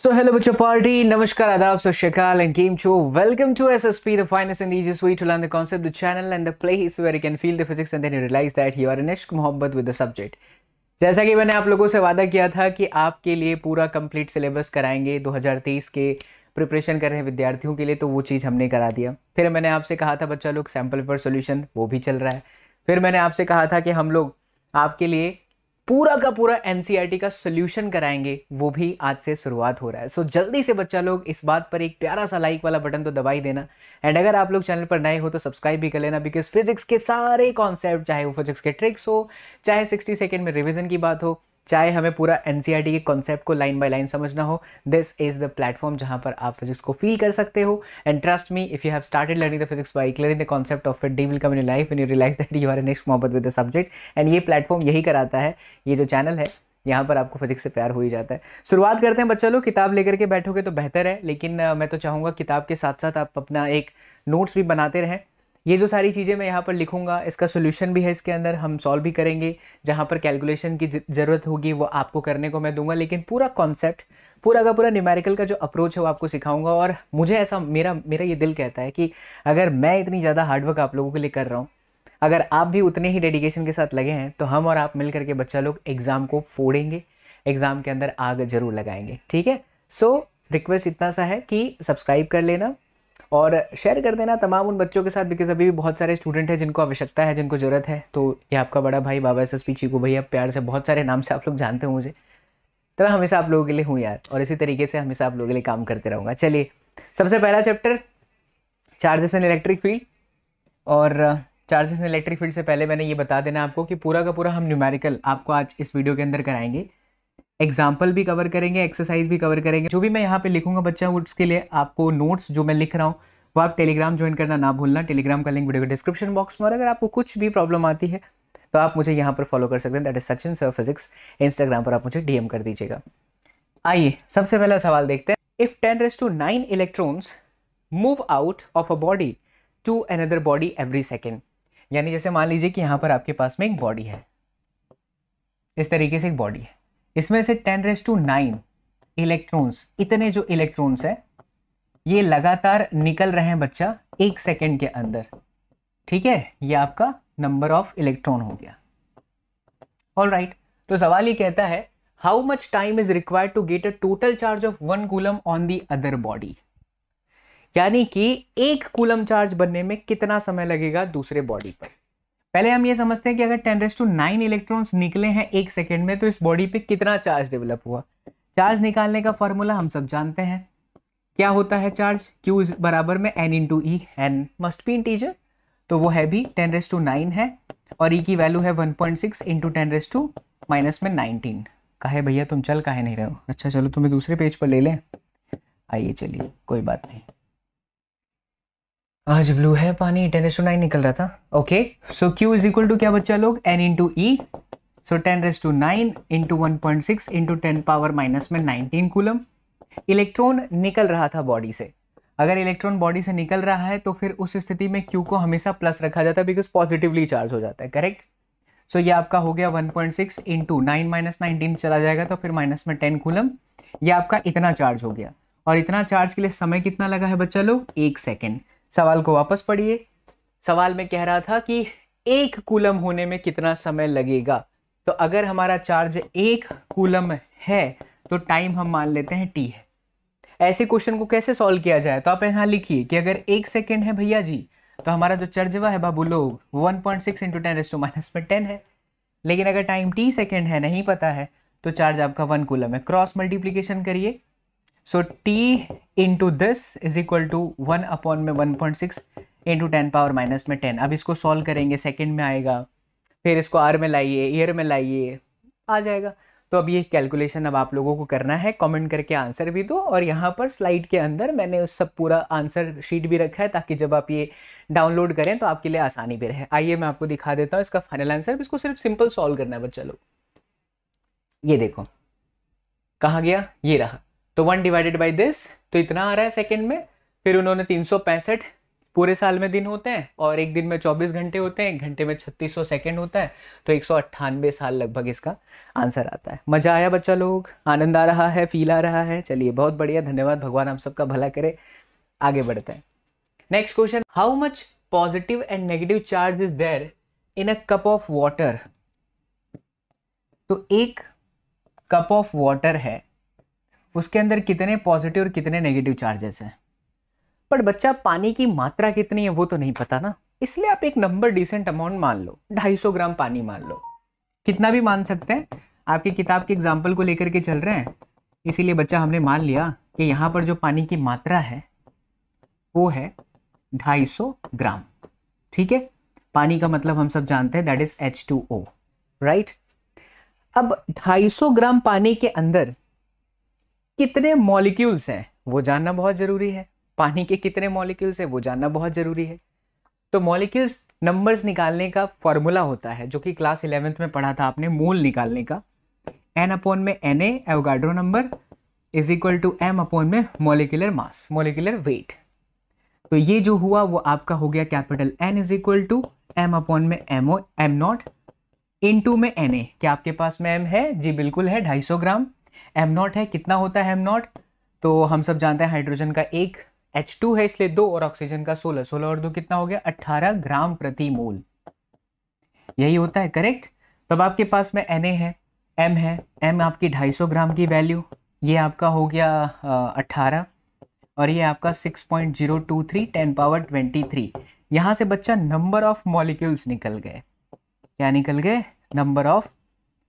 So hello bachcho party, namaskar, adab, so shakal and game show. Welcome to SSP, the finest and easiest way to learn the concept, the channel and the place where you can feel the physics and then you realize that you are in ishq mohabbat with the subject. जैसा कि मैंने आप लोगों से वादा किया था कि आपके लिए पूरा कंप्लीट सिलेबस कराएंगे 2023 के प्रिपरेशन कर रहे हैं विद्यार्थियों के लिए, तो वो चीज़ हमने करा दिया। फिर मैंने आपसे कहा था बच्चा लोग सैम्पल पेपर सॉल्यूशन वो भी चल रहा है। फिर मैंने आपसे कहा था कि हम लोग आपके लिए पूरा का पूरा एनसीईआरटी का सोल्यूशन कराएंगे, वो भी आज से शुरुआत हो रहा है। सो जल्दी से बच्चा लोग इस बात पर एक प्यारा सा लाइक वाला बटन तो दबा ही देना। एंड अगर आप लोग चैनल पर नए हो तो सब्सक्राइब भी कर लेना, बिकॉज फिजिक्स के सारे कॉन्सेप्ट, चाहे वो फिजिक्स के ट्रिक्स हो, चाहे 60 सेकेंड में रिविजन की बात हो, चाहे हमें पूरा एनसीईआरटी के कॉन्सेप्ट को लाइन बाय लाइन समझना हो, दिस इज द प्लेटफॉर्म जहां पर आप फिजिक्स को फील कर सकते हो। And trust me, if you have started learning the physics by clearing the concept of it, day will come in your life when you realise that you are in इश्क मोहब्बत with the subject. And ये platform यही कराता है, ये जो channel है यहाँ पर आपको फिजिक्स से प्यार हो ही जाता है। शुरुआत करते हैं बच्चा लोग। किताब लेकर के बैठोगे तो बेहतर है, लेकिन मैं तो चाहूँगा किताब के साथ साथ आप अपना एक नोट्स भी बनाते रहें। ये जो सारी चीज़ें मैं यहाँ पर लिखूंगा, इसका सोल्यूशन भी है इसके अंदर, हम सॉल्व भी करेंगे। जहाँ पर कैलकुलेशन की ज़रूरत होगी वो आपको करने को मैं दूंगा, लेकिन पूरा कॉन्सेप्ट, पूरा का पूरा न्यूमेरिकल का जो अप्रोच है वो आपको सिखाऊंगा। और मुझे ऐसा मेरा ये दिल कहता है कि अगर मैं इतनी ज़्यादा हार्डवर्क आप लोगों के लिए कर रहा हूँ, अगर आप भी उतने ही डेडिकेशन के साथ लगे हैं, तो हम और आप मिल करके बच्चा लोग एग्ज़ाम को फोड़ेंगे, एग्ज़ाम के अंदर आग जरूर लगाएंगे। ठीक है, सो रिक्वेस्ट इतना सा है कि सब्सक्राइब कर लेना और शेयर कर देना तमाम उन बच्चों के साथ, बिकॉज अभी भी बहुत सारे स्टूडेंट हैं जिनको आवश्यकता है, जिनको ज़रूरत है। तो ये आपका बड़ा भाई बाबा SSP चीकू भैया, प्यार से बहुत सारे नाम से आप लोग जानते हो मुझे, तो मैं हमेशा आप लोगों के लिए हूँ यार, और इसी तरीके से हमेशा आप लोगों के लिए काम करते रहूँगा। चलिए, सबसे पहला chapter charges and electric field. और चार्जेस एंड इलेक्ट्रिक फील्ड से पहले मैंने ये बता देना आपको कि पूरा का पूरा हम न्यूमेरिकल आपको आज इस वीडियो के अंदर कराएंगे, एग्जाम्पल भी कवर करेंगे, एक्सरसाइज भी कवर करेंगे। जो भी मैं यहाँ पे लिखूंगा बच्चा, उसके लिए आपको नोट्स जो मैं लिख रहा हूँ वो आप टेलीग्राम ज्वाइन करना ना भूलना। टेलीग्राम का लिंक वीडियो के डिस्क्रिप्शन बॉक्स में। और अगर आपको कुछ भी प्रॉब्लम आती है तो आप मुझे यहाँ पर फॉलो कर सकते हैं, that is Sachin sir physics. Instagram पर आप मुझे DM कर दीजिएगा। आइए सबसे पहला सवाल देखते हैं। If 10⁹ electrons move out of a body to another body every second, यानी जैसे मान लीजिए कि यहाँ पर आपके पास में एक बॉडी है, इस तरीके से एक बॉडी है, इसमें से 10⁹ इलेक्ट्रॉन्स, इतने जो इलेक्ट्रॉन्स है ये लगातार निकल रहे हैं बच्चा 1 सेकेंड के अंदर। ठीक है, ये आपका नंबर ऑफ इलेक्ट्रॉन हो गया। ऑल राइट, तो सवाल ये कहता है how much time is required to get a total charge of 1 coulomb on the other body, यानी कि 1 कूलम चार्ज बनने में कितना समय लगेगा दूसरे बॉडी पर। पहले हम ये समझते हैं कि अगर 10⁹ इलेक्ट्रॉन्स निकले हैं 1 सेकेंड में, तो इस बॉडी पे कितना चार्ज डेवलप हुआ। चार्ज निकालने का फॉर्मूला हम सब जानते हैं, क्या होता है चार्ज, Q बराबर में N × E, N must be integer, तो वो है भी 10⁹ है, और E की वैल्यू है 1.6 × 10⁻⁻19। काहे भैया तुम चल काहे नहीं रहे हो? अच्छा चलो तुम्हें दूसरे पेज पर ले लें। आइए चलिए, कोई बात नहीं, आज ब्लू है पानी, 10⁹ निकल रहा था। ओके, सो Q = क्या बच्चा लोग, N × E, सो 10⁹ × 1.6 × 10⁻⁻19 कूलम। इलेक्ट्रॉन निकल रहा था बॉडी से। अगर इलेक्ट्रॉन बॉडी से निकल रहा है तो फिर उस स्थिति में Q को हमेशा प्लस रखा जाता है, बिकॉज पॉजिटिवली चार्ज हो जाता है। करेक्ट, सो ये आपका हो गया 1.6 × 9 - 19 चला जाएगा तो फिर माइनस में 10 कूलम। ये आपका इतना चार्ज हो गया, और इतना चार्ज के लिए समय कितना लगा है बच्चा लोग, 1 सेकेंड। सवाल को वापस पढ़िए। सवाल में कह रहा था कि 1 कूलम होने में कितना समय लगेगा। तो अगर हमारा चार्ज 1 कूलम है तो टाइम हम मान लेते हैं T है। ऐसे क्वेश्चन को कैसे सॉल्व किया जाए, तो आप यहाँ लिखिए कि अगर 1 सेकेंड है भैया जी, तो हमारा जो चार्जवा है बाबू लोग 1.6 × 10⁻⁻10 है। लेकिन अगर टाइम T सेकेंड है, नहीं पता है, तो चार्ज आपका 1 कूलम है। क्रॉस मल्टीप्लीकेशन करिए, सो T × दिस = 1/1.6 × 10⁻⁻10। अब इसको सॉल्व करेंगे, सेकेंड में आएगा, फिर इसको आर में लाइए, ईयर में लाइए, आ जाएगा। तो अब ये कैलकुलेशन अब आप लोगों को करना है, कमेंट करके आंसर भी दो। और यहाँ पर स्लाइड के अंदर मैंने उस सब पूरा आंसर शीट भी रखा है, ताकि जब आप ये डाउनलोड करें तो आपके लिए आसानी भी रहे। आइए मैं आपको दिखा देता हूँ इसका फाइनल आंसर। इसको सिर्फ सिंपल सॉल्व करना है बच्चा लोग। ये देखो कहाँ गया, ये रहा। तो 1 / दिस, तो इतना आ रहा है सेकेंड में। फिर उन्होंने 365 पूरे साल में दिन होते हैं और एक दिन में 24 घंटे होते हैं, एक घंटे में 3600 सेकेंड होता है, तो 198 साल लगभग इसका आंसर आता है। मजा आया बच्चा लोग, आनंद आ रहा है, फील आ रहा है? चलिए बहुत बढ़िया, धन्यवाद, भगवान हम सबका भला करे। आगे बढ़ते हैं। Next question, how much positive and negative charge is there in a cup of water? तो एक कप ऑफ वाटर है, उसके अंदर कितने पॉजिटिव और कितने नेगेटिव चार्जेस हैं? पर बच्चा पानी की मात्रा कितनी है वो तो नहीं पता ना, इसलिए आप एक नंबर डिसेंट अमाउंट मान लो, 250 ग्राम पानी मान लो, कितना भी मान सकते हैं, आपकी किताब के एग्जाम्पल को लेकर के चल रहे हैं, इसीलिए बच्चा हमने मान लिया कि यहाँ पर जो पानी की मात्रा है वो है 250 ग्राम। ठीक है, पानी का मतलब हम सब जानते हैं, दैट इज H2O, राइट। अब 250 ग्राम पानी के अंदर कितने मॉलिक्यूल्स हैं वो जानना बहुत जरूरी है। पानी के कितने मॉलिक्यूल्स हैं वो जानना बहुत जरूरी है। तो मॉलिक्यूल्स नंबर्स निकालने का फॉर्मूला होता है जो कि क्लास 11th में पढ़ा था आपने, मोल निकालने का। N अपॉन में Na Avogadro number is equal to M upon में मॉलिक्यूलर मास, मॉलिक्यूलर वेट। तो ये जो हुआ वो आपका हो गया capital N is equal to M upon में M नॉट इनटू में Na। क्या आपके पास में M है? जी बिल्कुल है, 250 ग्राम। M नॉट है, कितना होता है M नॉट? तो हम सब जानते हैं हाइड्रोजन का 1, H2 है इसलिए 2 और ऑक्सीजन का 16, 16 और 2 कितना हो गया? 18 ग्राम प्रति मोल। यही होता है, करेक्ट। तब आपके पास में Na है, M है, M आपकी 250 ग्राम की वैल्यू, ये आपका हो गया 18 और ये आपका 6.023 10 पावर 23। यहां से बच्चा नंबर ऑफ मॉलिक्यूल्स निकल गए। क्या निकल गए? Number of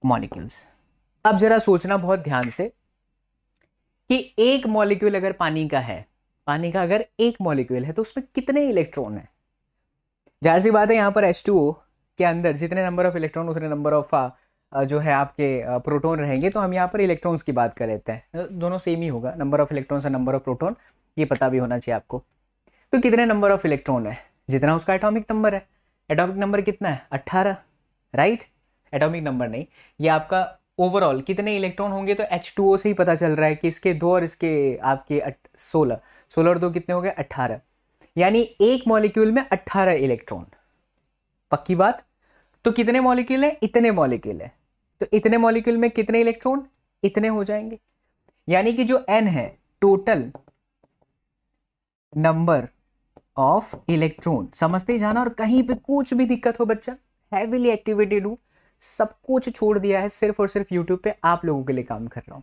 molecules. अब जरा सोचना बहुत ध्यान से कि एक मॉलिक्यूल अगर पानी का है, पानी का अगर एक मॉलिक्यूल है तो उसमें कितने इलेक्ट्रॉन है? जाहिर सी बात है यहाँ पर H2O के अंदर जितने नंबर ऑफ इलेक्ट्रॉन उतने नंबर ऑफ जो है आपके प्रोटॉन रहेंगे। तो हम यहाँ पर इलेक्ट्रॉन्स की बात कर लेते हैं, दोनों सेम ही होगा, नंबर ऑफ इलेक्ट्रॉन्स और नंबर ऑफ प्रोटॉन, ये पता भी होना चाहिए आपको। तो कितने नंबर ऑफ इलेक्ट्रॉन है? जितना उसका एटॉमिक नंबर है। एटॉमिक नंबर कितना है? 18, राइट। एटॉमिक नंबर नहीं, ये आपका ओवरऑल कितने इलेक्ट्रॉन होंगे, तो H2O से ही पता चल रहा है कि इसके 2 और इसके आपके 16, 16 और 2 कितने हो गए? 18। यानी एक मॉलिक्यूल में 18 इलेक्ट्रॉन, पक्की बात। तो कितने मॉलिक्यूल है? इतने मॉलिक्यूल है। तो इतने मॉलिक्यूल में कितने इलेक्ट्रॉन? इतने हो जाएंगे। यानी कि जो N है, टोटल नंबर ऑफ इलेक्ट्रॉन, समझते ही जाना। और कहीं पे कुछ भी दिक्कत हो बच्चा, हैवीली एक्टिवेटेड हूं, सब कुछ छोड़ दिया है, सिर्फ और सिर्फ यूट्यूब पे आप लोगों के लिए काम कर रहा हूं।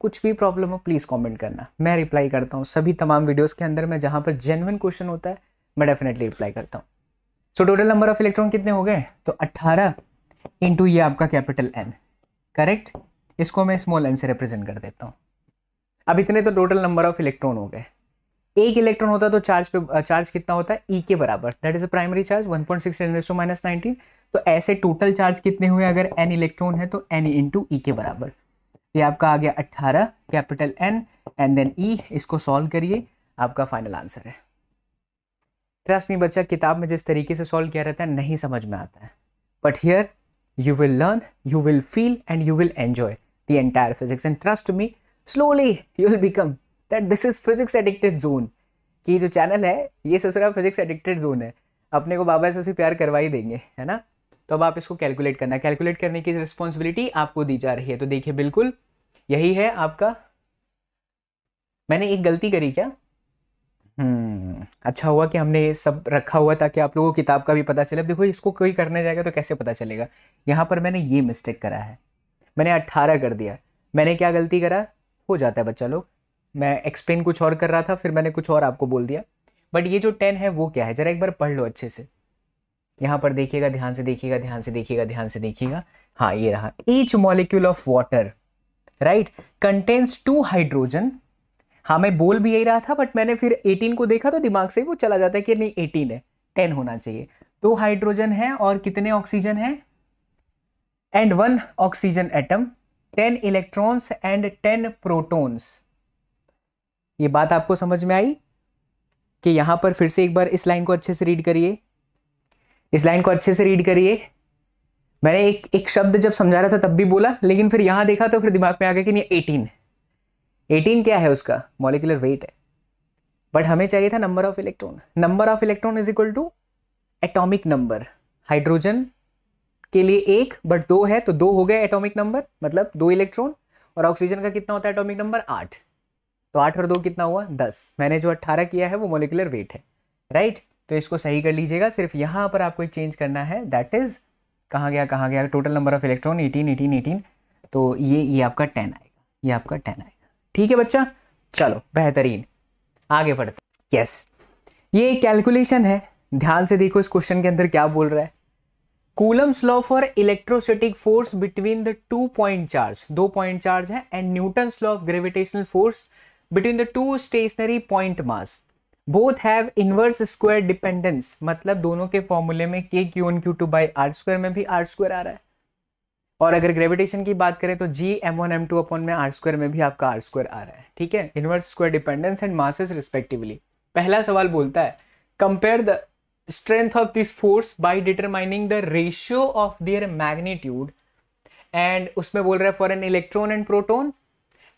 कुछ भी प्रॉब्लम हो प्लीज कमेंट करना, मैं रिप्लाई करता हूं सभी तमाम वीडियोस के अंदर में, जहां पर जेन्युइन क्वेश्चन होता है मैं डेफिनेटली रिप्लाई करता हूं। So total number of electron कितने हो गए? तो 18 इंटू ये आपका कैपिटल N, करेक्ट। इसको मैं स्मॉल n से रिप्रेजेंट कर देता हूं। अब इतने तो टोटल नंबर ऑफ इलेक्ट्रॉन हो गए। एक इलेक्ट्रॉन होता तो चार्ज कितना होता है? E के बराबर, that is a primary charge 1.6 × 10⁻⁹। तो ऐसे टोटल चार्ज कितने हुए अगर n इलेक्ट्रॉन है तो n इंटू E के बराबर। ये आपका आ गया 18 capital N and then E। इसको सॉल्व करिए, आपका फाइनल आंसर है। ट्रस्ट मी बच्चा, किताब में जिस तरीके से सॉल्व किया रहता है नहीं समझ में आता है, but here you will learn, you will feel and you will enjoy the entire physics, and trust me, slowly you will become that this is physics addicted zone। कि जो चैनल है ये ससुरा फिजिक्स एडिक्टेड जोन है, अपने को बाबा से प्यार करवा ही देंगे, है ना। तो अब आप इसको कैलकुलेट करना, कैलकुलेट करने की रिस्पॉन्सिबिलिटी आपको दी जा रही है। तो देखिए बिल्कुल यही है आपका। मैंने एक गलती करी क्या? अच्छा हुआ कि हमने ये सब रखा हुआ ताकि आप लोगों को किताब का भी पता चले। अब देखो इसको कोई करने जाएगा तो कैसे पता चलेगा। यहाँ पर मैंने ये मिस्टेक करा है, मैंने 18 कर दिया। मैंने क्या गलती करा? हो जाता है बच्चा लोग, मैं एक्सप्लेन कुछ और कर रहा था, फिर मैंने कुछ और आपको बोल दिया। बट ये जो 10 है वो क्या है, जरा एक बार पढ़ लो अच्छे से। यहाँ पर देखिएगा, ध्यान से देखिएगा, ध्यान से देखिएगा, ध्यान से देखिएगा। हाँ ये रहा, each molecule of water right contains 2 hydrogen. हाँ मैं बोल भी यही रहा था, बट मैंने फिर 18 को देखा तो दिमाग से वो चला जाता है कि नहीं 18 है, 10 होना चाहिए। 2 हाइड्रोजन है और कितने ऑक्सीजन है? And 1 oxygen atom, 10 electrons and 10 protons. ये बात आपको समझ में आई कि यहां पर फिर से एक बार इस लाइन को अच्छे से रीड करिए, इस लाइन को अच्छे से रीड करिए। मैंने एक शब्द जब समझा रहा था तब भी बोला, लेकिन फिर यहां देखा तो फिर दिमाग में आ गया कि नहीं 18 क्या है उसका? मॉलिक्यूलर वेट है। बट हमें चाहिए था number of electron. Number of electron is equal to atomic number. Hydrogen के लिए 1 बट 2 है तो 2 हो गए एटॉमिक नंबर, मतलब 2 इलेक्ट्रॉन। और ऑक्सीजन का कितना होता है एटॉमिक नंबर? 8। तो 8 और 2 कितना हुआ? 10। मैंने जो 18 किया है वो मोलिकुलर वेट है, राइट। तो इसको सही कर लीजिएगा। सिर्फ यहाँ पर आपको एक चेंज करना है, दैट इज कहाँ गया टोटल नंबर ऑफ इलेक्ट्रॉन 18 18 18। तो ये आपका 10 आएगा, ये आपका 10 आएगा। ठीक है बच्चा, चलो बेहतरीन, आगे बढ़ते। यस, ये एक कैलकुलेशन है, ध्यान से देखो इस क्वेश्चन के अंदर क्या बोल रहा है। Coulomb's law for electrostatic force between the 2 point charge, 2 point charge है, and Newton's law of gravitational force between the 2 stationary point mass, both have inverse square dependence. मतलब दोनों के फॉर्मूले में k q1 q2 by R square में भी are square आ रहा है। और अगर ग्रेविटेशन की बात करें तो g m1 m2 अपॉन में आर स्क्वायर में भी आपका आर स्क्वायर आ रहा है। ठीक है, inverse square dependence and masses respectively. पहला सवाल बोलता है compare the strength of this force by determining the ratio of their magnitude, and उसमें बोल रहा है for an electron and proton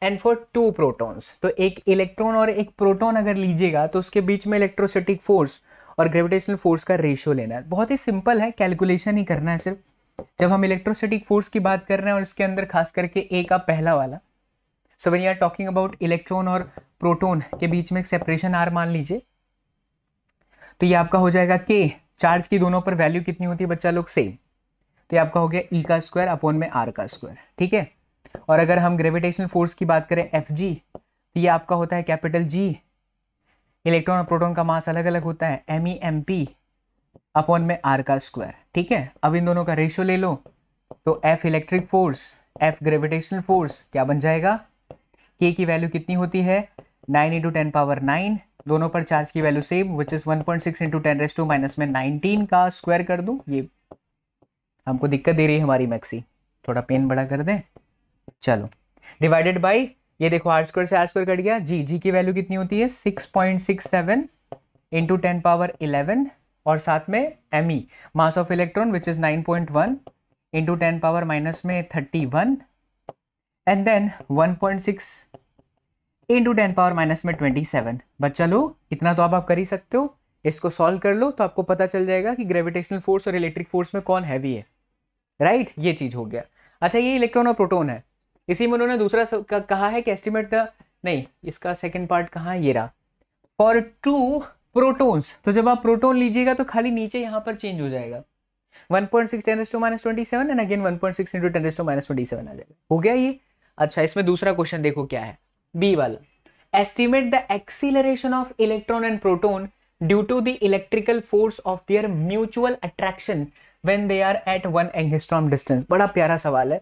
and for 2 protons। तो एक इलेक्ट्रॉन और एक प्रोटॉन अगर लीजिएगा तो उसके बीच में इलेक्ट्रोस्टैटिक फोर्स और ग्रेविटेशनल फोर्स का रेशियो लेना है। बहुत ही सिंपल है, कैलकुलेशन ही करना है सिर्फ। जब हम इलेक्ट्रोस्टैटिक फोर्स की बात कर रहे हैं और इसके अंदर खास करके ए का पहला वाला, so when you are talking about electron और प्रोटॉन के बीच में एक सेपरेशन आर मान लीजिए, तो ये आपका हो जाएगा के। चार्ज की दोनों पर वैल्यू कितनी होती है बच्चा लोग? सेम। तो ये आपका हो गया ई का स्क्वायर अपॉन में आर का स्क्वायर। ठीक है, और अगर हम ग्रेविटेशनल फोर्स की बात करें एफ जी, तो ये आपका होता है कैपिटल जी। इलेक्ट्रॉन और प्रोटॉन का मास अलग अलग होता है, M E M P upon में आर का स्क्वायर। ठीक है, अब इन दोनों का रेशियो ले लो, तो F electric force F gravitational force क्या बन जाएगा? के की वैल्यू कितनी होती है? 9 इंटू 10 पावर 9। दोनों पर चार्ज की value same, which is 1.6 into 10 raise to minus में 19 का स्क्वायर कर दूं। ये हमको दिक्कत दे रही है हमारी मैक्सी, थोड़ा पेन बड़ा कर दें। चलो, डिवाइडेड बाय, ये देखो आर स्क्वायर से आर स्क्वायर कट गया। जी की वैल्यू कितनी होती है? 6.67 इंटू 10 पावर 11, और साथ में M E mass of electron which is 9.1 into 10 power minus में 31, and then 1.6 into 10 power minus में 27। बच्चा लोग इतना तो आप कर ही सकते हो, इसको सॉल्व कर लो तो आपको पता चल जाएगा कि ग्रेविटेशनल फोर्स और इलेक्ट्रिक फोर्स में कौन हैवी है, राइट। ये चीज हो गया। अच्छा, ये इलेक्ट्रॉन और प्रोटॉन है, इसी में उन्होंने दूसरा कहा है कि एस्टिमेट द, नहीं इसका सेकंड पार्ट कहाँ है, ये रहा, फॉर 2 प्रोटॉन्स। तो जब आप प्रोटॉन लीजिएगा तो खाली नीचे यहाँ पर चेंज हो जाएगा, 1.6 10 raised to minus 27 and again 1.6 into 10 raised to minus 27 आ जाएगा। हो गया ये। अच्छा, इसमें दूसरा क्वेश्चन देखो क्या है, बी वाला, estimate the acceleration of electron and proton due to the electrical force of their mutual attraction when they are at 1 angstrom distance. बड़ा प्यारा सवाल है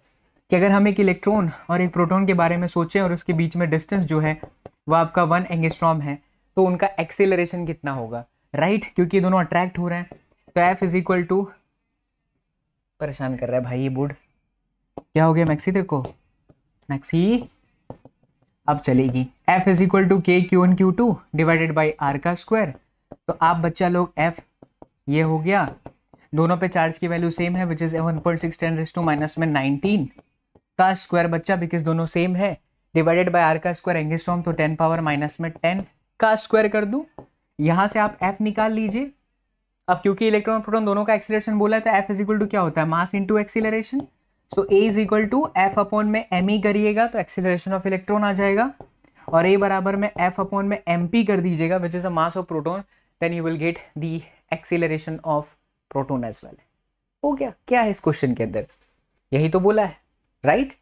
कि अगर हम एक इलेक्ट्रॉन और एक प्रोटॉन के बारे में सोचें और उसके बीच में डिस्टेंस जो है वो आपका 1 एंगस्ट्रॉम है, तो उनका एक्सीलरेशन कितना होगा, राइट। क्योंकि दोनों अट्रैक्ट हो रहे हैं, तो एफ इज इक्वल टू, परेशान कर रहा है भाई ये बोर्ड, क्या हो गया मैक्सी तेरे को? मैक्सी अब चलेगी। F is equal to K Q one Q two divided by R का स्क्वायर। तो आप बच्चा लोग एफ ये हो गया, दोनों पे चार्ज की वैल्यू सेम है विच इज 1.6 10 raised to माइनस में 19 का स्क्वायर बच्चा, बिकॉज दोनों सेम है, डिवाइडेड बाय आर का स्क्वायर एंगस्ट्रॉम, तो 10 पावर माइनस में 10 का स्क्वायर कर दूं। यहां से आप एफ निकाल लीजिए। अब क्योंकि इलेक्ट्रॉन प्रोटॉन दोनों का एक्सीलरेशन बोला है तो एफ इज इक्वल टू क्या होता है, mass into acceleration. So A is equal to F upon में एम ई करिएगा तो एक्सीलरेशन ऑफ इलेक्ट्रॉन आ जाएगा, और ए बराबर में एफ अपॉन में एम पी कर दीजिएगा which is a mass of proton, then you will get the acceleration of proton as well. हो गया। क्या है इस क्वेश्चन के अंदर, यही तो बोला है, राइट।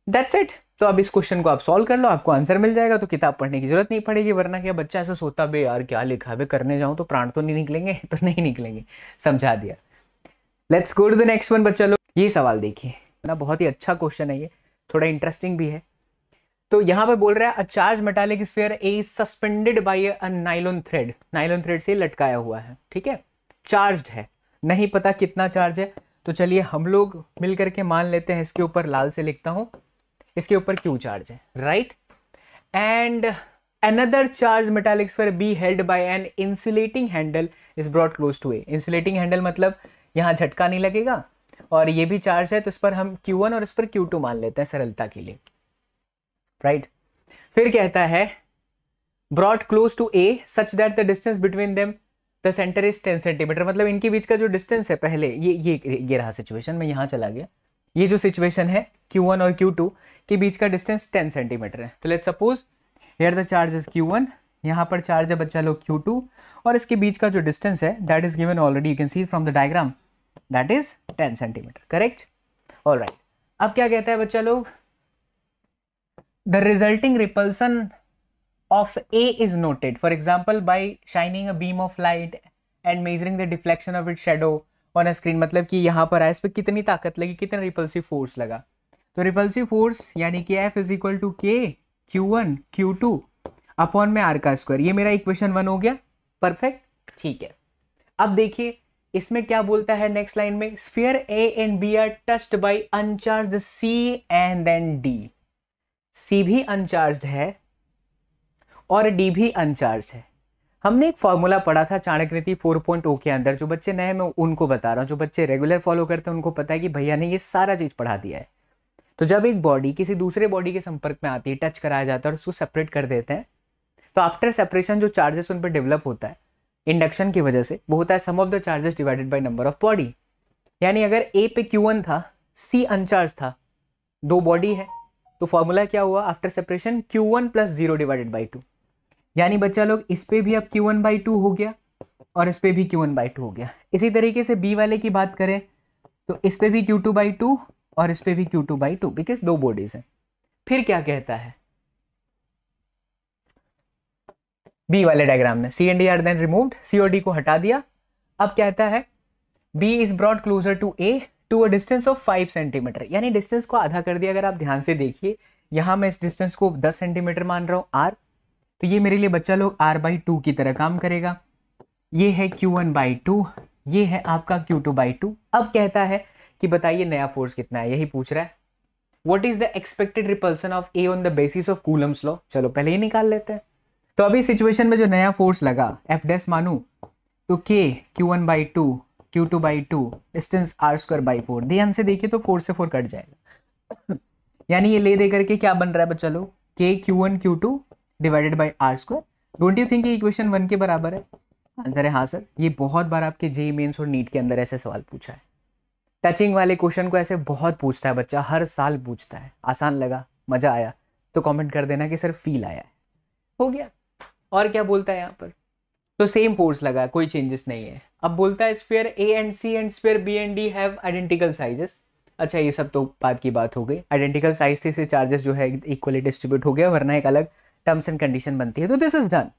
That's it. तो अब इस क्वेश्चन को आप सॉल्व कर लो, आपको आंसर मिल जाएगा, तो किताब पढ़ने की जरूरत नहीं पड़ेगी। वरना क्या बच्चा ऐसा सोता बे यार क्या लिखा है, करने जाऊं तो प्राण तो नहीं निकलेंगे, तो नहीं निकलेंगे। समझा दिया। Let's go to the next one बच्चा लोग। ये सवाल देखिए ना, बहुत ही अच्छा क्वेश्चन है ये, थोड़ा इंटरेस्टिंग भी है। तो यहाँ पे बोल रहा है a charge metallic sphere A is suspended bye a nylon thread, nylon thread से लटकाया हुआ है, ठीक है, चार्ज्ड है, नहीं पता कितना चार्ज है। तो चलिए हम लोग मिल करके मान लेते हैं, इसके ऊपर लाल से लिखता हूं, इसके ऊपर क्यू चार्ज है, right. And another charge metallic sphere B held by an insulating handle is brought close to A. Insulating handle मतलब यहाँ झटका नहीं लगेगा, और ये भी चार्ज है, तो इस पर हम Q1 और इस पर Q2 मान लेते हैं सरलता के लिए, राइट। फिर कहता है brought close to A such that the distance between them the centre is 10 centimetre. मतलब इनके बीच का जो डिस्टेंस है पहले ये रहा सिचुएशन, मैं यहाँ चला गया, ये जो सिचुएशन है Q1 और Q2 के बीच का डिस्टेंस 10 सेंटीमीटर है। तो let's suppose here the charge is Q1, यहाँ पर चार्ज है बच्चा लोग Q2, और इसके बीच का जो डिस्टेंस है that is given already, you can see from the diagram, that is 10 centimetre, correct. Alright, अब क्या कहता है बच्चा लोग, the resulting repulsion of A is noted, for example by shining a beam of light and measuring the deflection of its shadow on a screen। मतलब कि यहाँ पर आया, इस पर कितनी ताकत लगी, कितना रिपल्सिव फोर्स लगा। तो रिपल्सिव फोर्स यानी कि F इज इक्वल टू के Q1 Q2 अपॉन में R का स्क्वायर। ये मेरा इक्वेशन 1 हो गया, परफेक्ट, ठीक है। अब देखिए इसमें क्या बोलता है नेक्स्ट लाइन में, sphere A and B are touched by uncharged C and then D। C भी अनचार्ज्ड है और डी भी अनचार्ज है। हमने एक फॉर्मूला पढ़ा था चाणक्य नीति 4.0 के अंदर, जो बच्चे नए मैं उनको बता रहा हूँ, जो बच्चे रेगुलर फॉलो करते हैं उनको पता है कि भैया ने ये सारा चीज पढ़ा दिया है। तो जब एक बॉडी किसी दूसरे बॉडी के संपर्क में आती है, टच कराया जाता है और उसको सेपरेट कर देते हैं, तो आफ्टर सेपरेशन जो चार्जेस उन पर डेवलप होता है इंडक्शन की वजह से, वो होता है sum of the charges divided by number of body. यानी अगर ए पे Q1 था, C अनचार्ज था, दो बॉडी है, तो फॉर्मूला क्या हुआ after separation, Q1 + 0 divided by 2। यानी बच्चा लोग इस पे भी अब Q1/2 हो गया और इस पे भी Q1/2 हो गया। इसी तरीके से B वाले की बात करें तो इस पे भी Q2/2 और इस पे भी Q2/2, बिकॉज दो बॉडीज हैं। फिर क्या कहता है B वाले डायग्राम में, C and D are then removed, C और D को हटा दिया। अब कहता है B is brought closer to A to a distance of 5 centimetre. यानी डिस्टेंस को आधा कर दिया। अगर आप ध्यान से देखिए, यहां मैं इस डिस्टेंस को 10 सेंटीमीटर मान रहा हूं R, तो ये मेरे लिए बच्चा लोग R/2 की तरह काम करेगा। ये है Q1/2, ये है आपका Q2/2। अब कहता है कि बताइए नया फोर्स कितना है, यही पूछ रहा है। What is the expected repulsion of A on the basis of Coulomb's law. चलो पहले ही निकाल लेते हैं। तो अभी सिचुएशन में जो नया फोर्स लगा F' मानू तो K Q1/2 Q2/2 distance R²/4। ध्यान से देखिए तो 4 से 4 कट जाएगा। यानी ये ले दे करके क्या बन रहा है बच्चा लोग, K Q1 Q2 divided by R²। Don't you think ये इक्वेशन 1 के बराबर है? आंसर है हाँ सर। ये बहुत बार आपके जेईई मेंस और नीट के अंदर ऐसे सवाल पूछा है। टचिंग वाले क्वेश्चन को ऐसे बहुत पूछता है बच्चा, हर साल पूछता है। आसान लगा, मजा आया तो कमेंट कर देना कि सर फील आया है। हो गया। और क्या बोलता है यहाँ पर, तो सेम फोर्स लगा, कोई चेंजेस नहीं है। अब बोलता है sphere A and C and sphere B and D have identical sizes. अच्छा ये सब तो बाद की बात हो गई। आइडेंटिकल साइज से चार्जेस जो है इक्वली डिस्ट्रीब्यूट हो गया, वरना एक अलग टर्म्स एंड कंडीशन बनती है। तो दिस इज डन।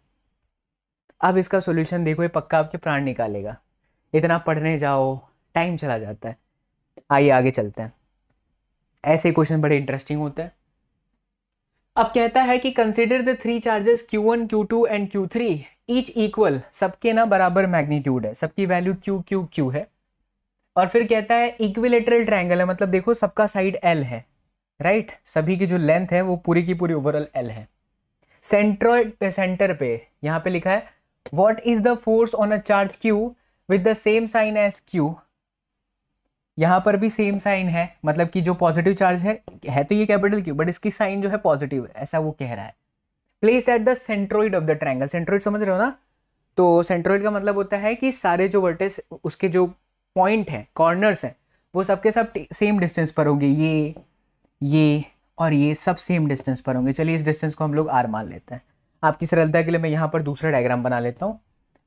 अब इसका सॉल्यूशन देखो, ये पक्का आपके प्राण निकालेगा। इतना पढ़ने जाओ टाइम चला जाता है। आइए आगे चलते हैं, ऐसे क्वेश्चन बड़े इंटरेस्टिंग होते हैं। अब कहता है कि consider the 3 charges Q1 Q2 and Q3 each equal. सबके ना बराबर मैग्नीट्यूड है, सबकी वैल्यू Q Q Q है। और फिर कहता है इक्विलेटरल ट्रायंगल है, मतलब देखो सबका साइड L है, राइट। सभी की जो लेंथ है वो पूरी की पूरी ओवरऑल L है। सेंट्रॉइड पे, सेंटर पे यहाँ पे लिखा है what is the force on a charge Q with the same sign as Q। यहाँ पर भी सेम साइन है, मतलब कि जो पॉजिटिव चार्ज है तो ये कैपिटल Q, बट इसकी साइन जो है पॉजिटिव है, ऐसा वो कह रहा है। Place at the centroid of the triangle. Centroid समझ रहे हो ना, तो सेंट्रोइड का मतलब होता है कि सारे जो वर्टेक्स, उसके जो पॉइंट है, कॉर्नर्स हैं, वो सबके सब सेम डिस्टेंस पर होंगे। ये और ये सब सेम डिस्टेंस पर होंगे। चलिए इस डिस्टेंस को हम लोग R मान लेते हैं। आपकी सरलता के लिए मैं यहाँ पर दूसरा डायग्राम बना लेता हूँ।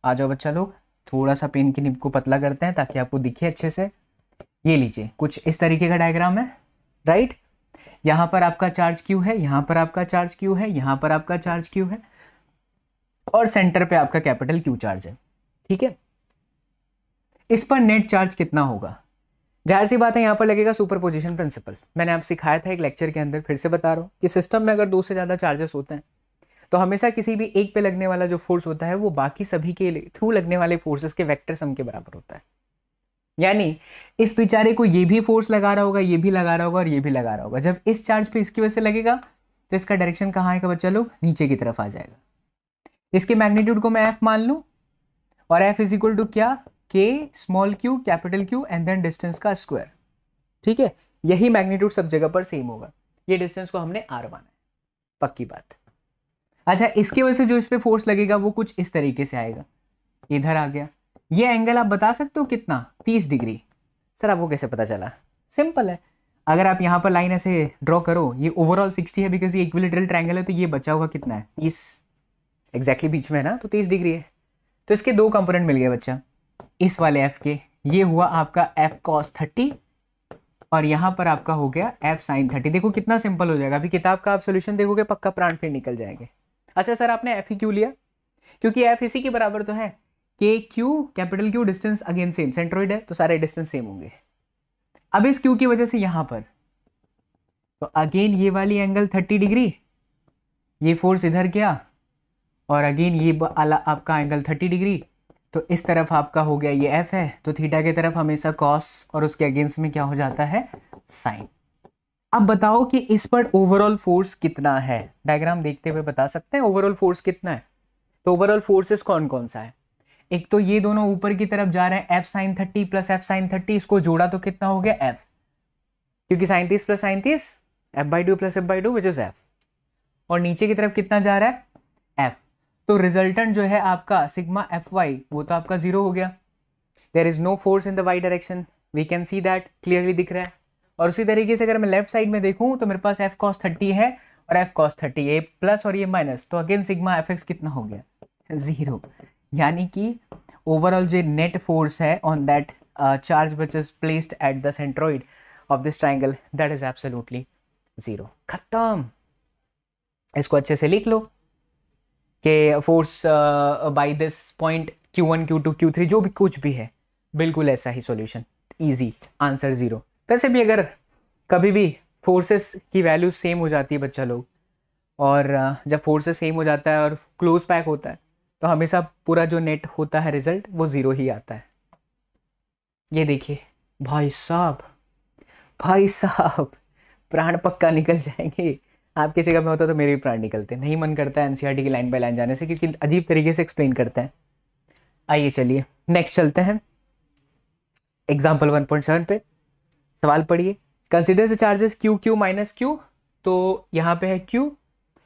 आ जाओ बच्चा लोग, थोड़ा सा पेन की निब को पतला करते हैं ताकि आपको दिखे अच्छे से। ये लीजिए, कुछ इस तरीके का डायग्राम है, राइट। यहाँ पर आपका चार्ज Q है, यहाँ पर आपका चार्ज Q है, यहाँ पर आपका चार्ज Q है, और सेंटर पे आपका कैपिटल Q चार्ज है, ठीक है। इस पर नेट चार्ज कितना होगा? जाहिर सी बात है यहाँ पर लगेगा सुपरपोजिशन प्रिंसिपल। मैंने आप सिखाया था एक लेक्चर के अंदर, फिर से बता रहा हूँ कि सिस्टम में अगर 2 से ज़्यादा चार्जेस होते हैं तो हमेशा किसी भी एक पे लगने वाला जो फोर्स होता है वो बाकी सभी के थ्रू लगने वाले फोर्सेस के वेक्टर सम के बराबर होता है। यानी इस बेचारे को ये भी फोर्स लगा रहा होगा, ये भी लगा रहा होगा और ये भी लगा रहा होगा। जब इस चार्ज पे इसकी वजह से लगेगा तो इसका डायरेक्शन कहाँ आएगा बच्चा लोग? नीचे की तरफ आ जाएगा। इसके मैग्नीट्यूड को मैं F मान लूँ, और F इज इक्वल टू क्या? K small Q capital Q and then distance का स्क्वायर, ठीक है। यही मैग्नीट्यूड सब जगह पर सेम होगा। ये डिस्टेंस को हमने R माना है, पक्की बात। अच्छा, इसकी वजह से जो इस पे फोर्स लगेगा वो कुछ इस तरीके से आएगा, इधर आ गया। ये एंगल आप बता सकते हो कितना, 30 डिग्री। सर आपको कैसे पता चला? सिंपल है, अगर आप यहाँ पर लाइन ऐसे ड्रॉ करो, ये ओवरऑल 60 है बिकॉज ये इक्विलेटरल ट्रायंगल है, तो ये बचा हुआ कितना है, 30 एग्जैक्टली बीच में है ना, तो 30 डिग्री है। तो इसके दो कंपोनेंट मिल गए बच्चा, इस वाले एफ के, ये हुआ आपका एफ कॉस 30 और यहाँ पर आपका हो गया एफ साइन 30। देखो कितना सिंपल हो जाएगा, अभी किताब का आप सोल्यूशन देखोगे पक्का प्राण फिर निकल जाएंगे। अच्छा सर आपने एफ ही क्यों लिया? क्योंकि एफ इसी के बराबर तो है, के Q capital Q, distance again same, centroid है तो सारे डिस्टेंस सेम होंगे। अब इस क्यू की वजह से यहां पर तो अगेन ये वाली एंगल 30 डिग्री, ये फोर्स इधर गया और अगेन ये वाला आपका एंगल 30 डिग्री, तो इस तरफ आपका हो गया ये एफ है, तो थीटा की तरफ हमेशा कॉस और उसके अगेंस्ट में क्या हो जाता है, साइन। अब बताओ कि इस पर ओवरऑल फोर्स कितना है, डायग्राम देखते हुए बता सकते हैं ओवरऑल फोर्स कितना है। तो ओवरऑल फोर्सेस कौन कौन सा है, एक तो ये दोनों ऊपर की तरफ जा रहे हैं, F sine 30 plus F sine 30, इसको जोड़ा तो कितना हो गया एफ, क्योंकि sine 30 plus sine 30 F by 2 plus F by 2 which is F, और नीचे की तरफ कितना जा रहा है एफ, तो रिजल्टेंट जो है आपका सिग्मा एफ वाई वो तो आपका 0 हो गया। There is no force in the Y direction, we can see that, clearly दिख रहा है। और उसी तरीके से अगर मैं लेफ्ट साइड में देखूं तो मेरे पास एफ कॉस 30 है और एफ कॉस 30, ये प्लस और ये माइनस, तो अगेन सिग्मा एफ एक्स कितना हो गया, 0। यानी कि ओवरऑल जो नेट फोर्स है on that charge which is placed at the centroid of this triangle, that is absolutely 0। खत्म। इसको अच्छे से लिख लो कि force by this point Q1 Q2 Q3 जो भी कुछ भी है, बिल्कुल ऐसा ही सॉल्यूशन, इजी, आंसर 0। वैसे भी अगर कभी भी फोर्सेस की वैल्यू सेम हो जाती है बच्चा लोग, और जब फोर्सेस सेम हो जाता है और क्लोज पैक होता है, तो हमेशा पूरा जो नेट होता है रिजल्ट वो 0 ही आता है। ये देखिए भाई साहब, भाई साहब प्राण पक्का निकल जाएंगे। आपकी जगह में होता तो मेरे भी प्राण निकलते, नहीं मन करता है एनसीईआरटी की लाइन बाय लाइन जाने से, क्योंकि अजीब तरीके से एक्सप्लेन करते हैं। आइए चलिए नेक्स्ट चलते हैं, एग्जाम्पल 1.7 पे सवाल पढ़िए। Consider the charges Q Q minus Q, तो यहाँ पे है क्यू,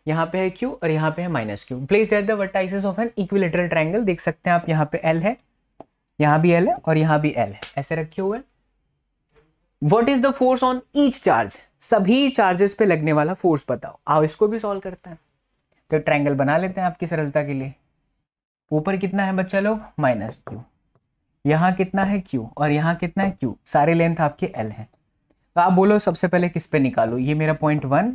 यहाँ पे है क्यू और यहाँ पे है minus Q. Place at the vertices of an equilateral triangle, देख सकते हैं आप यहाँ पे एल है, यहाँ भी एल है और यहाँ भी एल है, ऐसे रखे हुए। What is the force on each charge, सभी चार्जेस पे लगने वाला फोर्स बताओ। आओ इसको भी सॉल्व करते हैं। तो ट्रायंगल बना लेते हैं आपकी सरलता के लिए। ऊपर कितना है बच्चा लोग, माइनस क्यू, यहाँ कितना है क्यू और यहाँ कितना है क्यू, सारे लेंथ आपके एल है। तो आप बोलो सबसे पहले किस पे निकालो, ये मेरा पॉइंट 1,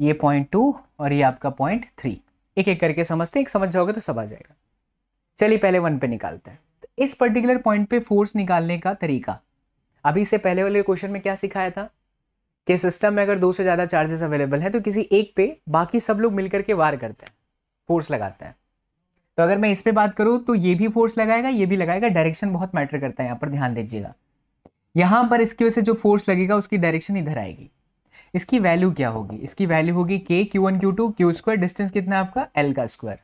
ये पॉइंट 2 और ये आपका पॉइंट 3। एक एक करके समझते हैं, एक समझ जाओगे तो सब आ जाएगा। चलिए पहले 1 पे निकालते हैं। तो इस पर्टिकुलर पॉइंट पे फोर्स निकालने का तरीका, अभी इससे पहले वाले क्वेश्चन में क्या सिखाया था कि सिस्टम में अगर 2 से ज़्यादा चार्जेस अवेलेबल हैं तो किसी एक पे बाकी सब लोग मिलकर के वार करते हैं, फोर्स लगाते हैं। तो अगर मैं इस पे बात करूँ तो ये भी फोर्स लगाएगा, ये भी लगाएगा, डायरेक्शन बहुत मैटर करता है यहाँ पर, ध्यान दीजिएगा। यहाँ पर इसकी वजह से जो फोर्स लगेगा उसकी डायरेक्शन इधर आएगी। इसकी वैल्यू क्या होगी, इसकी वैल्यू होगी के Q1 Q2 Q square, distance कितना है आपका एल का स्क्वायर।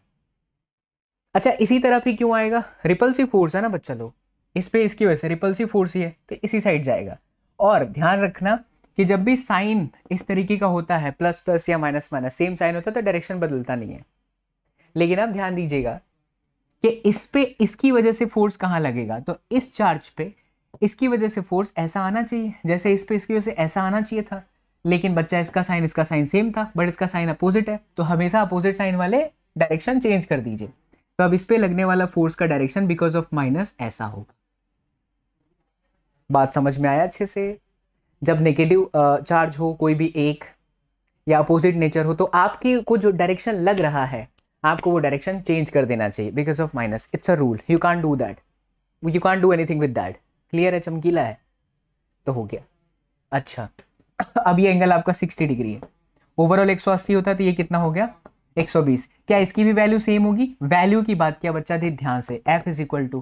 अच्छा इसी तरफ ही क्यों आएगा, रिपल्सिव फोर्स है ना बच्चा लोग, इस पे इसकी वजह से रिपल्सिव फोर्स ही है तो इसी साइड जाएगा। और ध्यान रखना कि जब भी साइन इस तरीके का होता है, प्लस प्लस या माइनस माइनस सेम साइन होता है, तो डायरेक्शन बदलता नहीं है। लेकिन आप ध्यान दीजिएगा कि इस पे इसकी वजह से फोर्स कहाँ लगेगा, तो इस चार्ज पे इसकी वजह से फोर्स ऐसा आना चाहिए, जैसे इस पे इसकी वजह से ऐसा आना चाहिए था। लेकिन बच्चा इसका साइन सेम था, बट इसका साइन अपोजिट है, तो हमेशा अपोजिट साइन वाले डायरेक्शन चेंज कर दीजिए। तो अब इस पे लगने वाला फोर्स का डायरेक्शन बिकॉज ऑफ माइनस ऐसा होगा। बात समझ में आया अच्छे से? जब नेगेटिव चार्ज हो कोई भी एक या अपोजिट नेचर हो, तो आपकी को जो डायरेक्शन लग रहा है आपको वो डायरेक्शन चेंज कर देना चाहिए because of minus. It's a rule, you can't do that, you can't do anything with that. Clear है, चमकीला है तो हो गया। अच्छा अब ये एंगल आपका 60 डिग्री है, ओवरऑल 180 होता है तो ये कितना हो गया 120। क्या इसकी भी वैल्यू सेम होगी? वैल्यू की बात किया बच्चा दे ध्यान से, F is equal to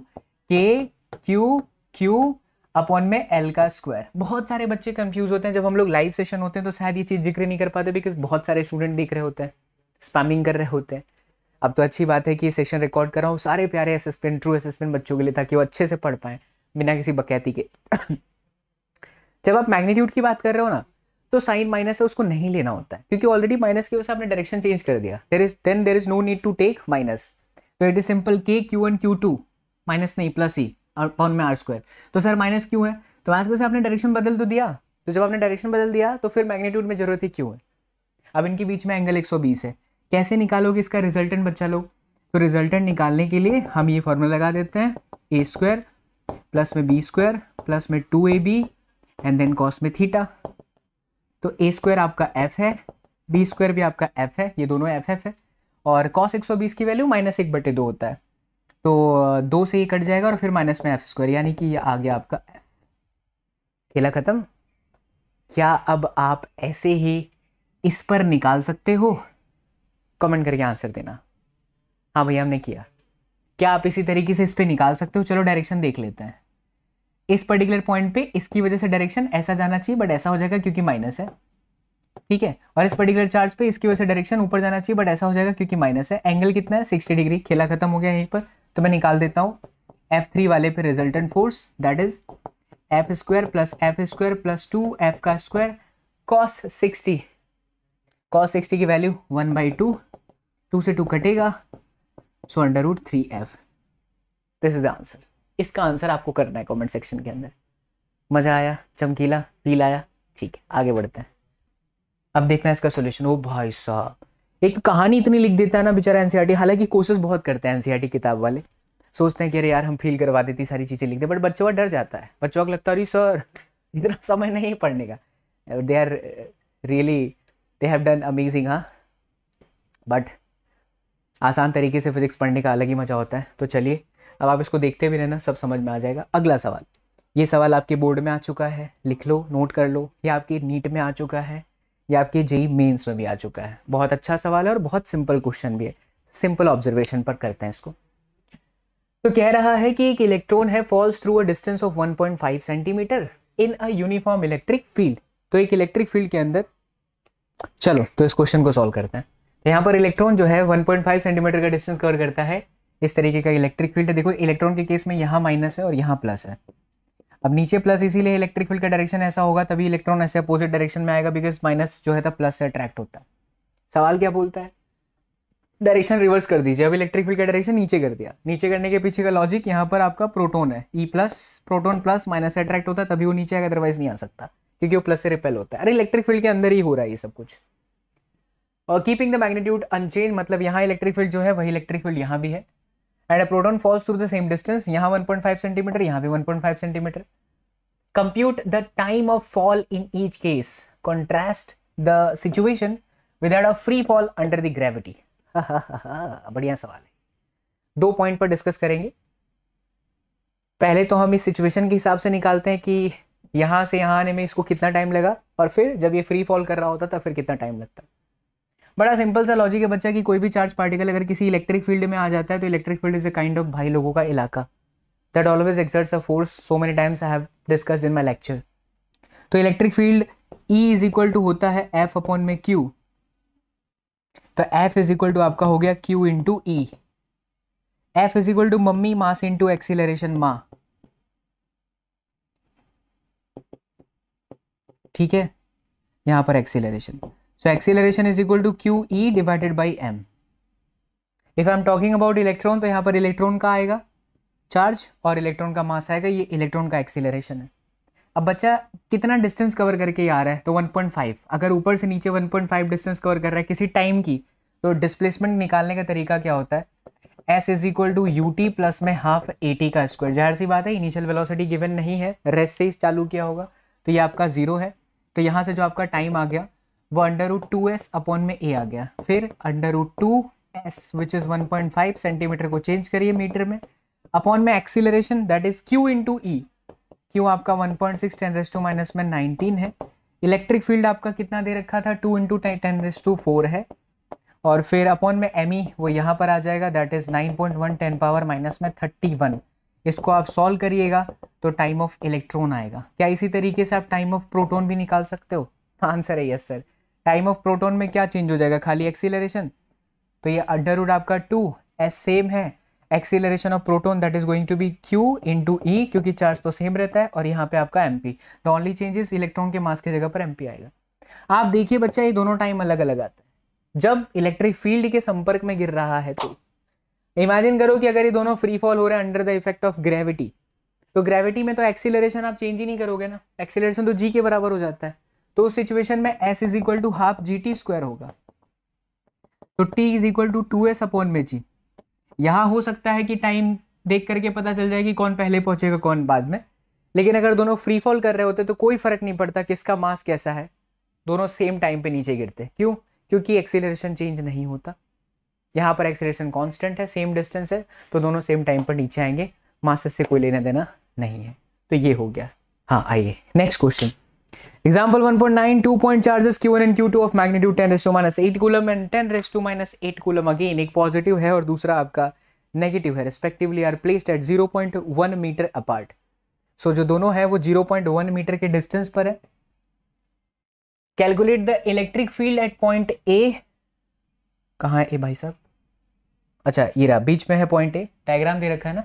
K Q Q upon में एल का स्क्वायर। बहुत सारे बच्चे कंफ्यूज होते हैं, जब हम लोग लाइव सेशन होते हैं तो शायद ये चीज जिक्र नहीं कर पाते बिकॉज बहुत सारे स्टूडेंट देख रहे होते हैं, स्पैमिंग कर रहे होते हैं। अब तो अच्छी बात है कि ये सेशन रिकॉर्ड कर रहा हूँ सारे प्यारे असिस्टेंट, ट्रू असिस्टेंट बच्चों के लिए, ताकि वो अच्छे से पढ़ पाएं बिना किसी बकैती के। जब आप मैग्नीट्यूड की बात कर रहे हो ना, तो साइन माइनस है उसको नहीं लेना होता है, क्योंकि ऑलरेडी माइनस की वजह से आपने डायरेक्शन चेंज कर दिया। There is no need to take minus. तो it is simple k q1 q2 minus नहीं प्लस ही अपॉन में r²। तो सर माइनस क्यों है, तो आज से आपने डायरेक्शन बदल तो दिया, तो जब आपने डायरेक्शन बदल दिया तो फिर मैग्नीट्यूड में जरूरत ही क्यों है। अब इनके बीच में एंगल 120 है, कैसे निकालोगे इसका रिजल्टेंट बच्चा लोग। तो रिजल्टेंट निकालने के लिए हम ये फॉर्मूला लगा देते हैं, a² प्लस में b² प्लस में 2ab एंड देन कॉस में थीटा। तो a² आपका f है, b² भी आपका f है, ये दोनों f है, और cos 120 की वैल्यू -1/2 होता है, तो 2 से ये कट जाएगा और फिर माइनस में f², यानी कि ये आ गया आपका f। खेला खत्म। क्या अब आप ऐसे ही इस पर निकाल सकते हो, कमेंट करके आंसर देना। हाँ भैया हमने किया। क्या आप इसी तरीके से इस पे निकाल सकते हो। चलो डायरेक्शन देख लेते हैं। इस पर्टिकुलर पॉइंट पे इसकी वजह से डायरेक्शन ऐसा जाना चाहिए, बट ऐसा हो जाएगा क्योंकि माइनस है, ठीक है। और इस पर्टिकुलर चार्ज पे इसकी वजह से डायरेक्शन ऊपर जाना चाहिए, बट ऐसा हो जाएगा क्योंकि माइनस है। एंगल कितना है 60 डिग्री। खेला खत्म हो गया यहीं पर। तो मैं निकाल देता हूँ F3 वाले पे resultant force, that is f² plus f² plus 2f² cos 60। cos 60 की वैल्यू 1/2, 2 से 2 कटेगा, सो √3f। This is the answer. इसका आंसर आपको करना है कमेंट सेक्शन के अंदर। मजा आया, चमकीला फील आया, ठीक है आगे बढ़ते हैं। अब देखना है इसका सॉल्यूशन। ओ भाई साहब, एक तो कहानी इतनी लिख देता है ना बेचारा एनसीईआरटी। हालांकि कोशिश बहुत करते हैं एनसीईआरटी किताब वाले, सोचते हैं कि अरे यार हम फील करवा देती सारी चीज़ें लिख दे, बट बच्चों का डर जाता है। बच्चों को लगता है अरे सर इतना समय नहीं पढ़ने का। They are really they have done amazing. हाँ, बट आसान तरीके से फिजिक्स पढ़ने का अलग ही मज़ा होता है। तो चलिए अब आप इसको देखते भी रहना, सब समझ में आ जाएगा। अगला सवाल, ये सवाल आपके बोर्ड में आ चुका है, लिख लो, नोट कर लो। ये आपके नीट में आ चुका है, या आपके जेई मेंस में भी आ चुका है। बहुत अच्छा सवाल है और बहुत सिंपल क्वेश्चन भी है। सिंपल ऑब्जर्वेशन पर करते हैं इसको। तो कह रहा है कि एक इलेक्ट्रॉन है falls through a distance of 1.5 centimetre in a uniform electric field. तो एक इलेक्ट्रिक फील्ड के अंदर, चलो तो इस क्वेश्चन को सॉल्व करते हैं। तो यहाँ पर इलेक्ट्रॉन जो है 1.5 सेंटीमीटर का डिस्टेंस कवर करता है। इस तरीके का इलेक्ट्रिक फील्ड है। देखो इलेक्ट्रॉन के केस में यहाँ माइनस है और यहाँ प्लस है। अब नीचे प्लस, इसीलिए इलेक्ट्रिक फील्ड का डायरेक्शन ऐसा होगा, तभी इलेक्ट्रॉन ऐसे अपोजिट डायरेक्शन में आएगा, बिकॉज माइनस जो है तो प्लस से अट्रैक्ट होता है। सवाल क्या बोलता है, डायरेक्शन रिवर्स कर दीजिए। अब इलेक्ट्रिक फील्ड का डायरेक्शन नीचे कर दिया। नीचे करने के पीछे का लॉजिक, यहाँ पर आपका प्रोटोन है E plus, proton plus minus से अट्रैक्ट होता है तभी वो नीचे आएगा, अदरवाइज नहीं आ सकता, क्योंकि वो प्लस से रिपेल होता है। अरे इलेक्ट्रिक फील्ड के अंदर ही हो रहा है ये सब कुछ। और कीपिंग द मैग्नीट्यूड अनचेंज, मतलब यहाँ इलेक्ट्रिक फील्ड जो है वही इलेक्ट्रिक फील्ड यहाँ भी है। And a proton falls through the same distance, यहाँ 1.5 सेंटीमीटर, यहाँ भी 1.5 centimetre. Compute the time of fall in each case. Contrast the situation without a free fall under the gravity. बढ़िया सवाल है। 2 पॉइंट पर डिस्कस करेंगे। पहले तो हम इस सिचुएशन के हिसाब से निकालते हैं कि यहाँ से यहाँ आने में इसको कितना टाइम लगा, और फिर जब ये फ्री फॉल कर रहा होता था फिर कितना टाइम लगता। बड़ा सिंपल सा लॉजिक है बच्चा कि कोई भी चार्ज पार्टिकल अगर किसी इलेक्ट्रिक फील्ड में आ जाता है तो electric field is a kind of भाई लोगों का इलाका that always exerts a force. So many times I have discussed in my lecture. तो electric field E is equal to होता है F अपॉन में Q। तो F इज इक्वल टू आपका हो गया Q into E। F is equal to मम्मी mass into acceleration माँ, ठीक है, यहां पर acceleration. So acceleration is equal to QE divided by M। If I am talking about electron, तो यहाँ पर इलेक्ट्रॉन का आएगा चार्ज और इलेक्ट्रॉन का मास आएगा, ये इलेक्ट्रॉन का एक्सीलरेशन है। अब बच्चा कितना डिस्टेंस कवर करके आ रहा है, तो 1.5। अगर ऊपर से नीचे 1.5 डिस्टेंस कवर कर रहा है किसी टाइम की, तो डिस्प्लेसमेंट निकालने का तरीका क्या होता है, S is equal to UT plus में हाफ AT का स्क्वायर। जाहिर सी बात है इनिशियल वेलोसिटी गिवन नहीं है, रेस्ट से ही चालू किया होगा, तो ये आपका 0 है। तो यहाँ से जो आपका टाइम आ गया वो √2S अपॉन में A आ गया। फिर √2S विच इज 1.5 सेंटीमीटर को चेंज करिए मीटर में, अपॉन में acceleration that is Q into E। Q आपका 1.6 10⁻⁹ है। इलेक्ट्रिक फील्ड आपका कितना दे रखा था, 2 इंटू 10⁴ है। और फिर अपॉन में ME वो यहाँ पर आ जाएगा, दैट इज 9.1 10⁻31। इसको आप सॉल्व करिएगा तो टाइम ऑफ इलेक्ट्रॉन आएगा। क्या इसी तरीके से आप टाइम ऑफ प्रोटॉन भी निकाल सकते हो? आंसर है yes sir. Time of proton में क्या चेंज हो जाएगा, खाली एक्सीलरेशन। तो ये √ आपका 2S सेम है, acceleration of proton that is going to be Q into E, क्योंकि चार्ज तो सेम रहता है, और यहाँ पे आपका MP। The only changes electron के मास की जगह पर MP आएगा। आप देखिए बच्चा, ये दोनों टाइम अलग अलग आते हैं जब इलेक्ट्रिक फील्ड के संपर्क में गिर रहा है। तो इमेजिन करो कि अगर ये दोनों फ्री फॉल हो रहे हैं under the effect of gravity, तो ग्रेविटी में तो एक्सीलरेशन आप चेंज ही नहीं करोगे ना, एक्सीलरेशन तो जी के बराबर हो जाता है। तो उस सिचुएशन में s is equal to half G T square होगा, तो t is equal to 2s upon में जी। यहां हो सकता है कि टाइम देख करके पता चल जाए कि कौन पहले पहुंचेगा कौन बाद में, लेकिन अगर दोनों फ्री फॉल कर रहे होते तो कोई फर्क नहीं पड़ता किसका मास कैसा है, दोनों सेम टाइम पे नीचे गिरते। क्यों? क्योंकि एक्सीलरेशन चेंज नहीं होता, यहाँ पर एक्सीलरेशन कांस्टेंट है, सेम डिस्टेंस है, तो दोनों सेम टाइम पर नीचे आएंगे, मासेस से कोई लेना देना नहीं है। तो ये हो गया। हाँ आइए next question, example 1.9 2 point charges Q1 and Q2 of magnitude 10⁻⁸ coulomb and 10⁻⁸ coulomb, again एक पॉजिटिव है और दूसरा आपका नेगेटिव है, respectively are placed at 0.1 metre apart. So जो दोनों है वो 0.1 मीटर के डिस्टेंस पर है। Calculate the electric field eight point A. कहाँ है ए भाई साहब? अच्छा ये रहा, बीच में है पॉइंट ए, डायग्राम दे रखा है ना,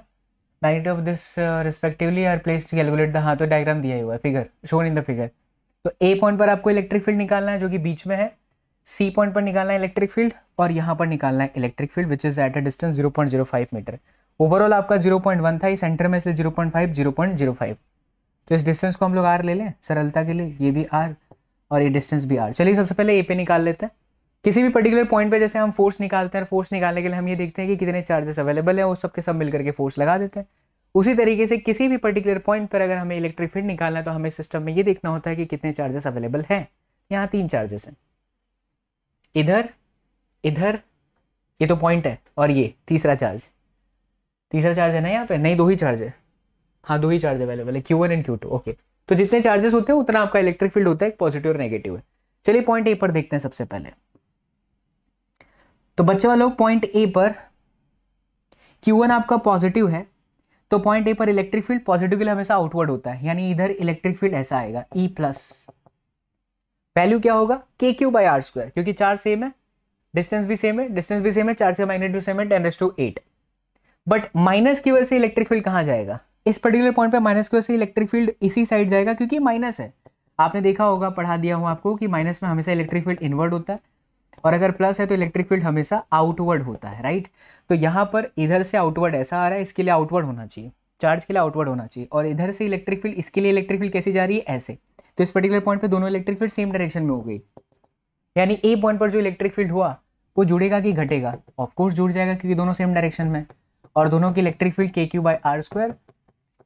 magnitude of this respectively are placed to calculate the, हाँ तो डायग्राम दिया हुआ है, figure shown in the figure. तो ए पॉइंट पर आपको इलेक्ट्रिक फील्ड निकालना है जो कि बीच में है, सी पॉइंट पर निकालना है इलेक्ट्रिक फील्ड, और यहाँ पर निकालना है electric field which is at a distance 0.05 metre. Overall आपका 0.1 था, सेंटर में इसलिए 0.5 0.05। तो इस डिस्टेंस को हम लोग आर ले लें सरलता के लिए, ये भी आर और ये डिस्टेंस भी आर। चलिए सबसे पहले ए पे निकाल लेते हैं। किसी भी पर्टिकुलर पॉइंट पे जैसे हम फोर्स निकालते हैं, फोर्स निकालने के लिए हम ये देखते हैं कि कितने चार्जेस अवेलेबल है, वो सबके सब मिलकर के फोर्स लगा देते हैं। उसी तरीके से किसी भी पर्टिकुलर पॉइंट पर अगर हमें इलेक्ट्रिक फील्ड निकालना है तो हमें सिस्टम में ये देखना होता है कि कितने चार्जेस अवेलेबल हैं। यहाँ 3 चार्जेस हैं, इधर इधर, ये तो पॉइंट है, और ये तीसरा चार्ज है ना यहाँ पे, नहीं 2 ही चार्ज है, हाँ 2 ही चार्ज अवेलेबल है, Q1 एंड Q2। ओके, तो जितने चार्जेस होते हैं उतना आपका इलेक्ट्रिक फील्ड होता है, पॉजिटिव और नेगेटिव है। चलिए पॉइंट ए पर देखते हैं सबसे पहले। तो बच्चे लोग पॉइंट ए पर Q1 आपका पॉजिटिव है, तो पॉइंट ए पर इलेक्ट्रिक फील्ड पॉजिटिव के लिए हमेशा आउटवर्ड होता है, यानी इधर इलेक्ट्रिक फील्ड ऐसा आएगा E प्लस, वैल्यू क्या होगा KQ/R², क्योंकि चार्ज सेम है, डिस्टेंस भी सेम है, चार्ज का मैग्नीट्यूड सेम है 10⁸ बट माइनस की वजह से इलेक्ट्रिक फील्ड कहाँ जाएगा? इस पर्टिकुलर पॉइंट पे माइनस की वजह से इलेक्ट्रिक फील्ड इसी साइड जाएगा, क्योंकि माइनस है। आपने देखा होगा, पढ़ा दिया हूँ आपको कि माइनस में हमेशा इलेक्ट्रिक फील्ड इनवर्ड होता है, और अगर प्लस है तो इलेक्ट्रिक फील्ड हमेशा आउटवर्ड होता है, राइट। तो यहाँ पर इधर से आउटवर्ड ऐसा आ रहा है, इसके लिए आउटवर्ड होना चाहिए, चार्ज के लिए आउटवर्ड होना चाहिए, और इधर से इलेक्ट्रिक फील्ड, इसके लिए इलेक्ट्रिक फील्ड कैसी जा रही है? ऐसे। तो इस पर्टिकुलर पॉइंट पे दोनों इलेक्ट्रिक फील्ड सेम डायरेक्शन में हो गई, यानी ए पॉइंट पर जो इलेक्ट्रिक फील्ड हुआ वो जुड़ेगा कि घटेगा? ऑफकोर्स जुड़ जाएगा, क्योंकि दोनों सेम डायरेक्शन में, और दोनों की electric field KQ/R²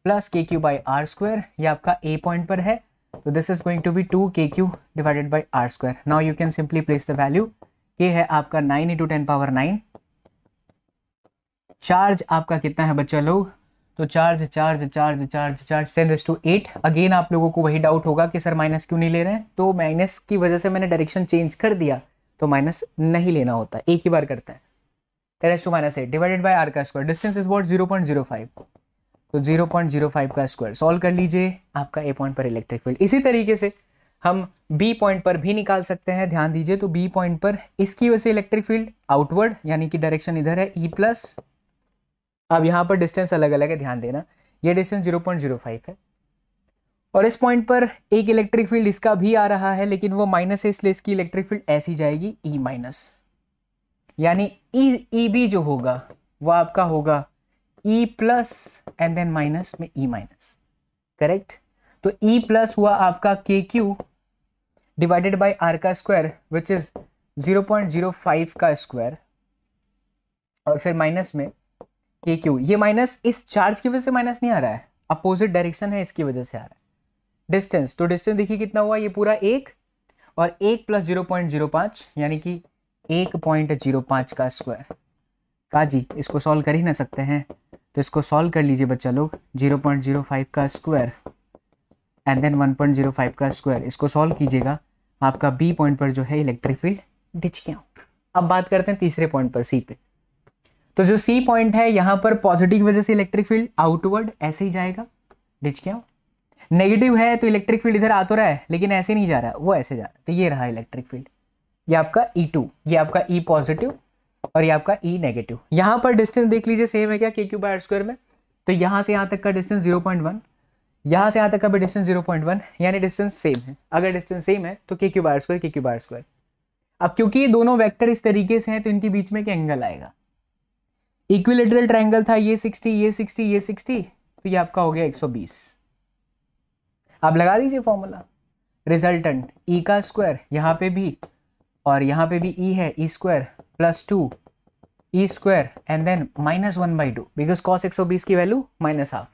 plus KQ/R², ये आपका ए पॉइंट पर है, तो this is going to be 2KQ/R²। Now you can simply place the value, ये है आपका 9 × 10⁹। चार्ज आपका कितना है बच्चा लोग? तो चार्ज 10⁸। अगेन आप लोगों को वही डाउट होगा कि सर माइनस क्यों नहीं ले रहे हैं, तो माइनस की वजह से मैंने डायरेक्शन चेंज कर दिया, तो माइनस नहीं लेना होता, एक ही बार करता है। 10⁻⁸ डिवाइडेड बाय r का स्क्वायर, डिस्टेंस इज व्हाट 0.05, तो 0.05 का स्क्वायर। सॉल्व कर लीजिए, आपका ए पॉइंट पर इलेक्ट्रिक फील्ड। इसी तरीके से हम बी पॉइंट पर भी निकाल सकते हैं, ध्यान दीजिए। तो बी पॉइंट पर इसकी वजह से इलेक्ट्रिक फील्ड आउटवर्ड, यानी कि डायरेक्शन इधर है E प्लस। अब यहाँ पर डिस्टेंस अलग अलग है, ध्यान देना, ये डिस्टेंस 0.05 है, और इस पॉइंट पर एक इलेक्ट्रिक फील्ड इसका भी आ रहा है, लेकिन वो माइनस है, इसलिए इसकी इलेक्ट्रिक फील्ड ऐसी जाएगी E माइनस, यानी ई बी जो होगा वो आपका होगा E plus and then minus में E माइनस, करेक्ट। तो E प्लस हुआ आपका KQ डिवाइडेड बाय R का स्क्वायर विच इज 0.05 का स्क्वायर, और फिर माइनस में KQ। ये माइनस इस चार्ज की वजह से माइनस नहीं आ रहा है, अपोजिट डायरेक्शन है, इसकी वजह से आ रहा है। डिस्टेंस, तो डिस्टेंस देखिए कितना हुआ, ये पूरा 1 और 1 प्लस 0.05 यानी कि 1.05 का स्क्वायर। काजी इसको सॉल्व कर ही ना सकते हैं, तो इसको सॉल्व कर लीजिए बच्चा लोग। 0.05 का स्क्वायर एंड देन 1.05 का स्क्वायर, इसको सॉल्व कीजिएगा, आपका बी पॉइंट पर जो है इलेक्ट्रिक फील्ड दिख गया। अब बात करते हैं तीसरे पॉइंट पर, सी पे। तो जो सी पॉइंट है यहाँ पर पॉजिटिव वजह से इलेक्ट्रिक फील्ड आउटवर्ड ऐसे ही जाएगा, दिख गया। नेगेटिव है तो इलेक्ट्रिक फील्ड इधर आ तो रहा है, लेकिन ऐसे नहीं जा रहा है, वो ऐसे जा रहा है। तो ये रहा इलेक्ट्रिक फील्ड, ये आपका E2, ये आपका E पॉजिटिव और ये आपका E नेगेटिव। यहाँ पर डिस्टेंस देख लीजिए सेम है क्या KQ/R² में, तो यहाँ से यहाँ तक का डिस्टेंस 0.1, यहाँ से यहाँ तक का भी डिस्टेंस 0.1, यानी डिस्टेंस सेम है। अगर डिस्टेंस सेम है तो के क्यूब आर स्क्वायर के क्यूब आर स्क्वायर। अब क्योंकि ये दोनों वेक्टर इस तरीके से हैं तो इनके बीच में एक एंगल आएगा। इक्विलेटरल ट्रायंगल था, ये 60 ये 60 ये 60, तो ये आपका हो गया 120। आप लगा दीजिए फॉर्मूला, रिजल्टेंट ई का स्क्वायर यहाँ पे भी और यहाँ पे भी ई है, E square plus 2 E square and then -1/2, because cos 120 की वैल्यू -12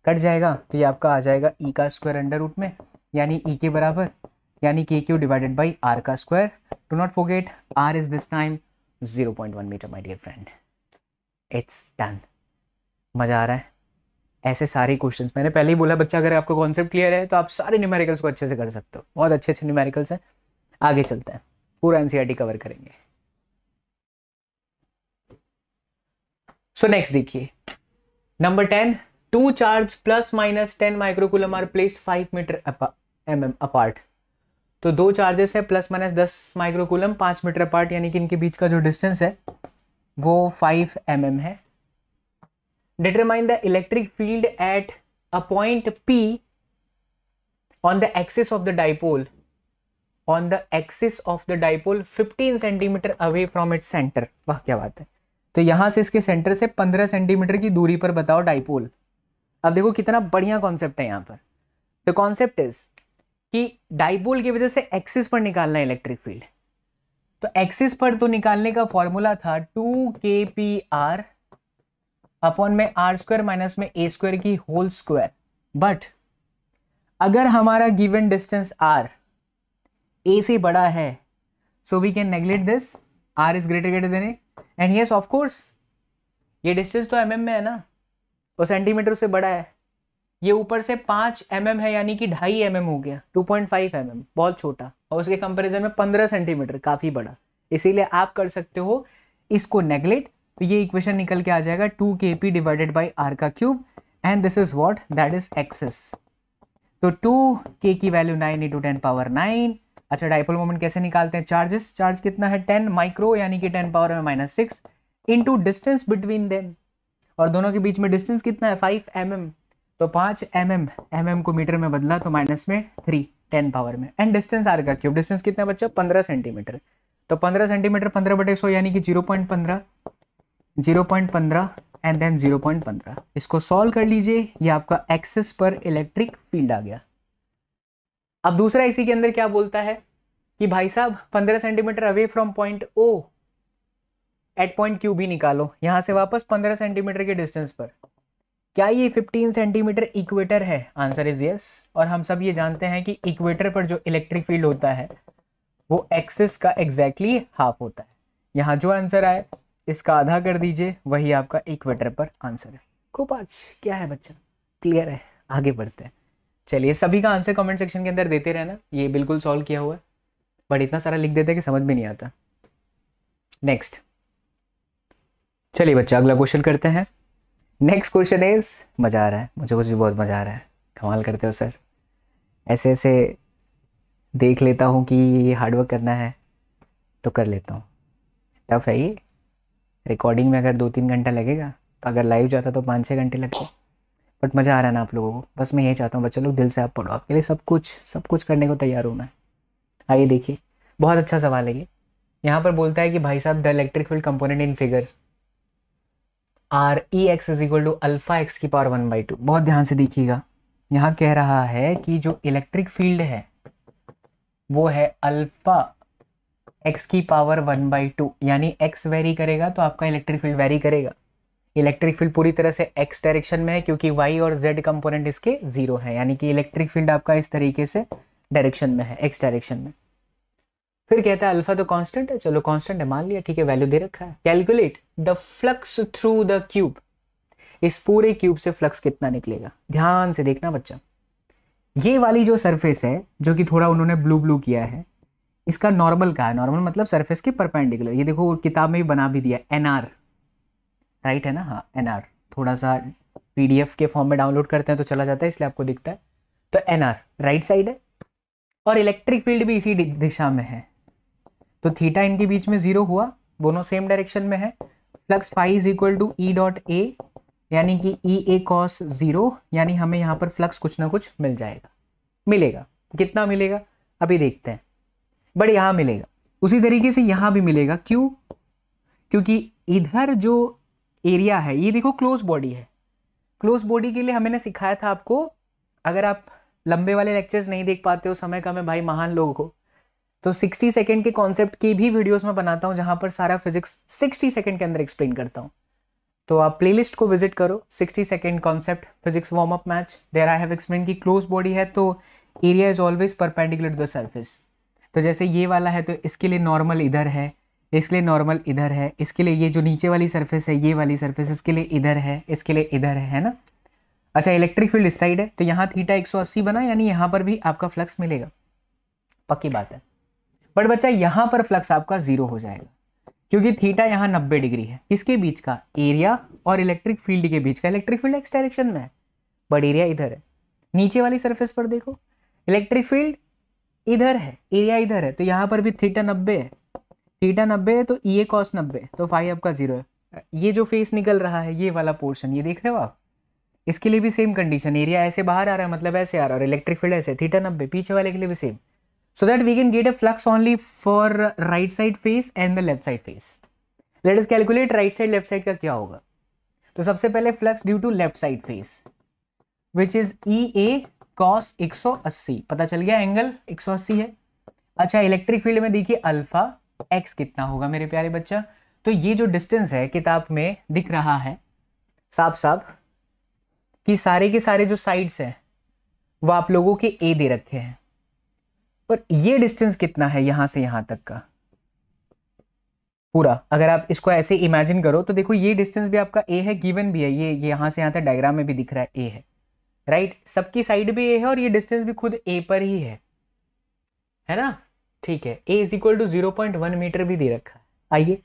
कट जाएगा, तो ये आपका आ जाएगा ई का स्क्वायर अंडर रूट में, यानी ई के बराबर, यानी K Q divided by R का square. Do not forget R is this time 0.1 metre my dear friend. It's done. मजा आ रहा है? ऐसे सारे क्वेश्चंस, मैंने पहले ही बोला बच्चा अगर आपको कॉन्सेप्ट क्लियर है तो आप सारे न्यूमेरिकल्स को अच्छे से कर सकते हो। बहुत अच्छे अच्छे न्यूमेरिकल्स हैं। आगे चलते हैं, पूरा एनसीईआरटी कवर करेंगे। सो नेक्स्ट देखिए number 10, 2 charge plus minus 10 microcoulomb are placed 5 metre mm apart. तो दो चार्जेस है plus minus 10 microcoulomb 5 metre apart, यानी कि इनके बीच का जो डिस्टेंस है वो 5 mm है। Determine the electric field at a point P on the axis of the dipole, on the axis of the dipole 15 centimetre away from its centre. वाह क्या बात है। तो यहां से इसके सेंटर से 15 सेंटीमीटर की दूरी पर बताओ डाइपोल। अब देखो कितना बढ़िया कॉन्सेप्ट है यहाँ पर। द कॉन्सेप्ट इज कि डाइपोल की वजह से एक्सिस पर निकालना है इलेक्ट्रिक फील्ड। तो एक्सिस पर तो निकालने का फॉर्मूला था 2kpr अपॉन में आर स्क्वायर माइनस में ए स्क्वायर की होल स्क्वायर। बट अगर हमारा गिवन डिस्टेंस r a से बड़ा है, so we can neglect this, r is greater than A. And yes of course ये डिस्टेंस तो mm में है ना, और सेंटीमीटर से बड़ा है। ये ऊपर से 5 mm है, यानी कि 2.5 mm हो गया, 2.5 mm बहुत छोटा, और उसके कंपैरिजन में 15 सेंटीमीटर काफी बड़ा। इसीलिए आप कर सकते हो इसको नेग्लेक्ट, तो ये इक्वेशन निकल के आ जाएगा 2kp डिवाइडेड बाई आर का cube, and this is what, that is axis. तो 2k की वैल्यू 9 × 10⁻9। अच्छा डाइपोल मोमेंट कैसे निकालते हैं? चार्जेस, चार्ज कितना है 10 माइक्रो, यानी कि 10⁻⁻6 इंटू डिस्टेंस बिटवीन देम, और दोनों के बीच में डिस्टेंस कितना है 5 mm। तो 5 mm को मीटर में बदला तो माइनस में 3 10 पावर में, एंड डिस्टेंस आर का क्यूब, डिस्टेंस कितना बच्चा 15 सेंटीमीटर। तो 15 सेंटीमीटर 15/100 यानी कि 0.15 एंड देन 0.15। इसको सॉल्व कर लीजिए, ये आपका एक्सिस पर इलेक्ट्रिक फील्ड आ गया। अब दूसरा इसी के अंदर क्या बोलता है कि भाई साहब 15 centimetre away from point O at point Q भी निकालो, यहां से वापस 15 सेंटीमीटर के डिस्टेंस पर। क्या ये 15 सेंटीमीटर इक्वेटर है? Answer is yes. और हम सब ये जानते हैं कि इक्वेटर पर जो इलेक्ट्रिक फील्ड होता है वो एक्सिस का एग्जैक्टली हाफ होता है। यहाँ जो आंसर आए इसका आधा कर दीजिए, वही आपका इक्वेटर पर आंसर है। खूब आज क्या है बच्चा, क्लियर है? आगे बढ़ते हैं। चलिए सभी का आंसर कमेंट सेक्शन के अंदर देते रहना, ये बिल्कुल सॉल्व किया हुआ है, बट इतना सारा लिख देते हैं कि समझ में नहीं आता। नेक्स्ट चलिए बच्चा अगला क्वेश्चन करते हैं। नेक्स्ट क्वेश्चन इज, मज़ा आ रहा है मुझे, कुछ भी बहुत मज़ा आ रहा है। कमाल करते हो सर, ऐसे ऐसे देख लेता हूँ कि ये हार्डवर्क करना है तो कर लेता हूँ। टफ है ये, रिकॉर्डिंग में अगर 2-3 घंटा लगेगा तो अगर लाइव जाता तो 5-6 घंटे लगते, बट मज़ा आ रहा है ना आप लोगों को। बस मैं यही चाहता हूँ बच्चे लोग दिल से आप पढ़ो, आपके लिए सब कुछ करने को तैयार हूँ मैं। आइए देखिए, बहुत अच्छा सवाल है ये। यहाँ पर बोलता है कि भाई साहब the electric field component in figure are E X is equal to alpha X की पावर 1/2। बहुत ध्यान से देखिएगा, यहाँ कह रहा है कि जो इलेक्ट्रिक फील्ड है वो है अल्फा एक्स की पावर 1/2, यानी एक्स वेरी करेगा तो आपका इलेक्ट्रिक फील्ड वेरी करेगा। इलेक्ट्रिक फील्ड पूरी तरह से एक्स डायरेक्शन में है क्योंकि वाई और जेड कंपोनेंट इसके 0 है, यानी कि इलेक्ट्रिक फील्ड आपका इस तरीके से डायरेक्शन में है, एक्स डायरेक्शन में। फिर कहता है अल्फा तो कांस्टेंट है, चलो कांस्टेंट है मान लिया, ठीक है, वैल्यू दे रखा है। Calculate the flux through the cube, इस पूरे क्यूब से फ्लक्स कितना निकलेगा। ध्यान से देखना बच्चा, ये वाली जो सरफेस है जो कि थोड़ा उन्होंने ब्लू किया है, इसका नॉर्मल का है, नॉर्मल मतलब सरफेस के परपेंडिकुलर। ये देखो किताब में भी बना भी दिया एनआर, राइट है ना, हाँ एनआर। थोड़ा सा पीडीएफ के फॉर्म में डाउनलोड करते हैं तो चला जाता है, इसलिए आपको दिखता है। तो एनआर राइट साइड है और इलेक्ट्रिक फील्ड भी इसी दिशा में है, तो थीटा इनके बीच में 0 हुआ, दोनों सेम डायरेक्शन में है। Flux phi is equal to E dot A यानी कि ई ए कॉस 0, यानी हमें यहाँ पर फ्लक्स कुछ ना कुछ मिल जाएगा, मिलेगा। कितना मिलेगा अभी देखते हैं, बट यहाँ मिलेगा। उसी तरीके से यहाँ भी मिलेगा। क्यों? क्योंकि इधर जो एरिया है, ये देखो क्लोज बॉडी है। क्लोज बॉडी के लिए हमने सिखाया था आपको, अगर आप लंबे वाले लेक्चर्स नहीं देख पाते हो, समय कम है भाई, महान लोग हो, तो 60 सेकेंड के कॉन्सेप्ट की भी वीडियोस में बनाता हूँ, जहाँ पर सारा फिजिक्स 60 सेकेंड के अंदर एक्सप्लेन करता हूँ। तो आप प्लेलिस्ट को विजिट करो, 60 second concept physics warm up match, there I have explain की क्लोज बॉडी है तो area is always perpendicular to the surface. तो जैसे ये वाला है तो इसके लिए नॉर्मल इधर है, इसके लिए नॉर्मल इधर है, इसके लिए ये जो नीचे वाली सरफेस है, ये वाली सरफेस इसके लिए इधर है, इसके लिए इधर है ना। अच्छा, इलेक्ट्रिक फील्ड इस साइड है तो यहाँ थीटा 180 बना, यानी यहाँ पर भी आपका फ्लक्स मिलेगा, पक्की बात है। बट बच्चा यहाँ पर फ्लक्स आपका 0 हो जाएगा, क्योंकि थीटा यहाँ 90 डिग्री है। किसके बीच का? एरिया और इलेक्ट्रिक फील्ड के बीच का। इलेक्ट्रिक फील्ड एक्स डायरेक्शन में है, बट एरिया इधर है। नीचे वाली सरफेस पर देखो, इलेक्ट्रिक फील्ड इधर है, एरिया इधर है, तो यहाँ पर भी थीटा 90 है। थीटा 90 है तो ई ए कॉस 90, तो फाई आपका 0 है। ये जो फेस निकल रहा है, ये वाला पोर्शन, ये देख रहे हो आप, इसके लिए भी सेम कंडीशन, एरिया ऐसे बाहर आ रहा है मतलब ऐसे आ रहा है, और इलेक्ट्रिक फील्ड ऐसे, थीटा 90, पीछे वाले के लिए भी same. So that we can get a flux only for right side face and the left side face. Let us calculate right side left side का क्या होगा। तो सबसे पहले flux due to left side face which is E A cos 180, पता चल गया angle 180 है। अच्छा, इलेक्ट्रिक फील्ड में देखिए अल्फा एक्स कितना होगा मेरे प्यारे बच्चा, तो ये जो डिस्टेंस है किताब में दिख रहा है साफ साफ कि सारे के सारे जो साइड्स हैं वो आप लोगों के ए दे रखे हैं, और ये डिस्टेंस कितना है यहां से यहां तक का पूरा। अगर आप इसको ऐसे इमेजिन करो तो देखो ये डिस्टेंस भी आपका ए है, गिवन भी है, ये यहां से यहां तक डायग्राम में भी दिख रहा है ए है, राइट। सबकी साइड भी ए है और ये डिस्टेंस भी खुद ए पर ही है ना, ठीक है। ए इज इक्वल टू 0.1 मीटर भी दे रखा है। आइए,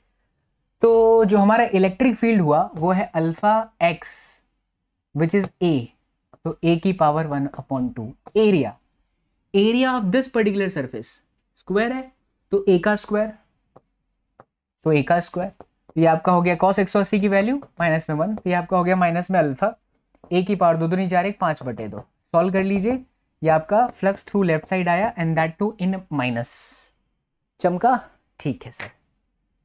तो जो हमारा इलेक्ट्रिक फील्ड हुआ वो है alpha x which is a, तो ए की power 1/2। Area of this particular surface square है, तो ए का स्क्वायर, तो ए का स्क्वायर, ये आपका हो गया cos 180 की वैल्यू माइनस में 1, ये आपका हो गया माइनस में अल्फा, ए की पावर 2 दूनी 4 1 5/2। सॉल्व कर लीजिए, ये आपका फ्लक्स थ्रू लेफ्ट साइड आया and that too in minus. चमका? ठीक है सर,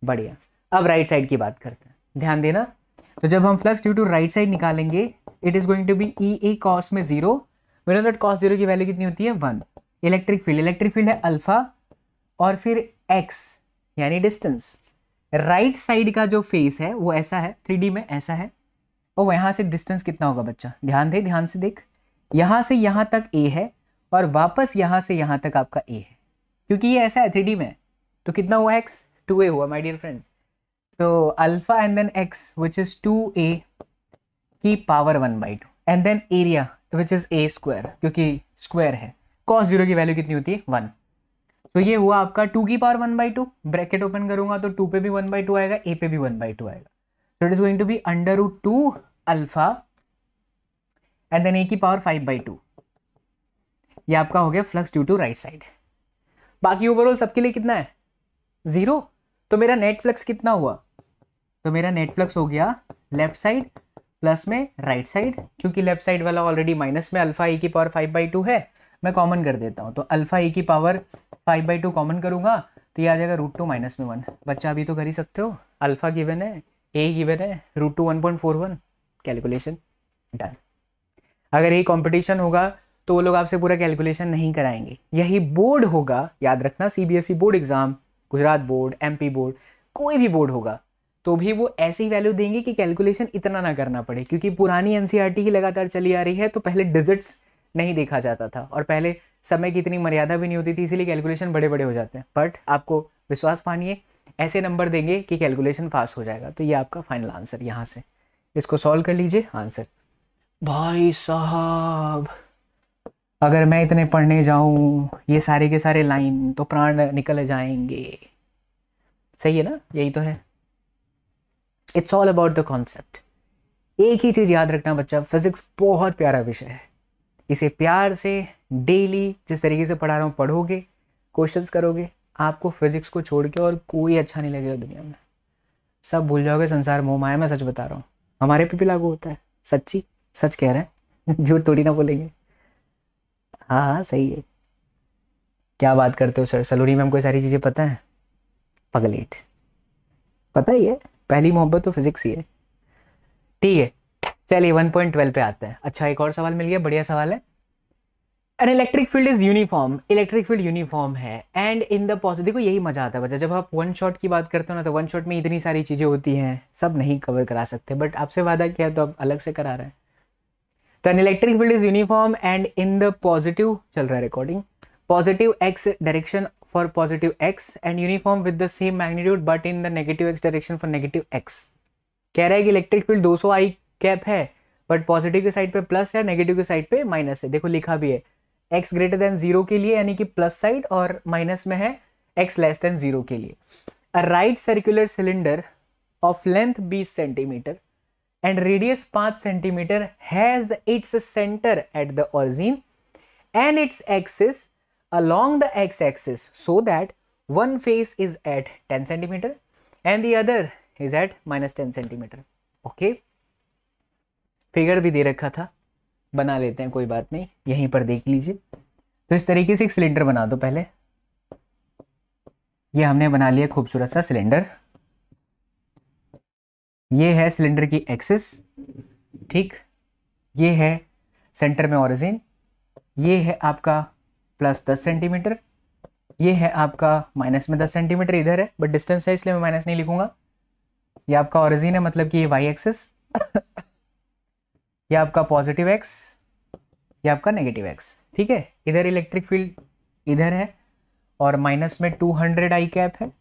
बढ़िया। अब राइट साइड की बात करते हैं, ध्यान देना। तो जब हम flux due to right side निकालेंगे, it is going to be E A cos में 0, वी नो दैट cos 0 की वैल्यू कितनी होती है 1। इलेक्ट्रिक फील्ड है अल्फा और फिर x यानी डिस्टेंस। राइट साइड का जो फेस है वो ऐसा है, 3D में ऐसा है, और यहाँ से डिस्टेंस कितना होगा बच्चा, ध्यान से देख, यहाँ से यहाँ तक a है और वापस यहाँ से यहाँ तक आपका a है, क्योंकि ये ऐसा है 3D में, तो कितना हुआ x 2a हुआ माय डियर फ्रेंड। तो alpha and then x which is 2a की power 1/2 and then area which is a square, क्योंकि स्क्वायर है। cos 0 की वैल्यू कितनी होती है 1, तो ये हुआ आपका 2 की पावर 1/2, ब्रैकेट ओपन करूंगा तो 2 पे भी 1/2 आएगा, a पे भी 1/2 आएगा, so it is going to be √2 alpha and then a की पावर 5/2। ये आपका हो गया flux due to right side. बाकी ओवरऑल सबके लिए कितना है 0, तो मेरा नेट फ्लक्स कितना हुआ, तो मेरा नेट फ्लक्स हो गया लेफ्ट साइड प्लस में राइट साइड, क्योंकि लेफ्ट साइड वाला ऑलरेडी माइनस में अल्फा ए की पावर 5/2 है, मैं कॉमन कर देता हूँ, तो अल्फा ए की पावर 5/2 कॉमन करूंगा तो ये आ जाएगा √2 माइनस में 1। बच्चा अभी तो कर ही सकते हो, अल्फा गिवन है, ए गिवन है, √2 1.41, कैलकुलेशन डन। अगर ये कंपटीशन होगा तो वो लोग आपसे पूरा कैलकुलेशन नहीं कराएंगे, यही बोर्ड होगा, याद रखना, CBSE board exam, Gujarat board, MP board, कोई भी बोर्ड होगा तो भी वो ऐसी वैल्यू देंगे कि कैलकुलेशन इतना ना करना पड़े, क्योंकि पुरानी एनसीईआरटी ही लगातार चली आ रही है, तो पहले डिजिट्स नहीं देखा जाता था और पहले समय की इतनी मर्यादा भी नहीं होती थी, इसीलिए कैलकुलेशन बड़े बड़े हो जाते हैं। बट आपको विश्वास मानिए, ऐसे नंबर देंगे कि कैलकुलेशन फास्ट हो जाएगा। तो ये आपका फाइनल आंसर, यहाँ से इसको सॉल्व कर लीजिए आंसर। भाई साहब, अगर मैं इतने पढ़ने जाऊं ये सारे के सारे लाइन तो प्राण निकल जाएंगे, सही है ना, यही तो है। It's all about the concept. एक ही चीज याद रखना बच्चा, फिजिक्स बहुत प्यारा विषय है, इसे प्यार से डेली जिस तरीके से पढ़ा रहा हूँ पढ़ोगे, क्वेश्चंस करोगे, आपको फिजिक्स को छोड़ के और कोई अच्छा नहीं लगेगा दुनिया में, सब भूल जाओगे, संसार मोह माया, मैं सच बता रहा हूँ, हमारे पे भी लागू होता है। सच्ची, सच कह रहे हैं झूठ थोड़ी ना बोलेंगे। हाँ हाँ सही है। क्या बात करते हो सर, सलोनी मैम को ये सारी चीज़ें पता है? पगलेट, पता ही है, पहली मोहब्बत तो फिजिक्स ही है। ठीक है, चलिए 1.12 पे आते हैं। अच्छा एक और सवाल मिल गया, बढ़िया सवाल है। An electric field is uniform, electric field uniform है एंड इन द पॉजिटिव। देखो यही मजा आता है बच्चा, जब आप वन शॉट की बात करते हो ना, तो वन शॉट में इतनी सारी चीजें होती हैं, सब नहीं कवर करा सकते, बट आपसे वादा किया तो आप अलग से करा रहे हैं। तो an electric field is uniform and in the positive, चल रहा है recording, positive x direction for positive x and uniform with the same magnitude but in the negative x direction for negative x. कह रहा है कि electric field 200 I cap है, but positive के side पे प्लस है, नेगेटिव के side पे माइनस है। देखो लिखा भी है x ग्रेटर देन 0 के लिए यानी कि प्लस साइड, और माइनस में है x लेस देन 0 के लिए। A right circular cylinder of length 20 centimetre and radius 5 centimetre has its centre at the origin and its axis along the x-axis so that one face is at 10 centimeter and the other is at minus 10 centimeter. Okay, figure भी दे रखा था, बना लेते हैं, कोई बात नहीं, यहीं पर देख लीजिए। तो इस तरीके से एक सिलेंडर बना दो पहले। ये हमने बना लिया खूबसूरत सा सिलेंडर। ये है सिलेंडर की एक्सिस, ठीक, ये है सेंटर में ओरिजिन, ये है आपका प्लस 10 सेंटीमीटर, ये है आपका माइनस में 10 सेंटीमीटर इधर है, बट डिस्टेंस है इसलिए मैं माइनस नहीं लिखूंगा। ये आपका ओरिजिन है, मतलब कि ये वाई एक्सिस, ये आपका पॉजिटिव एक्स, ये आपका नेगेटिव एक्स, ठीक है। इधर इलेक्ट्रिक फील्ड इधर है और माइनस में 200 आई कैप है।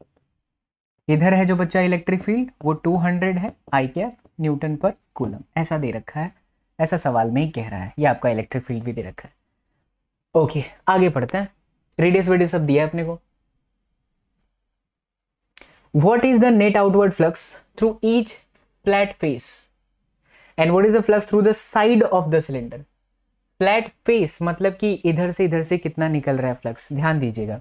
इधर है जो बच्चा इलेक्ट्रिक फील्ड वो 200 है आई कैप न्यूटन पर कूलम, ऐसा दे रखा है, ऐसा सवाल में ही कह रहा है। ये आपका इलेक्ट्रिक फील्ड भी दे रखा है। ओके आगे पढ़ते हैं। रेडियस वेडियस सब दिया है अपने को। What is the net outward flux through each flat face and what is the flux through the side of the cylinder. Flat face मतलब कि इधर से कितना निकल रहा है फ्लक्स, ध्यान दीजिएगा।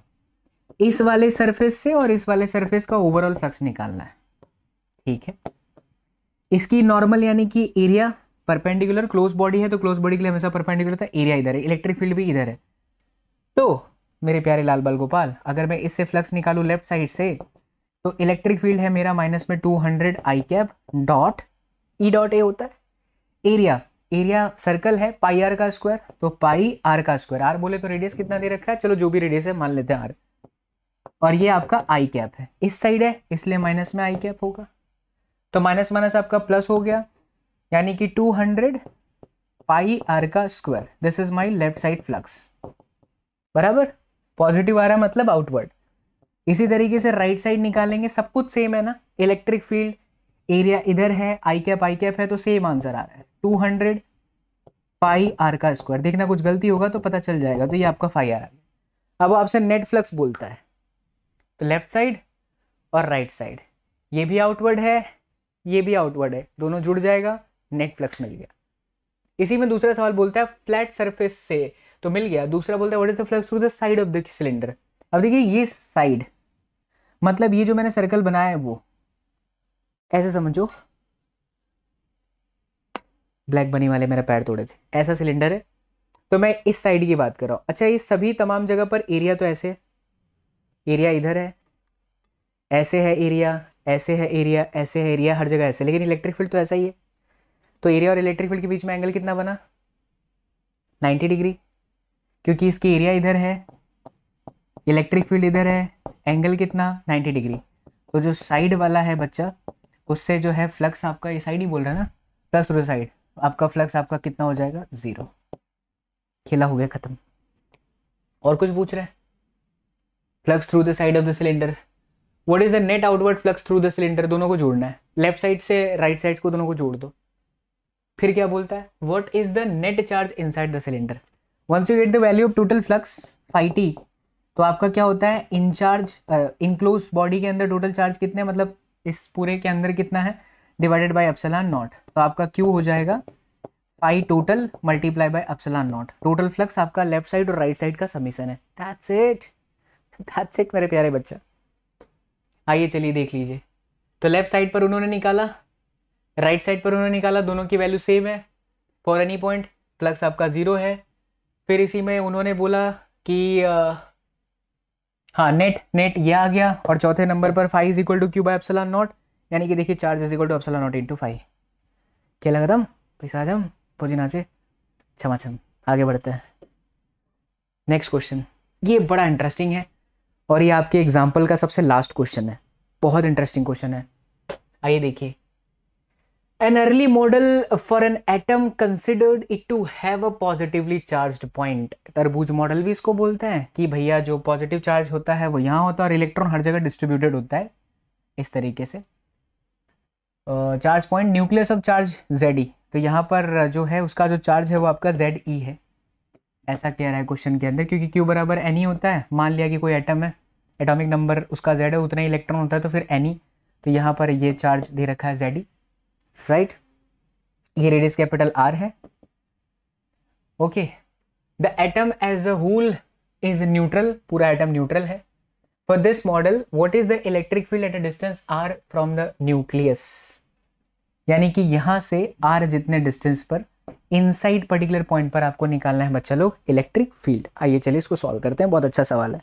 इस वाले सरफेस से और इस वाले सरफेस का ओवरऑल फ्लक्स निकालना है, ठीक है। इसकी नॉर्मल यानी कि एरिया परपेंडिकुलर, क्लोज बॉडी है तो क्लोज बॉडी के लिए हमेशा परपेंडिकुलर था, एरिया इधर है, इलेक्ट्रिक फील्ड भी इधर है। तो मेरे प्यारे लाल बाल गोपाल, अगर मैं इससे फ्लक्स निकालूं लेफ्ट साइड से, तो इलेक्ट्रिक फील्ड है मेरा माइनस में 200 I cap dot E dot A होता है। एरिया, एरिया सर्कल है पाई आर का स्क्वायर, तो पाई आर का स्क्वायर, आर बोले तो रेडियस कितना दे रखा है, चलो जो भी रेडियस है मान लेते हैं आर, और ये आपका आई कैप है, इस साइड है इसलिए माइनस में आई कैप होगा, तो माइनस माइनस आपका प्लस हो गया, यानी कि 200 पाई आर का square. This is my left side flux, बराबर। पॉजिटिव आ रहा है मतलब आउटवर्ड। इसी तरीके से राइट साइड निकालेंगे, सब कुछ सेम है ना, इलेक्ट्रिक फील्ड एरिया इधर है, आई कैप है, तो सेम आंसर आ रहा है 200 पाई आर का स्क्वायर। देखना कुछ गलती होगा तो पता चल जाएगा, तो ये आपका फाई आर आ गया। अब आपसे नेट फ्लक्स बोलता है, तो लेफ्ट साइड और राइट साइड, ये भी आउटवर्ड है, ये भी आउटवर्ड है, दोनों जुड़ जाएगा, नेट फ्लक्स मिल गया। इसी में दूसरा सवाल बोलता है फ्लैट सरफेस से, तो मिल गया। दूसरा बोलता है what is the flux through the side of the cylinder. अब देखिए ये साइड मतलब ये जो मैंने सर्कल बनाया है वो ऐसे समझो, ब्लैक बनी वाले मेरे पैर तोड़े थे, ऐसा सिलेंडर है, तो मैं इस साइड की बात कर रहा हूँ। अच्छा ये सभी तमाम जगह पर एरिया तो ऐसे, एरिया इधर है, ऐसे है एरिया, ऐसे है एरिया, ऐसे है एरिया, हर जगह ऐसे, लेकिन इलेक्ट्रिक फील्ड तो ऐसा ही है। तो एरिया और इलेक्ट्रिक फील्ड के बीच में एंगल कितना बना, 90 डिग्री, क्योंकि इसकी एरिया इधर है, इलेक्ट्रिक फील्ड इधर है, एंगल कितना 90 डिग्री। तो जो साइड वाला है बच्चा, उससे जो है फ्लक्स आपका, ये साइड ही बोल रहा है ना, प्लस थ्रू द साइड, आपका फ्लक्स आपका कितना हो जाएगा, 0। खेला हो गया खत्म। और कुछ पूछ रहे हैं, flux through the side of the cylinder, what is the net outward flux through the cylinder, दोनों को जोड़ना है, लेफ्ट साइड से राइट साइड को दोनों को जोड़ दो। फिर क्या बोलता है, what is the net charge inside the cylinder. Once you get the value of total flux phi T, तो आपका क्या होता है, इनचार्ज इनक्लोज बॉडी के अंदर टोटल चार्ज कितने, मतलब इस पूरे के अंदर कितना है, डिवाइडेड बाय एप्सिलॉन नॉट, तो आपका क्यू हो जाएगा phi total multiply by epsilon naught. Total flux आपका लेफ्ट साइड और राइट साइड का समीशन है। दैट्स इट मेरे प्यारे बच्चा। आइए चलिए देख लीजिए। तो लेफ्ट साइड पर उन्होंने निकाला, राइट साइड पर उन्होंने निकाला, दोनों की वैल्यू सेम है, फॉर एनी पॉइंट फ्लक्स आपका 0 है। फिर इसी में उन्होंने बोला कि हाँ नेट ये आ गया, और चौथे नंबर पर phi is equal to Q by epsilon naught, यानी कि देखिए charge is equal to epsilon naught into phi. क्या लगा था पैसा आ जाओ पोजी नाचे छमाछम। आगे बढ़ते हैं नेक्स्ट क्वेश्चन। ये बड़ा इंटरेस्टिंग है और ये आपके एग्जाम्पल का सबसे लास्ट क्वेश्चन है, बहुत इंटरेस्टिंग क्वेश्चन है। आइए देखिए, an early model for an atom considered it to have a positively charged point. तरबूज मॉडल भी इसको बोलते हैं कि भैया जो पॉजिटिव चार्ज होता है वो यहाँ होता है और इलेक्ट्रॉन हर जगह डिस्ट्रीब्यूटेड होता है इस तरीके से। Charge point nucleus of charge Ze, तो यहाँ पर जो है उसका जो चार्ज है वो आपका Ze है, ऐसा कह रहा है क्वेश्चन के अंदर, क्योंकि Q बराबर Ne होता है। मान लिया कि कोई एटम है, एटॉमिक नंबर उसका Z है, उतना ही इलेक्ट्रॉन होता है, तो फिर Ne, तो यहाँ पर ये चार्ज दे रखा है Ze, राइट। ये रेडियस कैपिटल R है। Okay, the atom as a whole is neutral, पूरा एटम न्यूट्रल है। For this model what is the electric field at a distance R from the nucleus, यानी कि यहाँ से R जितने distance पर इनसाइड पर्टिकुलर पॉइंट पर आपको निकालना है बच्चा लोग इलेक्ट्रिक फील्ड। आइए चलिए इसको सॉल्व करते हैं, बहुत अच्छा सवाल है।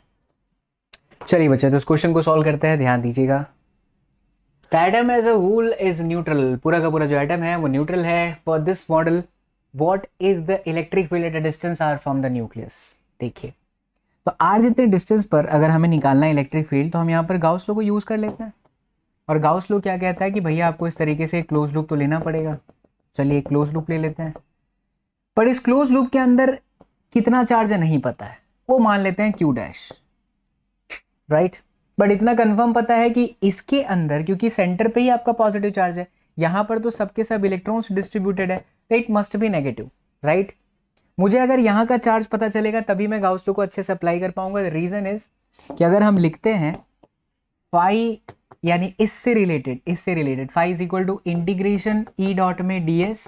चलिए बच्चा तो इस क्वेश्चन को सॉल्व करते हैं, ध्यान दीजिएगा। The atom as a whole is neutral, पूरा का पूरा जो एटम है वो न्यूट्रल है। For this model what is the electric field at a distance R from the nucleus. देखिए तो R जितने डिस्टेंस पर अगर हमें निकालना है इलेक्ट्रिक फील्ड, तो हम यहाँ पर गाउस लॉ को यूज कर लेते हैं। और गाउस लॉ क्या कहता है कि भैया आपको इस तरीके से क्लोज लूप तो लेना पड़ेगा। चलिए क्लोज लूप ले लेते हैं, पर इस क्लोज लूप के अंदर कितना चार्ज है नहीं पता है, वो मान लेते हैं Q डैश, राइट। बट इतना कंफर्म पता है कि इसके अंदर, क्योंकि सेंटर पे ही आपका पॉजिटिव चार्ज है, यहाँ पर तो सबके सब इलेक्ट्रॉन्स डिस्ट्रीब्यूटेड है, तो it must be negative, right. मुझे अगर यहाँ का चार्ज पता चलेगा तभी मैं गाउस लॉ को अच्छे से अप्लाई कर पाऊंगा। रीजन इज कि अगर हम लिखते हैं फाई, यानी इससे related phi is equal to integration E dot में ds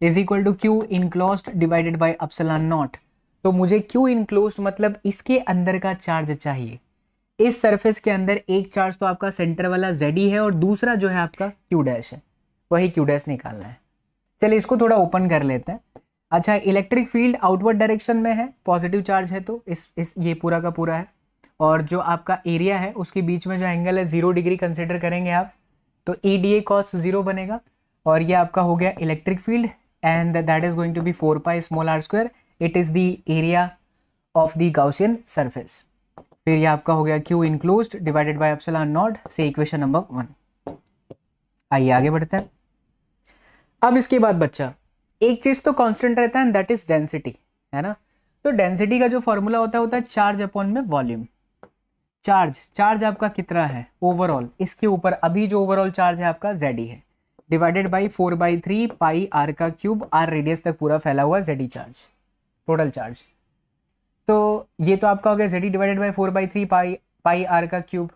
is equal to Q enclosed divided by epsilon naught, तो मुझे क्यू इनक्लोज्ड मतलब इसके अंदर का चार्ज चाहिए। इस सरफेस के अंदर एक चार्ज तो आपका सेंटर वाला Ze है और दूसरा जो है आपका Q डैश है, वही Q डैश निकालना है। चलिए इसको थोड़ा ओपन कर लेते हैं। अच्छा, इलेक्ट्रिक फील्ड आउटवर्ड डायरेक्शन में है, पॉजिटिव चार्ज है तो इस ये पूरा का पूरा है, और जो आपका एरिया है उसके बीच में जो एंगल है 0 डिग्री कंसिडर करेंगे आप, तो EDA cos 0 बनेगा, और ये आपका हो गया electric field, and that is going to be 4 pi small r square, it is the area of the Gaussian surface. फिर ये आपका हो गया Q enclosed divided by epsilon naught से इक्वेशन नंबर 1। आइए आगे बढ़ते हैं। अब इसके बाद बच्चा एक चीज तो कांस्टेंट रहता है, दैट इज डेंसिटी, है ना। तो डेंसिटी का जो फॉर्मूला होता है चार्ज अपॉन में वॉल्यूम। चार्ज आपका कितना है ओवरऑल, इसके ऊपर अभी जो ओवरऑल चार्ज है आपका Ze है, डिवाइडेड बाई 4/3 पाई R का क्यूब, R रेडियस तक पूरा फैला हुआ Ze चार्ज, टोटल चार्ज। तो ये तो आपका हो गया Ze divided by 4/3 pi R का क्यूब,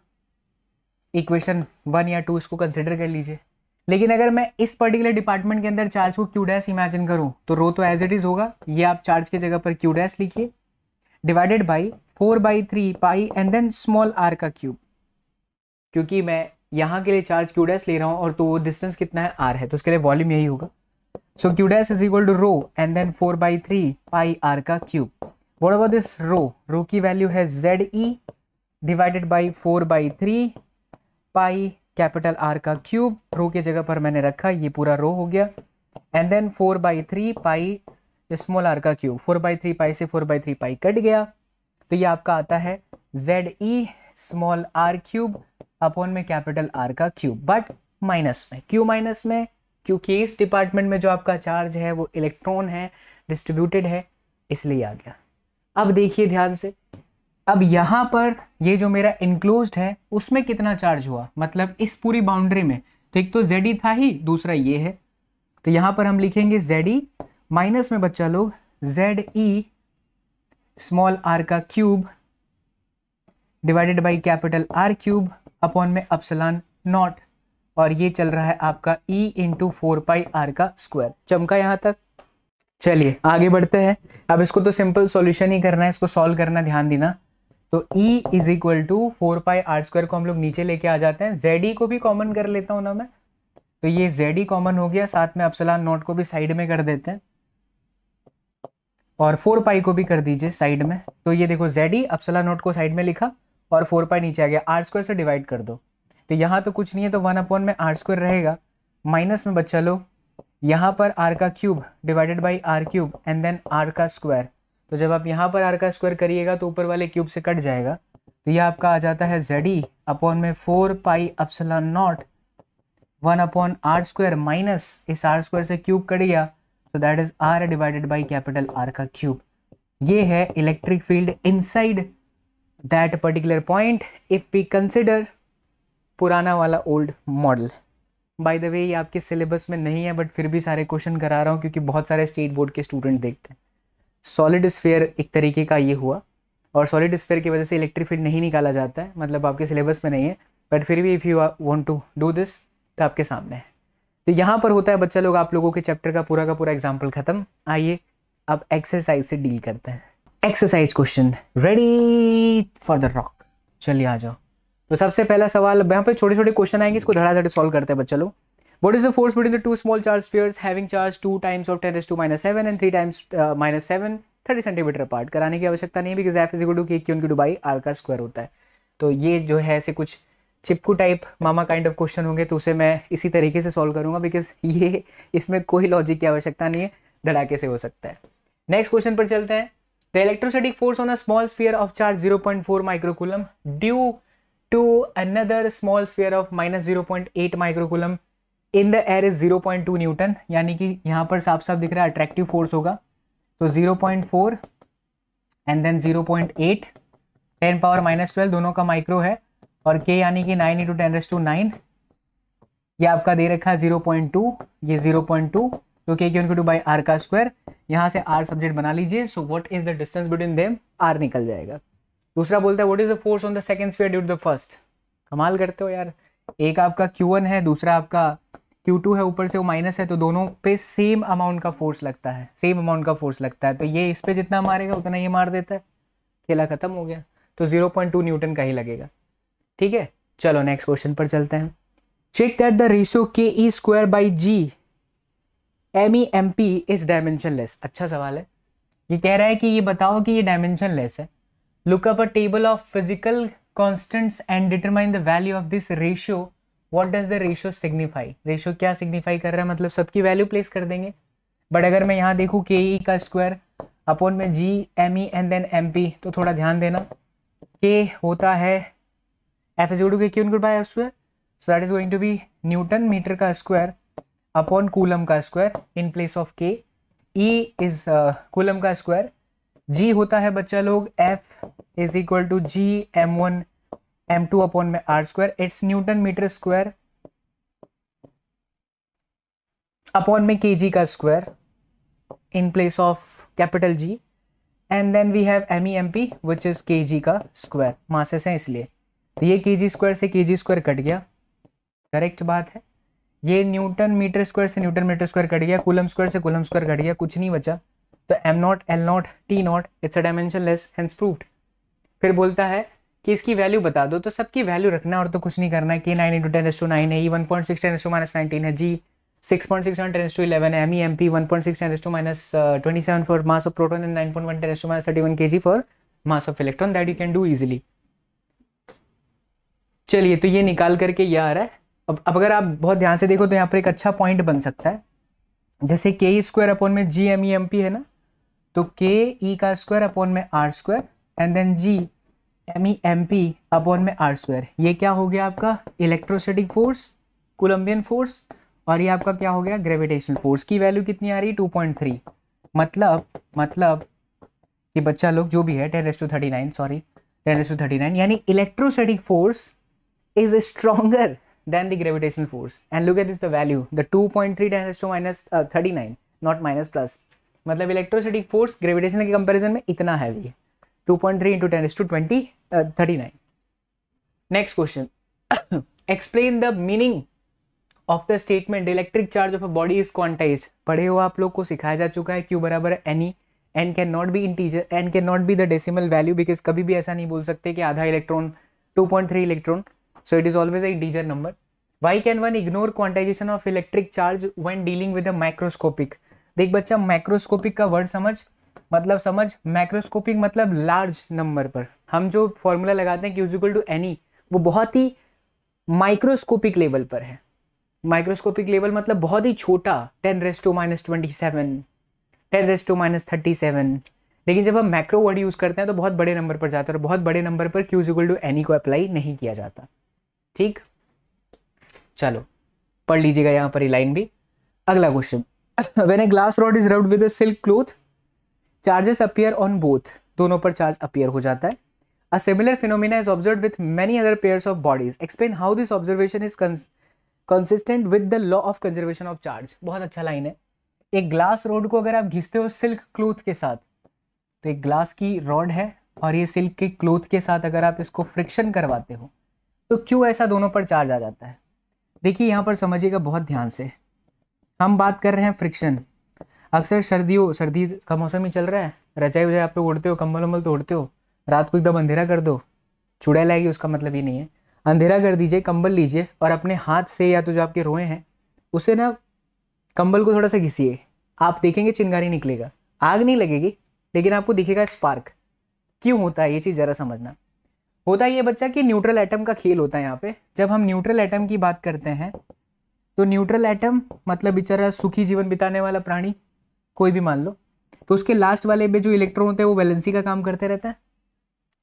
इक्वेशन 1 या 2 इसको कंसिडर कर लीजिए। लेकिन अगर मैं इस पर्टिकुलर डिपार्टमेंट के अंदर चार्ज को Q डैश इमेजिन करूं, तो रो तो एज इट इज होगा, ये आप चार्ज की जगह पर Q डैश लिखिए, divided by 4/3 pi and then small r का क्यूब, क्योंकि मैं यहाँ के लिए चार्ज Q डैश ले रहा हूँ और तो डिस्टेंस कितना है R है, तो उसके लिए वॉल्यूम यही होगा। So Q dash is equal to rho and then 4/3 pi R का cube. What about this rho की वैल्यू है Ze divided by 4/3 pi capital R का क्यूब, रो की जगह पर मैंने रखा, ये पूरा रो हो गया, and then 4/3 pi small r का क्यूब, 4/3 पाई से 4/3 पाई कट गया, तो ये आपका आता है Ze small r cube upon में कैपिटल R का क्यूब, बट माइनस में, क्यों माइनस में, क्योंकि इस डिपार्टमेंट में जो आपका चार्ज है वो इलेक्ट्रॉन है, डिस्ट्रीब्यूटेड है, इसलिए आ गया। अब देखिए ध्यान से, अब यहाँ पर ये जो मेरा इनक्लोज्ड है उसमें कितना चार्ज हुआ, मतलब इस पूरी बाउंड्री में, तो एक तो Ze था ही, दूसरा ये है, तो यहाँ पर हम लिखेंगे Ze माइनस में बच्चा लोग Ze स्मॉल r का cube divided by capital R cube upon में एप्सिलॉन नॉट, और ये चल रहा है आपका E इंटू 4 पाई R का स्क्वायर। चमका यहाँ तक। चलिए आगे बढ़ते हैं। अब इसको तो सिंपल सॉल्यूशन ही करना है, इसको सॉल्व करना, ध्यान देना। तो E is equal to 4 pi R square को हम लोग नीचे लेके आ जाते हैं, Ze को भी कॉमन कर लेता हूँ ना मैं, तो ये जेड ही कॉमन हो गया, साथ में एप्सिलॉन नॉट को भी साइड में कर देते हैं और 4 पाई को भी कर दीजिए साइड में। तो ये देखो जेड ही, एप्सिलॉन नॉट को साइड में लिखा और 4 पाई नीचे आ गया। आर स्क्वायर से डिवाइड कर दो, तो यहाँ तो कुछ नहीं है तो 1 में आर स्क्वायर रहेगा, माइनस में बच्चा लोग यहाँ पर आर का cube divided by R cube and then R का स्क्वायर। तो जब आप यहाँ पर आर का स्क्वायर करिएगा तो ऊपर वाले क्यूब से कट जाएगा, तो यह आपका आ जाता है जेड ई अपॉन में 4 pi epsilon naught 1 R square minus इस आर स्क्वायर से क्यूब कट गया, तो that is R divided by capital R का क्यूब। ये है electric field inside that particular point if we consider पुराना वाला old model. By the way ये आपके सिलेबस में नहीं है बट फिर भी सारे क्वेश्चन करा रहा हूँ क्योंकि बहुत सारे स्टेट बोर्ड के स्टूडेंट देखते हैं। सॉलिड स्फीयर एक तरीके का ये हुआ, और सॉलिड स्फीयर की वजह से इलेक्ट्रिक फील्ड नहीं निकाला जाता है, मतलब आपके सिलेबस में नहीं है, बट फिर भी if you want to do this तो आपके सामने है। तो यहाँ पर होता है बच्चा लोग, आप लोगों के चैप्टर का पूरा एग्जाम्पल खत्म। आइए अब एक्सरसाइज से डील करते हैं। Exercise question, ready for the rock. चलिए आ जाओ। तो सबसे पहला सवाल, यहाँ पे छोटे छोटे क्वेश्चन आएंगे, इसको धड़ाधड़ सॉल्व करते हैं बच्चा लोग। What is the force between the two small charge spheres having charge 2 times of 10⁻⁻7 and 3 times -7 30 centimetre apart? कराने की आवश्यकता नहीं है because F is equal to K Q into by R का स्क्वायर होता है। तो ये जो है ऐसे कुछ चिपकू टाइप मामा काइंड ऑफ क्वेश्चन होंगे, तो उसे मैं इसी तरीके से सॉल्व करूंगा बिकॉज ये इसमें कोई लॉजिक की आवश्यकता नहीं है, धड़ाके से हो सकता है। नेक्स्ट क्वेश्चन पर चलते हैं। The electrostatic force on a small sphere of charge 0.4 microcoulomb due to another small sphere of -0.8 microcoulomb in the air is 0.2 newton. यानी कि यहाँ पर साफ साफ दिख रहा है अट्रैक्टिव फोर्स होगा, तो 0.4 एंड देन 0.8 10⁻⁻12 दोनों का माइक्रो है, और k यानी कि 9 × 10⁻⁹ ये आपका दे रखा है 0.2, ये 0.2, तो k क्यू बाई आर का स्क्वायर। यहाँ से r सब्जेक्ट बना लीजिए। So what is the distance between them, r निकल जाएगा। दूसरा बोलता है what is the force on the second sphere due to the first. कमाल करते हो यार, एक आपका Q1 है, दूसरा आपका Q2 है, ऊपर से वो माइनस है, तो दोनों पे सेम अमाउंट का फोर्स लगता है, सेम अमाउंट का फोर्स लगता है। तो ये इस पे जितना मारेगा उतना ये मार देता है, खेला खत्म हो गया। तो 0.2 न्यूटन का ही लगेगा। ठीक है, चलो नेक्स्ट क्वेश्चन पर चलते हैं। Check that the ratio K E square by G M E M P is dimensionless. अच्छा सवाल है। ये कह रहा है कि ये बताओ कि ये डायमेंशनलेस है। Look up a table of physical constants and determine the value of this ratio. What does the ratio signify? Ratio क्या सिग्निफाई कर रहा है, मतलब सबकी वैल्यू प्लेस कर देंगे। बट अगर मैं यहाँ देखूँ के ई का स्क्वायर अपॉन में G M E and then M P, तो थोड़ा ध्यान देना, के होता है F is equal to K Q into by F square, so that is going to be newton metre का स्क्वायर अपॉन कूलम का square in place of K. E is coulomb का square. G होता है बच्चा लोग F is equal to G m1 m2 upon में R square, it's newton metre square upon में kg का square in place of capital G, and then we have M E M P which is kg का square, masses है इसलिए। तो ये kg square से kg square cut गया, correct बात है। ये न्यूटन मीटर स्क्वायर से न्यूटन मीटर स्क्वायर कट गया, कूलम स्क्वायर से कूलम स्क्वायर कट गया, कुछ नहीं बचा। तो m0 L0 T0 it's a dimensionless, hence proved. फिर बोलता है कि इसकी वैल्यू बता दो, तो सबकी वैल्यू रखना और तो कुछ नहीं करना है। k 9 × 10⁻⁹ है, e 1.6 10⁻⁻19 है, g 6.6 10⁻11 है, me mp 1.6 10⁻27 for mass of proton and 9.1 10⁻31 kg for mass of electron, that you can do easily. चलिए, तो ये निकाल करके ये आ रहा है। अब अगर आप बहुत ध्यान से देखो तो यहाँ पर एक अच्छा पॉइंट बन सकता है, जैसे के ई स्क्वायर अपॉन में G M E M P है ना, तो के ई का स्क्वायर अपॉन में R square and then G M E M P upon में आर स्क्वायर। ये क्या हो गया आपका इलेक्ट्रोस्टैटिक फोर्स, कोलम्बियन फोर्स, और ये आपका क्या हो गया ग्रेविटेशनल फोर्स। की वैल्यू कितनी आ रही 2.3। मतलब कि बच्चा लोग जो भी है 10⁻39 यानी electrostatic force is stronger than the gravitational force, and look at this the value, the 2.3 10⁻39 not minus plus, मतलब इलेक्ट्रोस्टैटिक फोर्स ग्रेविटेशनल के कंपैरिजन में इतना हैवी है, 2.3 × 10⁻39। Next question, explain the meaning of the statement electric charge of a body is quantized. पढ़े हो आप लोग को, सिखाया जा चुका है, Q बराबर N N can not be integer, N can not be the decimal value, because कभी भी ऐसा नहीं बोल सकते कि आधा electron 2.3 electron, so it is always a integer number, why can one ignore quantisation of electric charge when dealing with a microscopic. देख बच्चा, माइक्रोस्कोपिक का वर्ड समझ, मतलब समझ, माइक्रोस्कोपिक मतलब लार्ज नंबर पर। हम जो फॉर्मूला लगाते हैं कि इज इक्वल टू एनी, वो बहुत ही माइक्रोस्कोपिक लेवल पर है। माइक्रोस्कोपिक लेवल मतलब बहुत ही छोटा, 10⁻27, 10⁻37। लेकिन जब हम मैक्रो वर्ड यूज करते हैं तो बहुत बड़े नंबर पर जाता है, और बहुत बड़े नंबर पर q is equal to N E को अप्लाई नहीं किया जाता। ठीक, चलो पढ़ लीजिएगा यहाँ पर ये लाइन भी। अगला question, when a glass rod is rubbed with a silk cloth, charges appear on both, दोनों पर चार्ज अपीयर हो जाता है। A similar phenomena is observed with many other pairs of bodies, explain how this observation is consistent with the law of conservation of charge. बहुत अच्छा line है। एक glass rod को अगर आप घिसते हो सिल्क क्लॉथ के साथ, तो एक ग्लास की रॉड है और ये सिल्क के क्लॉथ के साथ अगर आप इसको फ्रिक्शन करवाते हो तो क्यों ऐसा दोनों पर चार्ज आ जाता है। देखिए यहाँ पर समझिएगा बहुत ध्यान से, हम बात कर रहे हैं फ्रिक्शन। अक्सर सर्दी का मौसम ही चल रहा है, रजाई वजाई आप लोग उड़ते हो, कंबल वम्बल तो उड़ते हो, रात को एकदम अंधेरा कर दो, चुड़ैल आएगी, उसका मतलब ये नहीं है। अंधेरा कर दीजिए, कंबल लीजिए और अपने हाथ से या तो जो आपके रोए हैं उसे ना कंबल को थोड़ा सा घिसिए, आप देखेंगे चिंगारी निकलेगा, आग नहीं लगेगी लेकिन आपको दिखेगा स्पार्क। क्यों होता है ये चीज़ ज़रा समझना। होता ये बच्चा कि न्यूट्रल एटम का खेल होता है यहाँ पे। जब हम न्यूट्रल एटम की बात करते हैं तो न्यूट्रल एटम मतलब बेचारा सुखी जीवन बिताने वाला प्राणी कोई भी मान लो, तो उसके लास्ट वाले में जो इलेक्ट्रॉन होते हैं वो वैलेंसी का काम करते रहता है।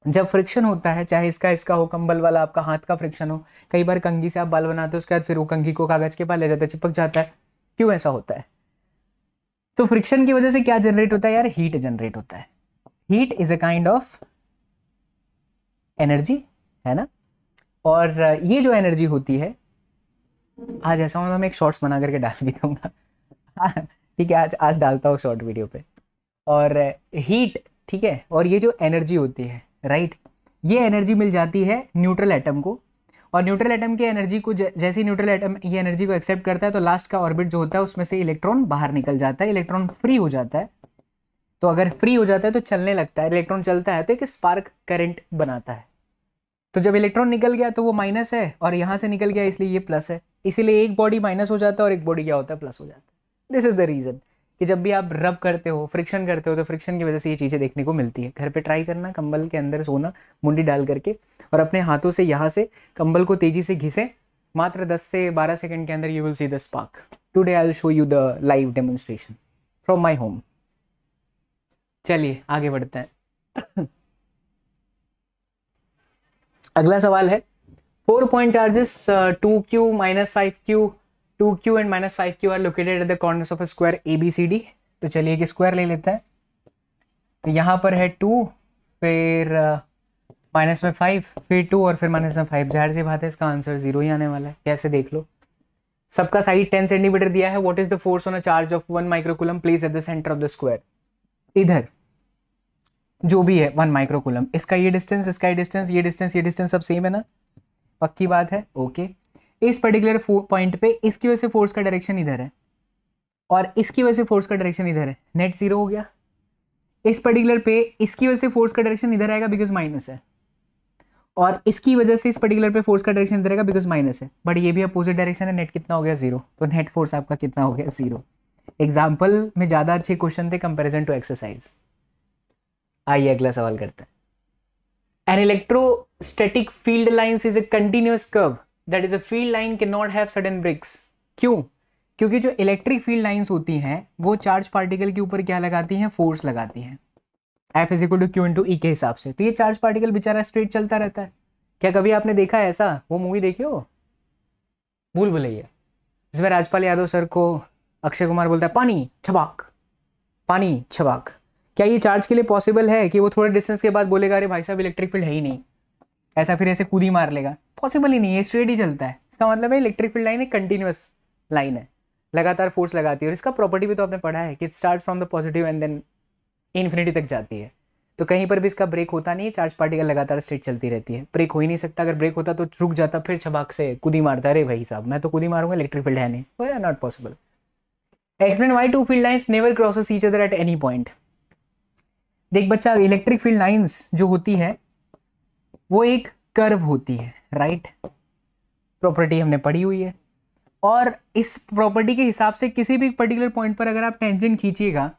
जब फ्रिक्शन होता है, चाहे इसका हो, कंबल वाला आपका हाथ का फ्रिक्शन हो, कई बार कंघी से आप बाल बनाते हो, उसके बाद फिर वो कंघी को कागज के पास ले जाता है, चिपक जाता है। क्यों ऐसा होता है? तो फ्रिक्शन की वजह से क्या जनरेट होता है यार? हीट जनरेट होता है। Heat is a kind of energy, है ना। और ये जो एनर्जी होती है, आज ऐसा होगा मैं एक शॉर्ट्स बना करके डाल भी दूंगा, ठीक है, आज डालता हूँ शॉर्ट वीडियो पे। और हीट, ठीक है, और ये जो एनर्जी होती है, राइट, ये एनर्जी मिल जाती है न्यूट्रल एटम को। और न्यूट्रल एटम की एनर्जी को जैसे ही न्यूट्रल एटम ये एनर्जी को एक्सेप्ट करता है तो लास्ट का ऑर्बिट जो होता है उसमें से इलेक्ट्रॉन बाहर निकल जाता है, इलेक्ट्रॉन फ्री हो जाता है। तो अगर फ्री हो जाता है तो चलने लगता है, इलेक्ट्रॉन चलता है तो एक स्पार्क करंट बनाता है। तो जब इलेक्ट्रॉन निकल गया तो वो माइनस है और यहाँ से निकल गया इसलिए ये प्लस है, इसीलिए एक बॉडी माइनस हो जाता है और एक बॉडी क्या होता है? प्लस हो जाता है। दिस इज द रीजन कि जब भी आप रब करते हो, फ्रिक्शन करते हो, तो फ्रिक्शन की वजह से ये चीज़ें देखने को मिलती है। घर पे ट्राई करना, कंबल के अंदर सोना मुंडी डाल करके और अपने हाथों से यहाँ से कंबल को तेजी से घिसे, मात्र 10 से 12 सेकंड के अंदर you will see the spark. Today I will show you the live demonstration from my home. चलिए आगे बढ़ते हैं। अगला सवाल है, 4 point charges 2q minus 5q, 2q and minus 5q are located at the corners of a square ABCD। तो चलिए एक स्क्वायर ले लेते हैं। तो यहाँ पर है 2, फिर माइनस में 5, फिर 2 और फिर माइनस में 5। जाहिर सी बात है इसका आंसर 0 ही आने वाला है। कैसे देख लो, सबका साइड 10 सेंटीमीटर दिया है। What is the force on a charge of 1 microcoulomb place at the centre of the square. इधर जो भी है 1 माइक्रोकूलम, इसका ये डिस्टेंस, इसका ये डिस्टेंस, ये डिस्टेंस, ये डिस्टेंस सब सेम है ना, पक्की बात है। ओके, इस पर्टिकुलर पॉइंट पे इसकी वजह से फोर्स का डायरेक्शन इधर है और इसकी वजह से फोर्स का डायरेक्शन इधर है, नेट 0 हो गया। इस पर्टिकुलर पे इसकी वजह से फोर्स का डायरेक्शन इधर आएगा बिकॉज माइनस है, और इसकी वजह से इस पर्टिकुलर पे फोर्स का डायरेक्शन इधर आएगा बिकॉज माइनस है, बट ये भी अपोजिट डायरेक्शन है। नेट कितना हो गया? 0। तो नेट फोर्स आपका कितना हो गया? 0। एग्जाम्पल में ज़्यादा अच्छे क्वेश्चन थे कंपेरिजन टू एक्सरसाइज। आइए अगला सवाल करते हैं। An electrostatic field lines is a continuous curve, that is a field line cannot have sudden breaks। क्यों? क्योंकि जो इलेक्ट्रिक फील्ड लाइंस होती हैं वो चार्ज पार्टिकल के ऊपर क्या लगाती हैं? फोर्स लगाती हैं, F is equal to Q into E के हिसाब से। तो ये चार्ज पार्टिकल बेचारा स्ट्रेट चलता रहता है। क्या कभी आपने देखा है ऐसा? वो मूवी देखी हो, भूल भुलैया, जिसमें राजपाल यादव सर को अक्षय कुमार बोलता है पानी छबाक, पानी छबाक। क्या ये चार्ज के लिए पॉसिबल है कि वो थोड़े डिस्टेंस के बाद बोलेगा अरे भाई साहब इलेक्ट्रिक फील्ड है ही नहीं, ऐसा फिर ऐसे कूदी मार लेगा? पॉसिबल ही नहीं है, स्ट्रेट ही चलता है। इसका मतलब है इलेक्ट्रिक फील्ड लाइन एक कंटिन्यूअस लाइन है, लगातार फोर्स लगाती है। और इसका प्रॉपर्टी भी तो आपने पढ़ा है कि it start from the positive and then infinity तक जाती है। तो कहीं पर भी इसका ब्रेक होता नहीं है, चार्ज पार्टिकल लगातार स्ट्रेट चलती रहती है। ब्रेक हो ही नहीं सकता, अगर ब्रेक होता तो रुक जाता, फिर छबाक से कूदी मारता, अरे भाई साहब मैं तो कूदी मारूंगा, इलेक्ट्रिक फील्ड है नहीं, not possible. Explain why two field lines never crosses each other at any point. देख बच्चा, इलेक्ट्रिक फील्ड लाइंस जो होती है वो एक कर्व होती है, राइट। प्रॉपर्टी हमने पढ़ी हुई है, और इस प्रॉपर्टी के हिसाब से किसी भी पर्टिकुलर पॉइंट पर अगर आप टेंजेंट खींचिएगा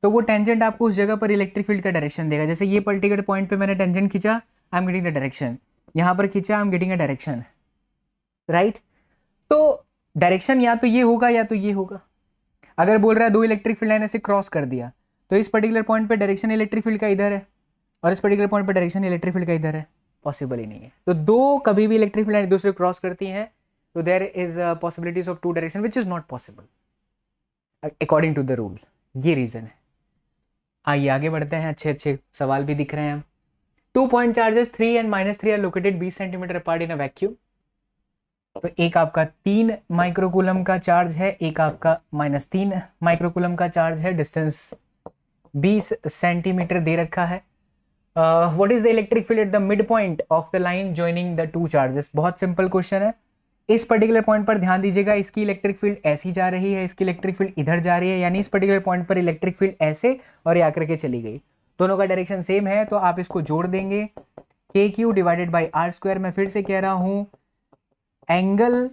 तो वो टेंजेंट आपको उस जगह पर इलेक्ट्रिक फील्ड का डायरेक्शन देगा। जैसे ये पर्टिकुलर पॉइंट पे मैंने टेंजेंट खींचा, I am getting the direction, यहाँ पर खींचा, I am getting a direction, right. तो डायरेक्शन या तो ये होगा या तो ये होगा। अगर बोल रहा है दो इलेक्ट्रिक फील्ड लाइन ऐसे क्रॉस कर दिया तो इस पर्टिकुलर पॉइंट पे डायरेक्शन इलेक्ट्रिक फील्ड का इधर है और इस पर्टिकुलर पॉइंट पे डायरेक्शन इलेक्ट्रिक फील्ड का इधर है, पॉसिबल ही नहीं है। तो दो कभी भी इलेक्ट्रिक फील्ड लाइन एक दूसरे क्रॉस करती हैं तो there is possibilities of two direction which is not possible according to the rule. ये रीजन है। आइए आगे बढ़ते हैं, अच्छे अच्छे सवाल भी दिख रहे हैं। 2 point charges 3 and -3 are located 20 centimetre apart in a vacuum। तो एक आपका 3 माइक्रोकूलम का चार्ज है, एक आपका -3 माइक्रोकूलम का चार्ज है, डिस्टेंस 20 सेंटीमीटर दे रखा है। What is the electric field at the mid point of the line joining the two charges. बहुत सिंपल क्वेश्चन है। इस पर्टिकुलर पॉइंट पर ध्यान दीजिएगा, इसकी इलेक्ट्रिक फील्ड ऐसी जा रही है, इसकी इलेक्ट्रिक फील्ड इधर जा रही है, यानी इस पर्टिकुलर पॉइंट पर इलेक्ट्रिक फील्ड ऐसे और ये आकर के चली गई। दोनों का डायरेक्शन सेम है तो आप इसको जोड़ देंगे, K Q divided by R square. मैं फिर से कह रहा हूं, एंगल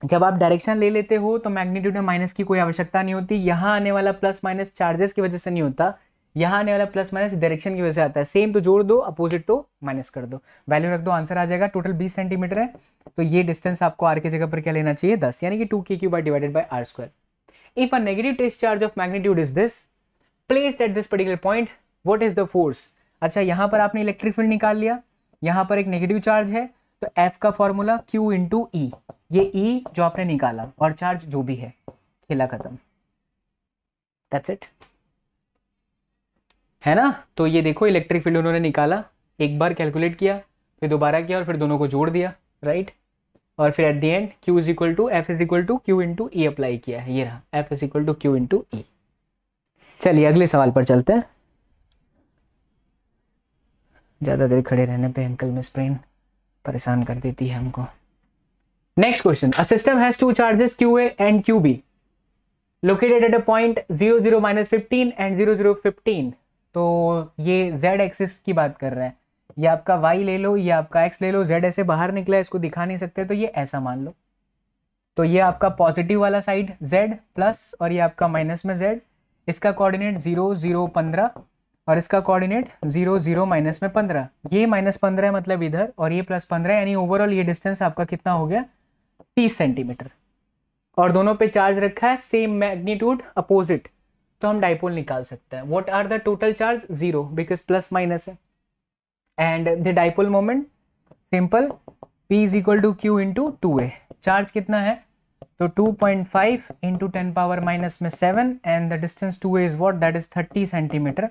जब आप डायरेक्शन ले लेते हो तो मैग्नीट्यूड में माइनस की कोई आवश्यकता नहीं होती। यहाँ आने वाला प्लस माइनस चार्जेस की वजह से नहीं होता, यहाँ आने वाला प्लस माइनस डायरेक्शन की वजह से आता है। सेम तो जोड़ दो, अपोजिट तो माइनस कर दो, वैल्यू रख दो, आंसर आ जाएगा। टोटल 20 सेंटीमीटर है तो ये डिस्टेंस आपको आर की जगह पर क्या लेना चाहिए, 10, यानी कि 2 k³ divided by R square. If a negative test charge of magnitude is this placed at this particular point, what is the force. अच्छा, यहाँ पर आपने इलेक्ट्रिक फील्ड निकाल लिया, यहाँ पर एक नेगेटिव चार्ज है तो F का फॉर्मूला Q इंटू ई, ये E जो आपने निकाला और चार्ज जो भी है, खेला खत्म, दैट्स इट, है ना। तो ये देखो इलेक्ट्रिक फील्ड उन्होंने निकाला, एक बार कैलकुलेट किया, फिर दोबारा किया और फिर दोनों को जोड़ दिया, राइट। और फिर at the end Q is equal to F is equal to Q into E apply किया है, ये रहा F is equal to Q into E. चलिए अगले सवाल पर चलते हैं। ज़्यादा देर खड़े रहने पे एंकल में स्प्रेन परेशान कर देती है हमको। Next question, a system has two charges QA and QB located at a point 0 0 -15 and 0 0 15। तो ये Z एक्सिस की बात कर रहा है, ये आपका Y ले लो, ये आपका X ले लो, Z ऐसे बाहर निकला है, इसको दिखा नहीं सकते तो ये ऐसा मान लो। तो ये आपका पॉजिटिव वाला साइड Z प्लस और ये आपका माइनस में Z, इसका कोऑर्डिनेट 0 0 15 और इसका कोऑर्डिनेट 0 0 माइनस में 15। ये -15 है मतलब इधर, और ये +15, यानी ओवरऑल ये डिस्टेंस आपका कितना हो गया, 30 सेंटीमीटर। और दोनों पे चार्ज रखा है सेम मैग्नीट्यूड अपोजिट, तो हम डाइपोल निकाल सकते हैं। What are the total charge, 0 because plus minus है। And the dipole moment simple, P is equal to Q into 2A। Charge कितना है, तो 2.5 इंटू 10 पावर माइनस में 7 and the distance 2A is what, that is 30 centimetre,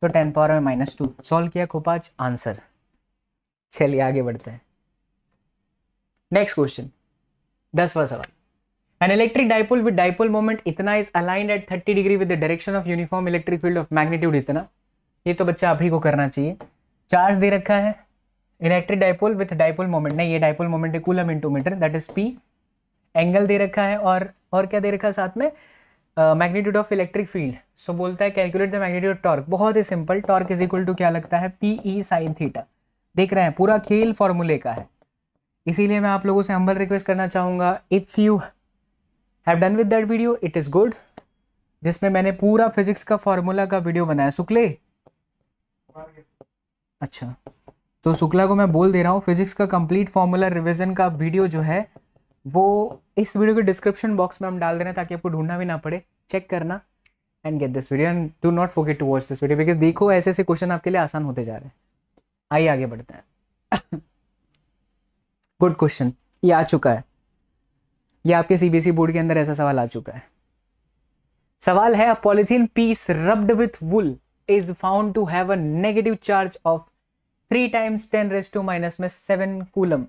तो 10 power में -2। Solve किया खोपाच, answer. चलिए आगे बढ़ते हैं। नेक्स्ट क्वेश्चन, 10वां सवाल। An electric dipole with dipole moment इतना is aligned at 30 degree with the direction of uniform electric field of magnitude इतना। ये तो बच्चा आप ही को करना चाहिए। चार्ज दे रखा है, electric dipole with dipole moment, नहीं ये डाइपोल मोमेंट है coulomb into metre, that is P। Angle दे रखा है और क्या दे रखा है साथ में, magnitude of electric field. So बोलता है कैलकुलेट द मैग्नीट्यूड टॉर्क। बहुत ही simple, torque is equal to क्या लगता है, PE sin थीटा। देख रहे हैं पूरा खेल फॉर्मूले का है, इसीलिए मैं आप लोगों से हम्बल रिक्वेस्ट करना चाहूँगा, if you have done with that video it is good, जिसमें मैंने पूरा फिजिक्स का फॉर्मूला का वीडियो बनाया। शुक्ले, अच्छा तो शुक्ला को मैं बोल दे रहा हूँ, फिजिक्स का कंप्लीट फॉर्मूला रिवीजन का वीडियो जो है वो इस वीडियो के डिस्क्रिप्शन बॉक्स में हम डाल दे रहे हैं, ताकि आपको ढूंढना भी ना पड़े। चेक करना and get this video and do not forget to watch this video, because देखो ऐसे ऐसे क्वेश्चन आपके लिए आसान होते जा रहे हैं। आइए आगे बढ़ते हैं। गुड क्वेश्चन, ये आ चुका है, ये आपके CBSE बोर्ड के अंदर ऐसा सवाल आ चुका है। सवाल है, a polythene piece rubbed with wool is found to have a negative charge of 3 × 10⁻⁷ coulomb.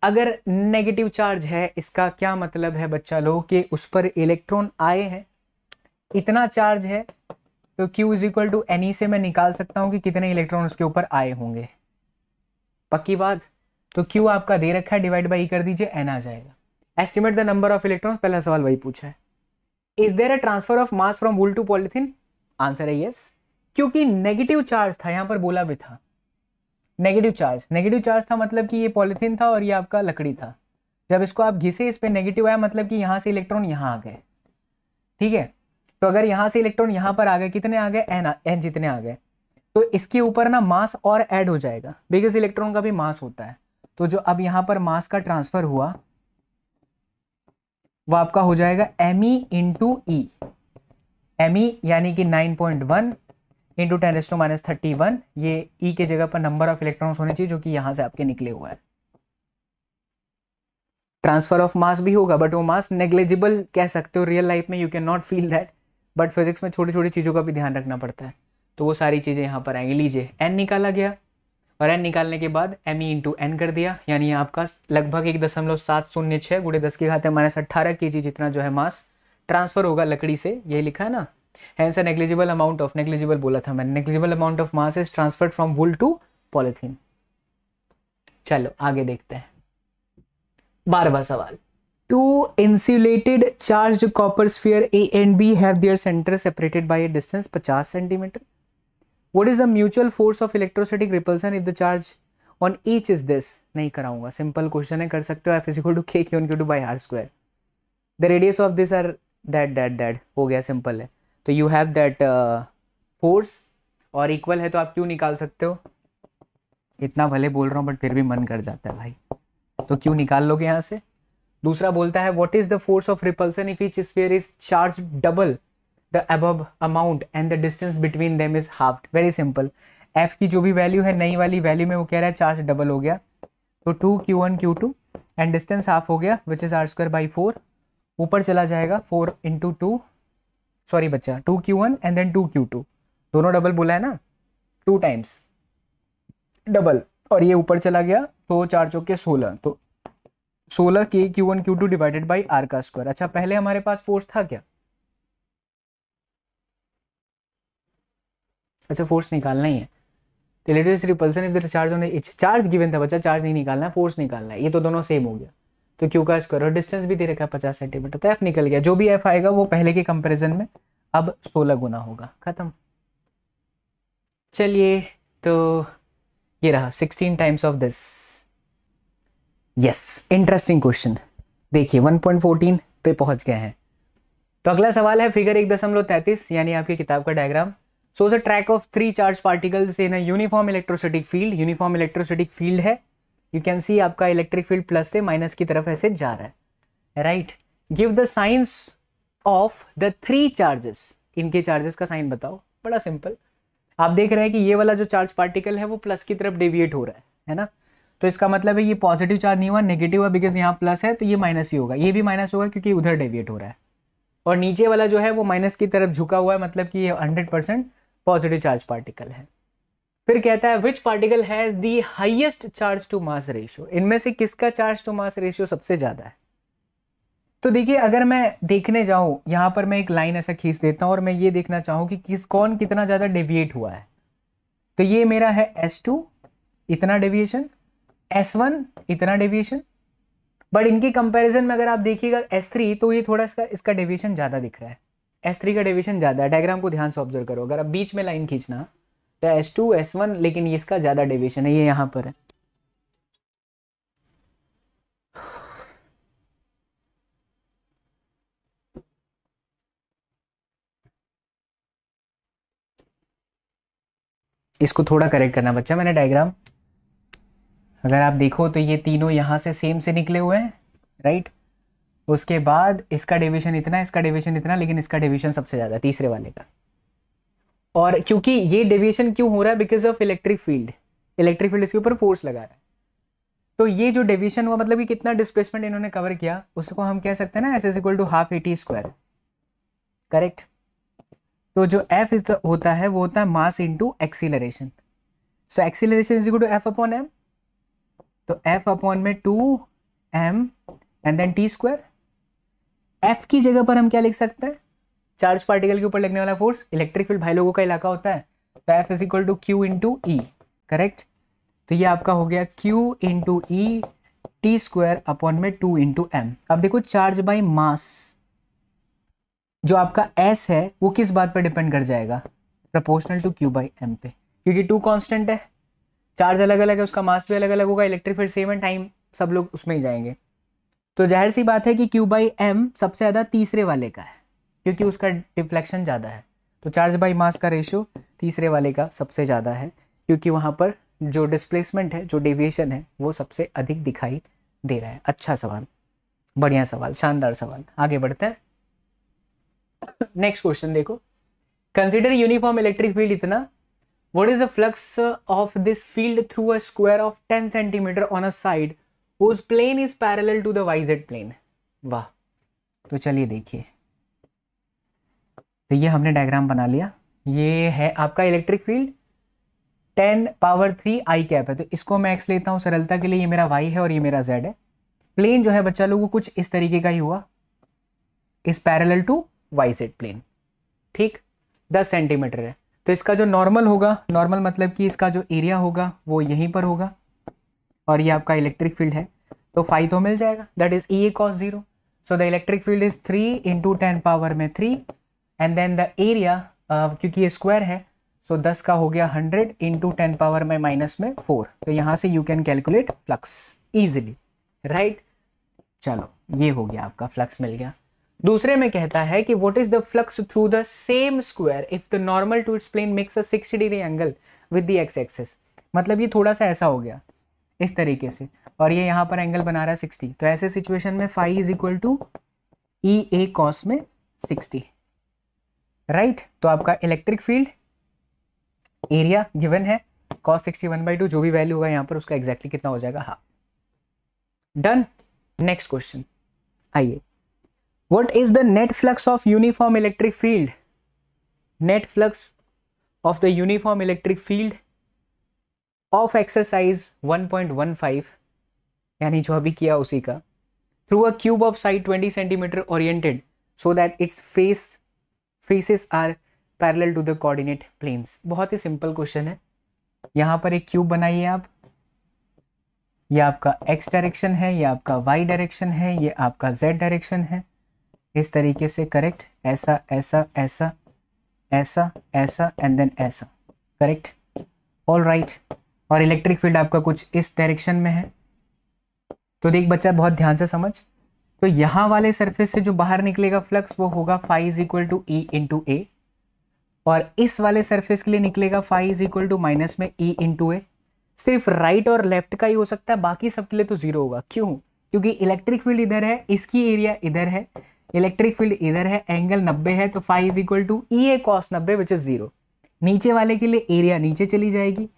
अगर नेगेटिव चार्ज है, इसका क्या मतलब है बच्चा लोग, कि उस पर इलेक्ट्रॉन आए हैं, इतना चार्ज है, तो Q is equal to NE से मैं निकाल सकता हूं कि कितने इलेक्ट्रॉन उसके ऊपर आए होंगे। पक्की बात। तो Q आपका दे रखा है, डिवाइड बाई E कर दीजिए, N आ जाएगा। Estimate the number of electron, पहला सवाल वही पूछा है। Is there a transfer of mass from wool to polythene, answer है यस, क्योंकि नेगेटिव चार्ज था, यहां पर बोला भी था नेगेटिव चार्ज था मतलब कि ये पॉलीथीन था और ये आपका लकड़ी था। जब इसको आप घिसे इस पे नेगेटिव आया मतलब कि यहाँ से इलेक्ट्रॉन यहाँ आ गए, ठीक है। तो अगर यहाँ से इलेक्ट्रॉन यहाँ पर आ गए, कितने आ गए, एन जितने आ गए, तो इसके ऊपर ना मास और ऐड हो जाएगा, बिकॉज इलेक्ट्रॉन का भी मास होता है। तो जो अब यहाँ पर मास का ट्रांसफर हुआ वो आपका हो जाएगा एम ई इंटू ई, एम ई यानी कि 9.1 इंटू 10⁻31। ये ई के जगह पर नंबर ऑफ इलेक्ट्रॉन्स होने चाहिए जो कि यहां से आपके निकले हुआ है। ट्रांसफर ऑफ मास भी होगा बट वो मास नेग्लिजिबल कह सकते हो, रियल लाइफ में you can not feel that, but physics में छोटी छोटी चीज़ों का भी ध्यान रखना पड़ता है। तो वो सारी चीज़ें यहाँ पर आएंगी। लीजिए एन निकाला गया और एन निकालने के बाद एम ई इंटू एन कर दिया, यानी आपका लगभग 1.706 गुणे 10⁻18 kg जितना जो है मास ट्रांसफर होगा लकड़ी से, यही लिखा है ना। Hence a negligible amount of, negligible बोला था मैंने, negligible amount of mass is transferred from wool to polythene। चलो आगे देखते हैं 12वां सवाल। Two insulated charged copper sphere A and B have their center separated by a distance 50 centimeter. What is the mutual force of electrostatic repulsion if the charge on each is this? नहीं कराऊंगा, simple question है, कर सकते हो। F is equal to K Q by R square. The radius of this are that हो गया, simple है। तो यू हैव दैट फोर्स और इक्वल है तो आप क्यों निकाल सकते हो। इतना भले बोल रहा हूँ बट फिर भी मन कर जाता है भाई, तो क्यों निकाल लोगे यहाँ से। दूसरा बोलता है what is the force of repulsion if each sphere is charge double the above amount and the distance between them is half. Very simple, F की जो भी वैल्यू है नई वाली वैल्यू में वो कह रहा है चार्ज डबल हो गया, तो 2q1 q2 and distance half हो गया विच इज r²/4। ऊपर चला जाएगा 4 × 2, सॉरी बच्चा 2q1 एंड देन 2q2, दोनों डबल बोला है ना, 2 टाइम्स डबल, और ये ऊपर चला गया तो 4 चौके 16, तो 16 के q1 q2 divided by r का स्क्वायर। अच्छा पहले हमारे पास फोर्स था क्या, अच्छा फोर्स निकालना ही है। Relative repulsion if the charge on etch, charge given था बच्चा, चार्ज नहीं निकालना है, फोर्स निकालना है। ये तो दोनों सेम हो गया, तो क्यू का स्क्वायर और डिस्टेंस भी दे रखा है 50 सेंटीमीटर, तो एफ निकल गया। जो भी एफ आएगा वो पहले के कंपैरिजन में अब 16 गुना होगा, खत्म। चलिए तो ये रहा 16 times of this. Yes, interesting question. देखिए 1.14 पे पहुंच गए हैं। तो अगला सवाल है फिगर 1.33 यानी आपकी किताब का diagram. So the track of 3 charge particles in a uniform electrostatic field, uniform electrostatic field है, यू कैन सी आपका इलेक्ट्रिक फील्ड प्लस से माइनस की तरफ ऐसे जा रहा है, right. Give the science of the 3 charges, इनके चार्जेस का साइन बताओ। बड़ा सिंपल, आप देख रहे हैं कि ये वाला जो चार्ज पार्टिकल है वो प्लस की तरफ डेविएट हो रहा है ना, तो इसका मतलब है ये पॉजिटिव चार्ज नहीं हुआ, नेगेटिव हुआ, बिकॉज यहाँ प्लस है तो ये माइनस ही होगा, ये भी माइनस होगा क्योंकि उधर डेविएट हो रहा है। और नीचे वाला जो है वो माइनस की तरफ झुका हुआ है, मतलब कि ये 100% पॉजिटिव चार्ज पार्टिकल है। फिर कहता है which particle has the highest charge to mass ratio, इनमें से किसका चार्ज टू मास रेशियो सबसे ज्यादा है। तो देखिए अगर मैं देखने जाऊं यहां पर मैं एक लाइन ऐसा खींच देता हूं और मैं ये देखना चाहूं कि कौन कितना ज्यादा डेविएट हुआ है, तो ये मेरा है S2 इतना डेविएशन, S1 इतना डेविएशन, बट इनके कंपैरिजन में अगर आप देखिएगा S3 तो ये थोड़ा इसका डेविएशन ज्यादा दिख रहा है, S3 का डेविएशन ज्यादा है। डायग्राम को ध्यान से ऑब्जर्व करो, अगर आप बीच में लाइन खींचना तो S2 S1, लेकिन इसका ज्यादा डेविएशन है, ये यहां पर है। इसको थोड़ा करेक्ट करना बच्चा, मैंने डायग्राम अगर आप देखो तो ये तीनों यहां से सेम से निकले हुए हैं, राइट। उसके बाद इसका डेविएशन इतना, इसका डेविएशन इतना, लेकिन इसका डेविएशन सबसे ज्यादा तीसरे वाले का। और क्योंकि ये डेविएशन क्यों हो रहा है, because of electric field, electric field इसके ऊपर फोर्स लगा रहा है, तो ये जो डेविएशन हुआ मतलब कि कितना डिस्प्लेसमेंट इन्होंने कवर किया, उसको हम कह सकते हैं ना S = ½ AT², करेक्ट। तो जो F होता है वो होता है मास into acceleration, so acceleration = F/m, तो F/m में 2m and then T²। F की जगह पर हम क्या लिख सकते हैं, चार्ज पार्टिकल के ऊपर लगने वाला फोर्स, इलेक्ट्रिक फील्ड भाई लोगों का इलाका होता है, तो F = Q × E, करेक्ट। तो ये आपका हो गया Q × E T² में 2 × m। अब देखो चार्ज बाई मास जो आपका S है वो किस बात पर डिपेंड कर जाएगा, प्रोपोर्शनल टू Q/m पे, क्योंकि 2 कांस्टेंट है, चार्ज अलग अलग है, उसका मास भी अलग अलग होगा, इलेक्ट्रिक फील्ड सेम है, टाइम सब लोग उसमें ही जाएंगे। तो जाहिर सी बात है कि Q/m सबसे ज़्यादा तीसरे वाले का है, क्योंकि उसका डिफ्लेक्शन ज़्यादा है। तो चार्ज बाई मास का रेशियो तीसरे वाले का सबसे ज़्यादा है, क्योंकि वहाँ पर जो डिस्प्लेसमेंट है, जो डेविएशन है, वो सबसे अधिक दिखाई दे रहा है। अच्छा सवाल, बढ़िया सवाल, शानदार सवाल। आगे बढ़ते हैं। नेक्स्ट क्वेश्चन देखो, कंसिडर यूनिफॉर्म इलेक्ट्रिक फील्ड इतना, what is the flux of this field through a square of 10 centimeter on a side whose plane is parallel to the yz plane। वाह, तो चलिए देखिए, तो ये हमने डायग्राम बना लिया। ये है आपका इलेक्ट्रिक फील्ड 10⁻³ I कैप है, तो इसको मैं x लेता हूँ सरलता के लिए, ये मेरा y है और ये मेरा z है। प्लेन जो है बच्चा लोगों कुछ इस तरीके का ही हुआ, इस पैरेलल टू yz प्लेन, ठीक, 10 सेंटीमीटर है। तो इसका जो नॉर्मल होगा, नॉर्मल मतलब कि इसका जो एरिया होगा वो यहीं पर होगा, और ये आपका इलेक्ट्रिक फील्ड है, तो फाई तो मिल जाएगा, that is E cos 0। So the electric field is 3 × 10⁻³ and then the area, क्योंकि ये स्क्वायर है, सो 10 का हो गया 100 × 10⁻⁻4। तो यहाँ से you can calculate flux easily, right. चलो, ये हो गया आपका, फ्लक्स मिल गया। दूसरे में कहता है कि what is the flux through the same square if the normal to its plane makes a 60 degree angle with the X axis. मतलब ये थोड़ा सा ऐसा हो गया इस तरीके से, और ये यहाँ पर एंगल बना रहा है 60, तो ऐसे सिचुएशन में phi is equal to EA cos में 60, राइट। तो आपका इलेक्ट्रिक फील्ड एरिया गिवन है cos 60 1/2, जो भी वैल्यू होगा यहाँ पर उसका एग्जैक्टली कितना हो जाएगा, हाँ, डन। नेक्स्ट क्वेश्चन, आइए, what is the net flux of uniform electric field? Net flux of the uniform electric field of exercise 1.15, यानी जो अभी किया उसी का, through a cube of side 20 centimeter oriented so that its faces are parallel to the coordinate planes। बहुत ही simple question है। यहाँ पर एक क्यूब बनाइए आप, ये आपका x डायरेक्शन है, ये आपका y डायरेक्शन है, ये आपका z डायरेक्शन है, इस तरीके से, करेक्ट, ऐसा ऐसा ऐसा ऐसा ऐसा एंड देन ऐसा, करेक्ट, ऑल राइट। और इलेक्ट्रिक फील्ड आपका कुछ इस डायरेक्शन में है। तो देख बच्चा, बहुत ध्यान से समझ, तो यहाँ वाले सरफेस से जो बाहर निकलेगा फ्लक्स वो होगा phi is equal to E × A, और इस वाले सरफेस के लिए निकलेगा phi is equal to minus में E × A। सिर्फ राइट और लेफ्ट का ही हो सकता है, बाकी सब के लिए तो जीरो होगा। क्यों? क्योंकि इलेक्ट्रिक फील्ड इधर है, इसकी एरिया इधर है, इलेक्ट्रिक फील्ड इधर है, एंगल 90 है, तो phi is equal to EA cos 90 which is 0। नीचे वाले के लिए एरिया नीचे चली जाएगी,